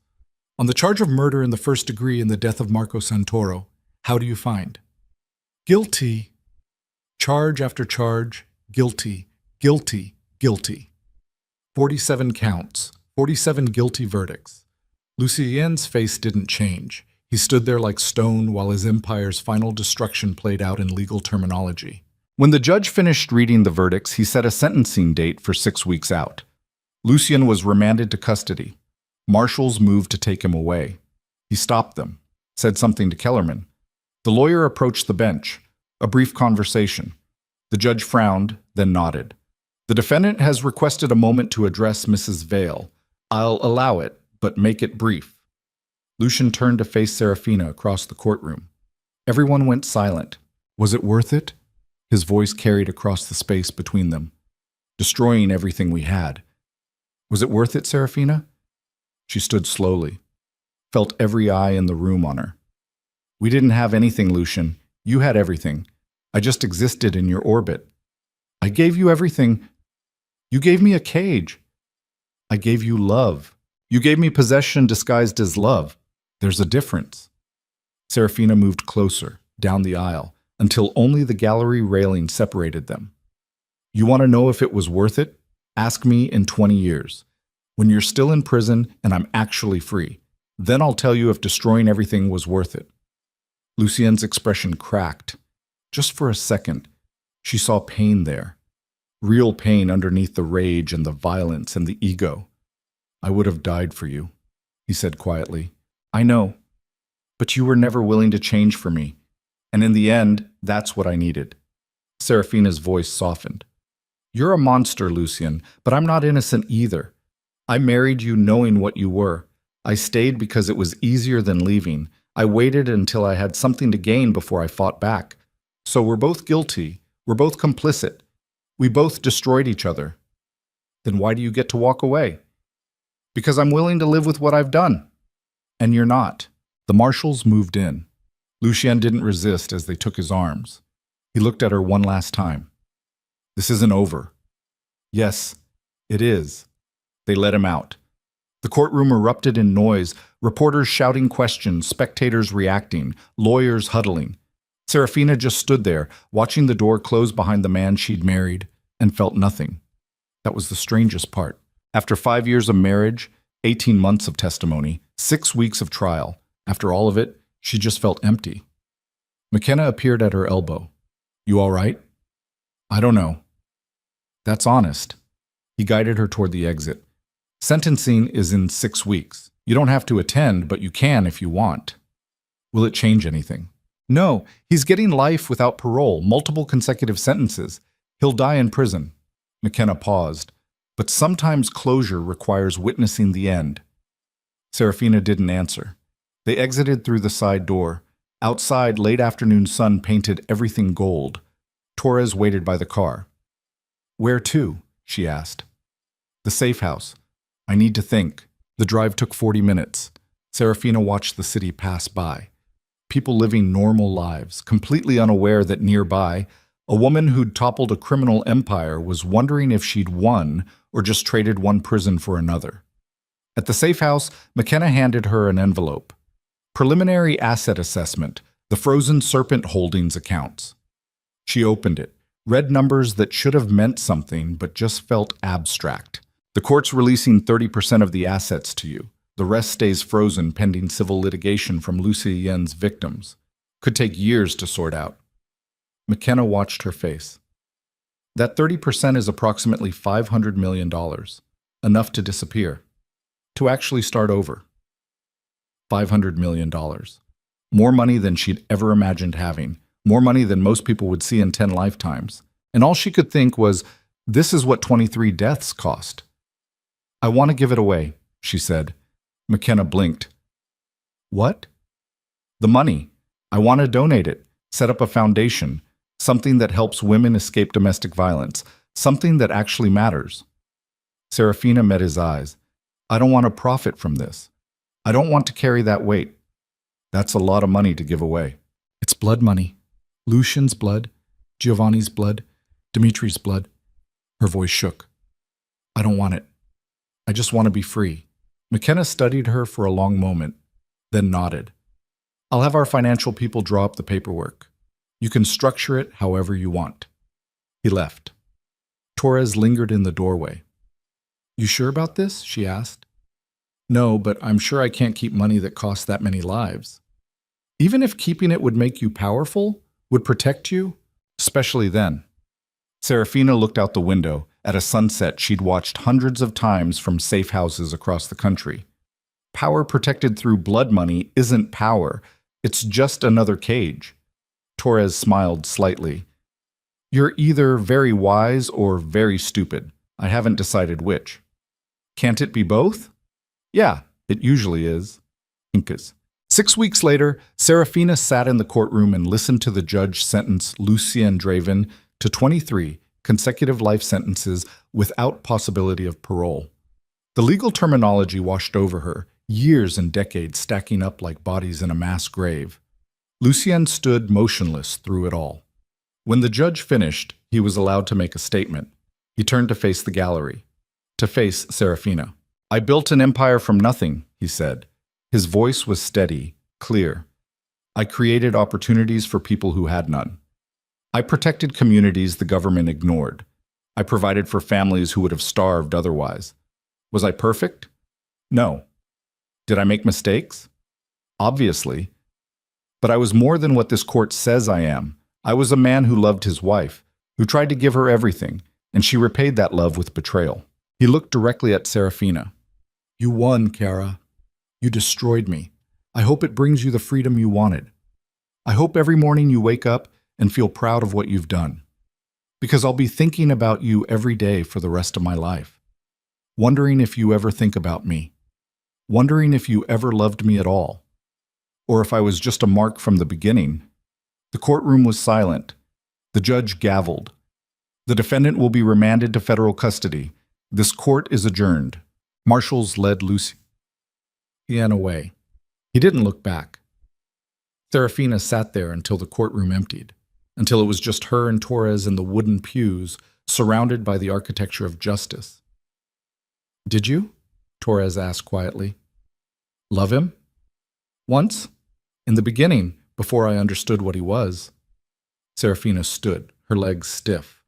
Speaker 1: On the charge of murder in the first degree in the death of Marco Santoro, how do you find? Guilty. Charge after charge, guilty, guilty, guilty. 47 counts, 47 guilty verdicts. Lucien's face didn't change. He stood there like stone while his empire's final destruction played out in legal terminology. When the judge finished reading the verdicts, he set a sentencing date for 6 weeks out. Lucien was remanded to custody. Marshals moved to take him away. He stopped them, said something to Kellerman. The lawyer approached the bench. A brief conversation. The judge frowned, then nodded. The defendant has requested a moment to address Mrs. Vale. I'll allow it, but make it brief. Lucien turned to face Serafina across the courtroom. Everyone went silent. Was it worth it? His voice carried across the space between them. Destroying everything we had. Was it worth it, Serafina? She stood slowly. felt every eye in the room on her. We didn't have anything, Lucian. You had everything. I just existed in your orbit. I gave you everything. You gave me a cage. I gave you love. You gave me possession disguised as love. There's a difference. Serafina moved closer, down the aisle, until only the gallery railing separated them. You want to know if it was worth it? Ask me in 20 years. When you're still in prison and I'm actually free. Then I'll tell you if destroying everything was worth it. Lucien's expression cracked. Just for a second, she saw pain there. Real pain underneath the rage and the violence and the ego. I would have died for you, he said quietly. I know, but you were never willing to change for me. And in the end, that's what I needed. Serafina's voice softened. You're a monster, Lucien, but I'm not innocent either. I married you knowing what you were. I stayed because it was easier than leaving. I waited until I had something to gain before I fought back. So we're both guilty. We're both complicit. We both destroyed each other. Then why do you get to walk away? Because I'm willing to live with what I've done. And you're not. The marshals moved in. Lucien didn't resist as they took his arms. He looked at her one last time. This isn't over. Yes, it is. They let him out. The courtroom erupted in noise, reporters shouting questions, spectators reacting, lawyers huddling. Serafina just stood there, watching the door close behind the man she'd married, and felt nothing. That was the strangest part. After 5 years of marriage, 18 months of testimony, 6 weeks of trial, after all of it, she just felt empty. McKenna appeared at her elbow. You all right? I don't know. That's honest. He guided her toward the exit. Sentencing is in 6 weeks. You don't have to attend, but you can if you want. Will it change anything? No, he's getting life without parole, multiple consecutive sentences. He'll die in prison. McKenna paused. But sometimes closure requires witnessing the end. Serafina didn't answer. They exited through the side door. Outside, late afternoon sun painted everything gold. Torres waited by the car. Where to? She asked. The safe house. I need to think. The drive took 40 minutes. Serafina watched the city pass by. People living normal lives, completely unaware that nearby, a woman who'd toppled a criminal empire was wondering if she'd won or just traded one prison for another. At the safe house, McKenna handed her an envelope. Preliminary asset assessment, the frozen serpent holdings accounts. She opened it, read numbers that should have meant something but just felt abstract. The court's releasing 30% of the assets to you. The rest stays frozen pending civil litigation from Lucien's victims. Could take years to sort out. McKenna watched her face. That 30% is approximately $500 million, enough to disappear, to actually start over. $500 million. More money than she'd ever imagined having, more money than most people would see in 10 lifetimes. And all she could think was, this is what 23 deaths cost. I want to give it away, she said. McKenna blinked. What? The money. I want to donate it, set up a foundation, something that helps women escape domestic violence, something that actually matters. Serafina met his eyes. I don't want to profit from this. I don't want to carry that weight. That's a lot of money to give away. It's blood money. Lucian's blood, Giovanni's blood, Dimitri's blood. Her voice shook. I don't want it. I just want to be free. McKenna studied her for a long moment, then nodded. I'll have our financial people draw up the paperwork. You can structure it however you want. He left. Torres lingered in the doorway. You sure about this? She asked. No, but I'm sure I can't keep money that costs that many lives. Even if keeping it would make you powerful, would protect you, especially then. Serafina looked out the window at a sunset she'd watched hundreds of times from safe houses across the country. Power protected through blood money isn't power. It's just another cage. Torres smiled slightly. You're either very wise or very stupid. I haven't decided which. Can't it be both? Yeah, it usually is. Incas. 6 weeks later, Serafina sat in the courtroom and listened to the judge sentence Lucien Draven to 23 consecutive life sentences without possibility of parole. The legal terminology washed over her, years and decades stacking up like bodies in a mass grave. Lucien stood motionless through it all. When the judge finished, he was allowed to make a statement. He turned to face the gallery, to face Serafina. "I built an empire from nothing," he said. His voice was steady, clear. "I created opportunities for people who had none. I protected communities the government ignored. I provided for families who would have starved otherwise. Was I perfect? No. Did I make mistakes? Obviously. But I was more than what this court says I am. I was a man who loved his wife, who tried to give her everything, and she repaid that love with betrayal." He looked directly at Serafina. "You won, Kara. You destroyed me. I hope it brings you the freedom you wanted. I hope every morning you wake up and feel proud of what you've done. Because I'll be thinking about you every day for the rest of my life. Wondering if you ever think about me. Wondering if you ever loved me at all. Or if I was just a mark from the beginning." The courtroom was silent. The judge gavelled. "The defendant will be remanded to federal custody. This court is adjourned." Marshals led Lucien away. He didn't look back. Serafina sat there until the courtroom emptied, until it was just her and Torres in the wooden pews, surrounded by the architecture of justice. "Did you?" Torres asked quietly. "Love him?" "Once. In the beginning, before I understood what he was." Serafina stood, her legs stiff.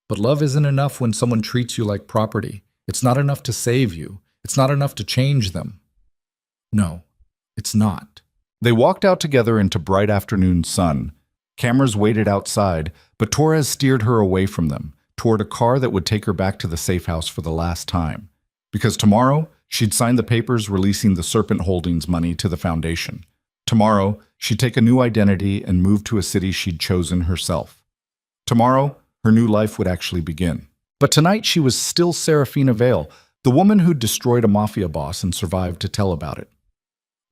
Speaker 1: "But love isn't enough when someone treats you like property. It's not enough to save you. It's not enough to change them." "No, it's not." They walked out together into bright afternoon sun. Cameras waited outside, but Torres steered her away from them, toward a car that would take her back to the safe house for the last time. Because tomorrow, she'd sign the papers releasing the Serpent Holdings money to the foundation. Tomorrow, she'd take a new identity and move to a city she'd chosen herself. Tomorrow, her new life would actually begin. But tonight she was still Serafina Vale, the woman who'd destroyed a mafia boss and survived to tell about it.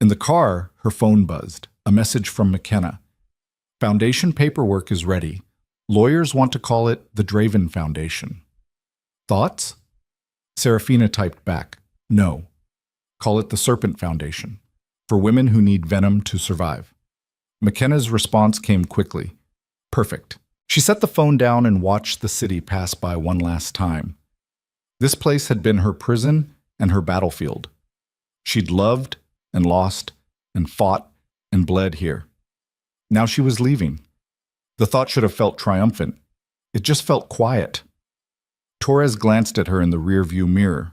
Speaker 1: In the car, her phone buzzed, a message from McKenna. "Foundation paperwork is ready. Lawyers want to call it the Draven Foundation." "Thoughts?" Serafina typed back, "No. Call it the Serpent Foundation, for women who need venom to survive." McKenna's response came quickly. "Perfect." She set the phone down and watched the city pass by one last time. This place had been her prison and her battlefield. She'd loved and lost and fought and bled here. Now she was leaving. The thought should have felt triumphant. It just felt quiet. Torres glanced at her in the rearview mirror.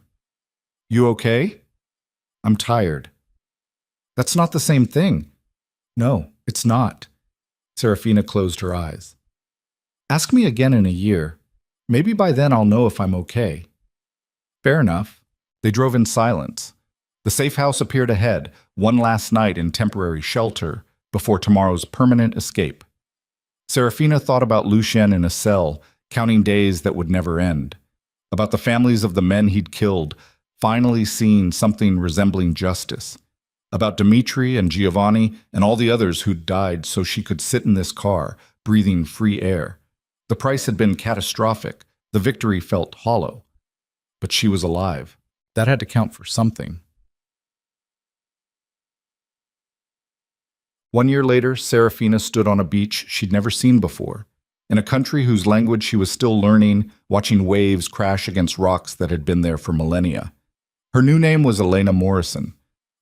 Speaker 1: "You okay?" "I'm tired." "That's not the same thing." "No, it's not." Serafina closed her eyes. "Ask me again in a year. Maybe by then I'll know if I'm okay." "Fair enough." They drove in silence. The safe house appeared ahead, one last night in temporary shelter, before tomorrow's permanent escape. Serafina thought about Lucien in a cell, counting days that would never end. About the families of the men he'd killed, finally seeing something resembling justice. About Dimitri and Giovanni and all the others who'd died so she could sit in this car, breathing free air. The price had been catastrophic. The victory felt hollow. But she was alive. That had to count for something. 1 year later, Serafina stood on a beach she'd never seen before, in a country whose language she was still learning, watching waves crash against rocks that had been there for millennia. Her new name was Elena Morrison.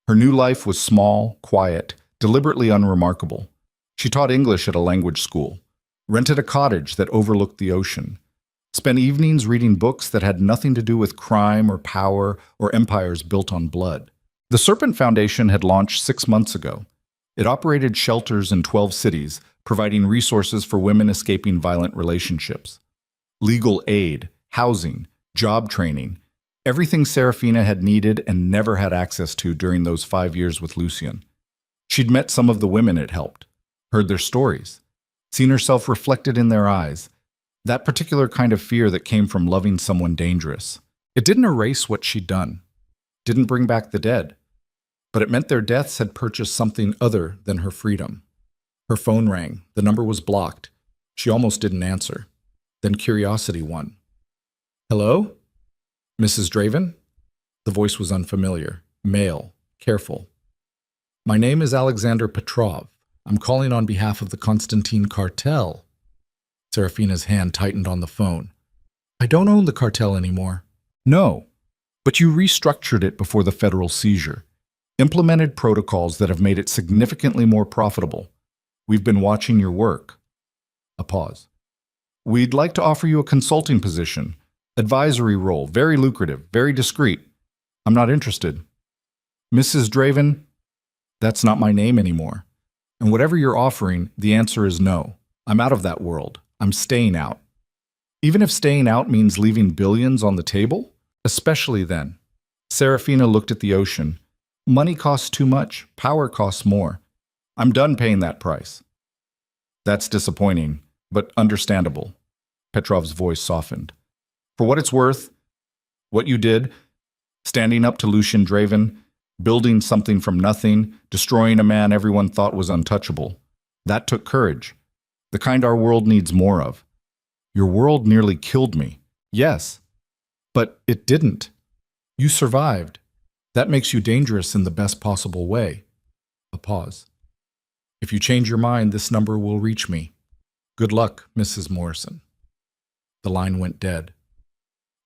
Speaker 1: Her new life was small, quiet, deliberately unremarkable. She taught English at a language school, rented a cottage that overlooked the ocean, spent evenings reading books that had nothing to do with crime or power or empires built on blood. The Serpent Foundation had launched 6 months ago. It operated shelters in 12 cities, providing resources for women escaping violent relationships. Legal aid, housing, job training, everything Serafina had needed and never had access to during those 5 years with Lucien. She'd met some of the women it helped, heard their stories, seen herself reflected in their eyes, that particular kind of fear that came from loving someone dangerous. It didn't erase what she'd done, didn't bring back the dead. But it meant their deaths had purchased something other than her freedom. Her phone rang. The number was blocked. She almost didn't answer. Then curiosity won. "Hello? Mrs. Draven?" The voice was unfamiliar. Male. careful. My name is Alexander Petrov. I'm calling on behalf of the Constantine cartel. Serafina's hand tightened on the phone. I don't own the cartel anymore. No, but you restructured it before the federal seizure. Implemented protocols that have made it significantly more profitable. We've been watching your work. A pause. We'd like to offer you a consulting position. Advisory role, very lucrative, very discreet. I'm not interested. Mrs. Draven, that's not my name anymore. And whatever you're offering, the answer is no. I'm out of that world. I'm staying out. Even if staying out means leaving billions on the table? Especially then. Serafina looked at the ocean. Money costs too much. Power costs more. I'm done paying that price. That's disappointing, but understandable. Petrov's voice softened. For what it's worth, what you did, standing up to Lucian Draven, building something from nothing, destroying a man everyone thought was untouchable, that took courage. The kind our world needs more of. Your world nearly killed me. Yes, but it didn't. You survived. That makes you dangerous in the best possible way. A pause. If you change your mind, this number will reach me. Good luck, Mrs. Morrison. The line went dead.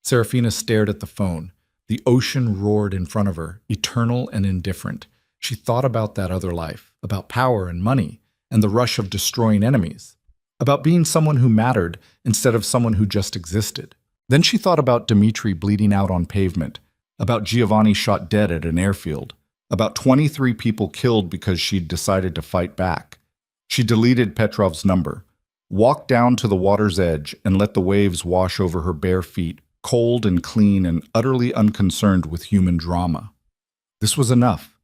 Speaker 1: Serafina stared at the phone. The ocean roared in front of her, eternal and indifferent. She thought about that other life, about power and money, and the rush of destroying enemies, about being someone who mattered instead of someone who just existed. Then she thought about Dmitri bleeding out on pavement, about Giovanni shot dead at an airfield, about 23 people killed because she'd decided to fight back. She deleted Petrov's number, walked down to the water's edge, and let the waves wash over her bare feet, cold and clean and utterly unconcerned with human drama. This was enough.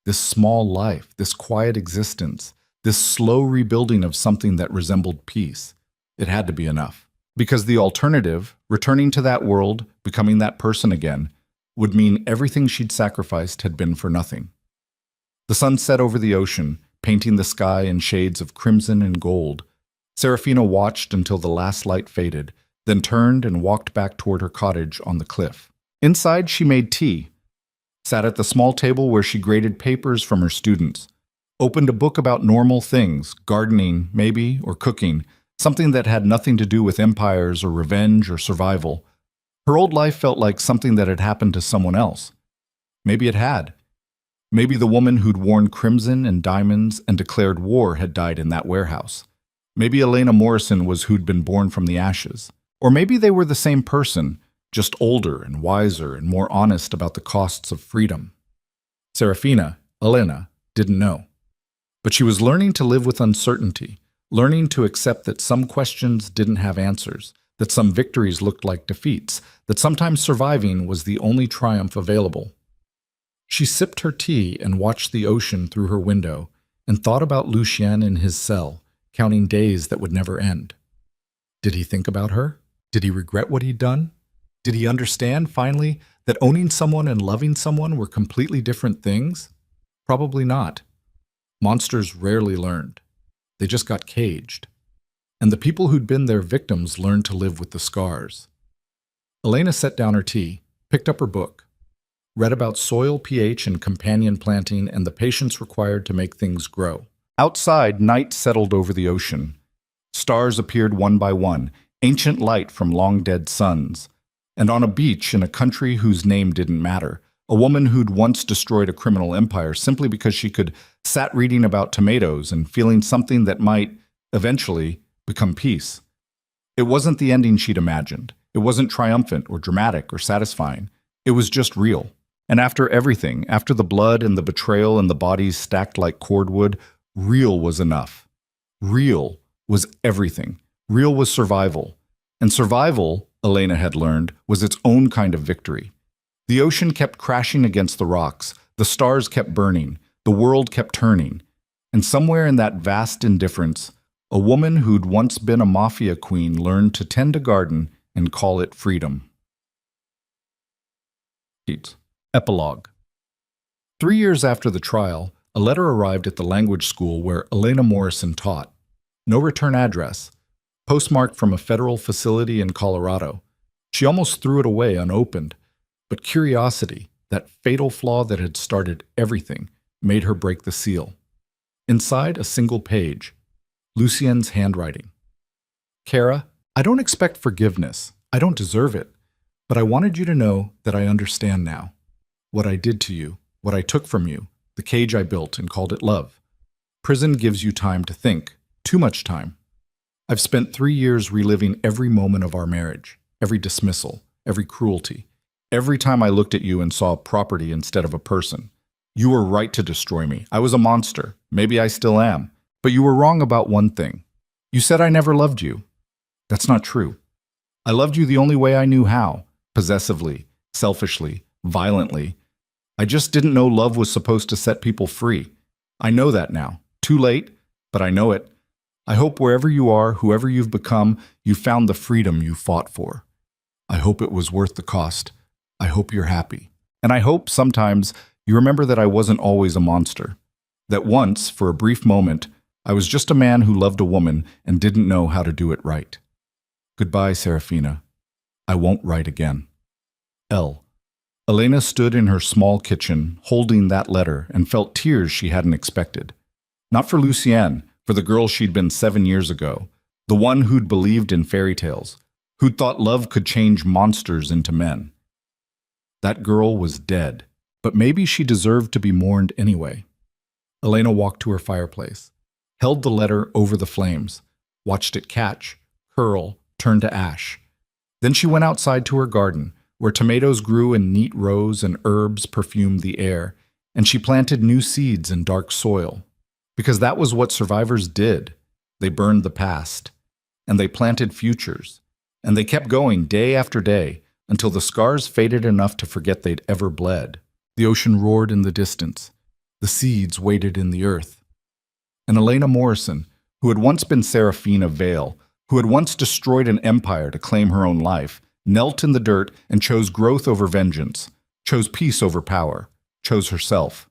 Speaker 1: This small life, this quiet existence, this slow rebuilding of something that resembled peace. It had to be enough. Because the alternative, returning to that world, becoming that person again, would mean everything she'd sacrificed had been for nothing. The sun set over the ocean, painting the sky in shades of crimson and gold. Serafina watched until the last light faded, then turned and walked back toward her cottage on the cliff. Inside, she made tea, sat at the small table where she graded papers from her students, opened a book about normal things, gardening, maybe, or cooking, something that had nothing to do with empires or revenge or survival. Her old life felt like something that had happened to someone else. Maybe it had. Maybe the woman who'd worn crimson and diamonds and declared war had died in that warehouse. Maybe Elena Morrison was who'd been born from the ashes. Or maybe they were the same person, just older and wiser and more honest about the costs of freedom. Serafina, Elena, didn't know. But she was learning to live with uncertainty, learning to accept that some questions didn't have answers, that some victories looked like defeats, that sometimes surviving was the only triumph available. She sipped her tea and watched the ocean through her window and thought about Lucien in his cell, counting days that would never end. Did he think about her? Did he regret what he'd done? Did he understand, finally, that owning someone and loving someone were completely different things? Probably not. Monsters rarely learned. They just got caged. And the people who'd been their victims learned to live with the scars. Elena set down her tea, picked up her book, read about soil pH and companion planting and the patience required to make things grow. Outside, night settled over the ocean. Stars appeared one by one, ancient light from long-dead suns. And on a beach in a country whose name didn't matter, a woman who'd once destroyed a criminal empire simply because she could sat reading about tomatoes and feeling something that might, eventually, become peace. It wasn't the ending she'd imagined. It wasn't triumphant or dramatic or satisfying. It was just real. And after everything, after the blood and the betrayal and the bodies stacked like cordwood, real was enough. Real was everything. Real was survival. And survival, Elena had learned, was its own kind of victory. The ocean kept crashing against the rocks. The stars kept burning. The world kept turning. And somewhere in that vast indifference, a woman who'd once been a Mafia queen learned to tend a garden and call it freedom. Epilogue. 3 years after the trial, a letter arrived at the language school where Elena Morrison taught. No return address. Postmarked from a federal facility in Colorado. She almost threw it away unopened. But curiosity, that fatal flaw that had started everything, made her break the seal. Inside a single page, Lucien's handwriting. Kara, I don't expect forgiveness. I don't deserve it. But I wanted you to know that I understand now. What I did to you, what I took from you, the cage I built and called it love. Prison gives you time to think, too much time. I've spent 3 years reliving every moment of our marriage, every dismissal, every cruelty. Every time I looked at you and saw property instead of a person. You were right to destroy me. I was a monster. Maybe I still am. But you were wrong about one thing. You said I never loved you. That's not true. I loved you the only way I knew how. Possessively, selfishly, violently. I just didn't know love was supposed to set people free. I know that now. Too late, but I know it. I hope wherever you are, whoever you've become, you found the freedom you fought for. I hope it was worth the cost. I hope you're happy. And I hope sometimes you remember that I wasn't always a monster. That once, for a brief moment, I was just a man who loved a woman and didn't know how to do it right. Goodbye, Serafina. I won't write again. L. Elena stood in her small kitchen, holding that letter, and felt tears she hadn't expected. Not for Lucienne, for the girl she'd been 7 years ago, the one who'd believed in fairy tales, who'd thought love could change monsters into men. That girl was dead, but maybe she deserved to be mourned anyway. Elena walked to her fireplace, held the letter over the flames, watched it catch, curl, turn to ash. Then she went outside to her garden, where tomatoes grew in neat rows and herbs perfumed the air, and she planted new seeds in dark soil. Because that was what survivors did. They burned the past, and they planted futures, and they kept going day after day until the scars faded enough to forget they'd ever bled. The ocean roared in the distance. The seeds waited in the earth. And Elena Morrison, who had once been Serafina Vale, who had once destroyed an empire to claim her own life, knelt in the dirt and chose growth over vengeance, chose peace over power, chose herself.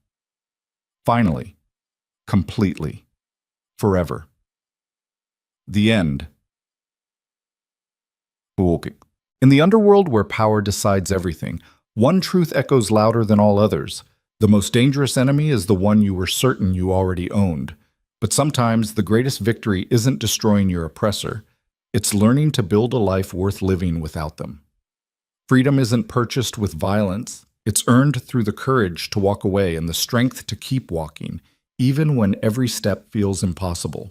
Speaker 1: Finally, completely, forever. The end. In the underworld where power decides everything, one truth echoes louder than all others. The most dangerous enemy is the one you were certain you already owned. But sometimes the greatest victory isn't destroying your oppressor. It's learning to build a life worth living without them. Freedom isn't purchased with violence. It's earned through the courage to walk away and the strength to keep walking, even when every step feels impossible.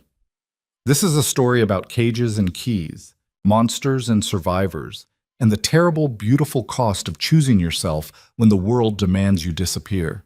Speaker 1: This is a story about cages and keys, monsters and survivors, and the terrible, beautiful cost of choosing yourself when the world demands you disappear.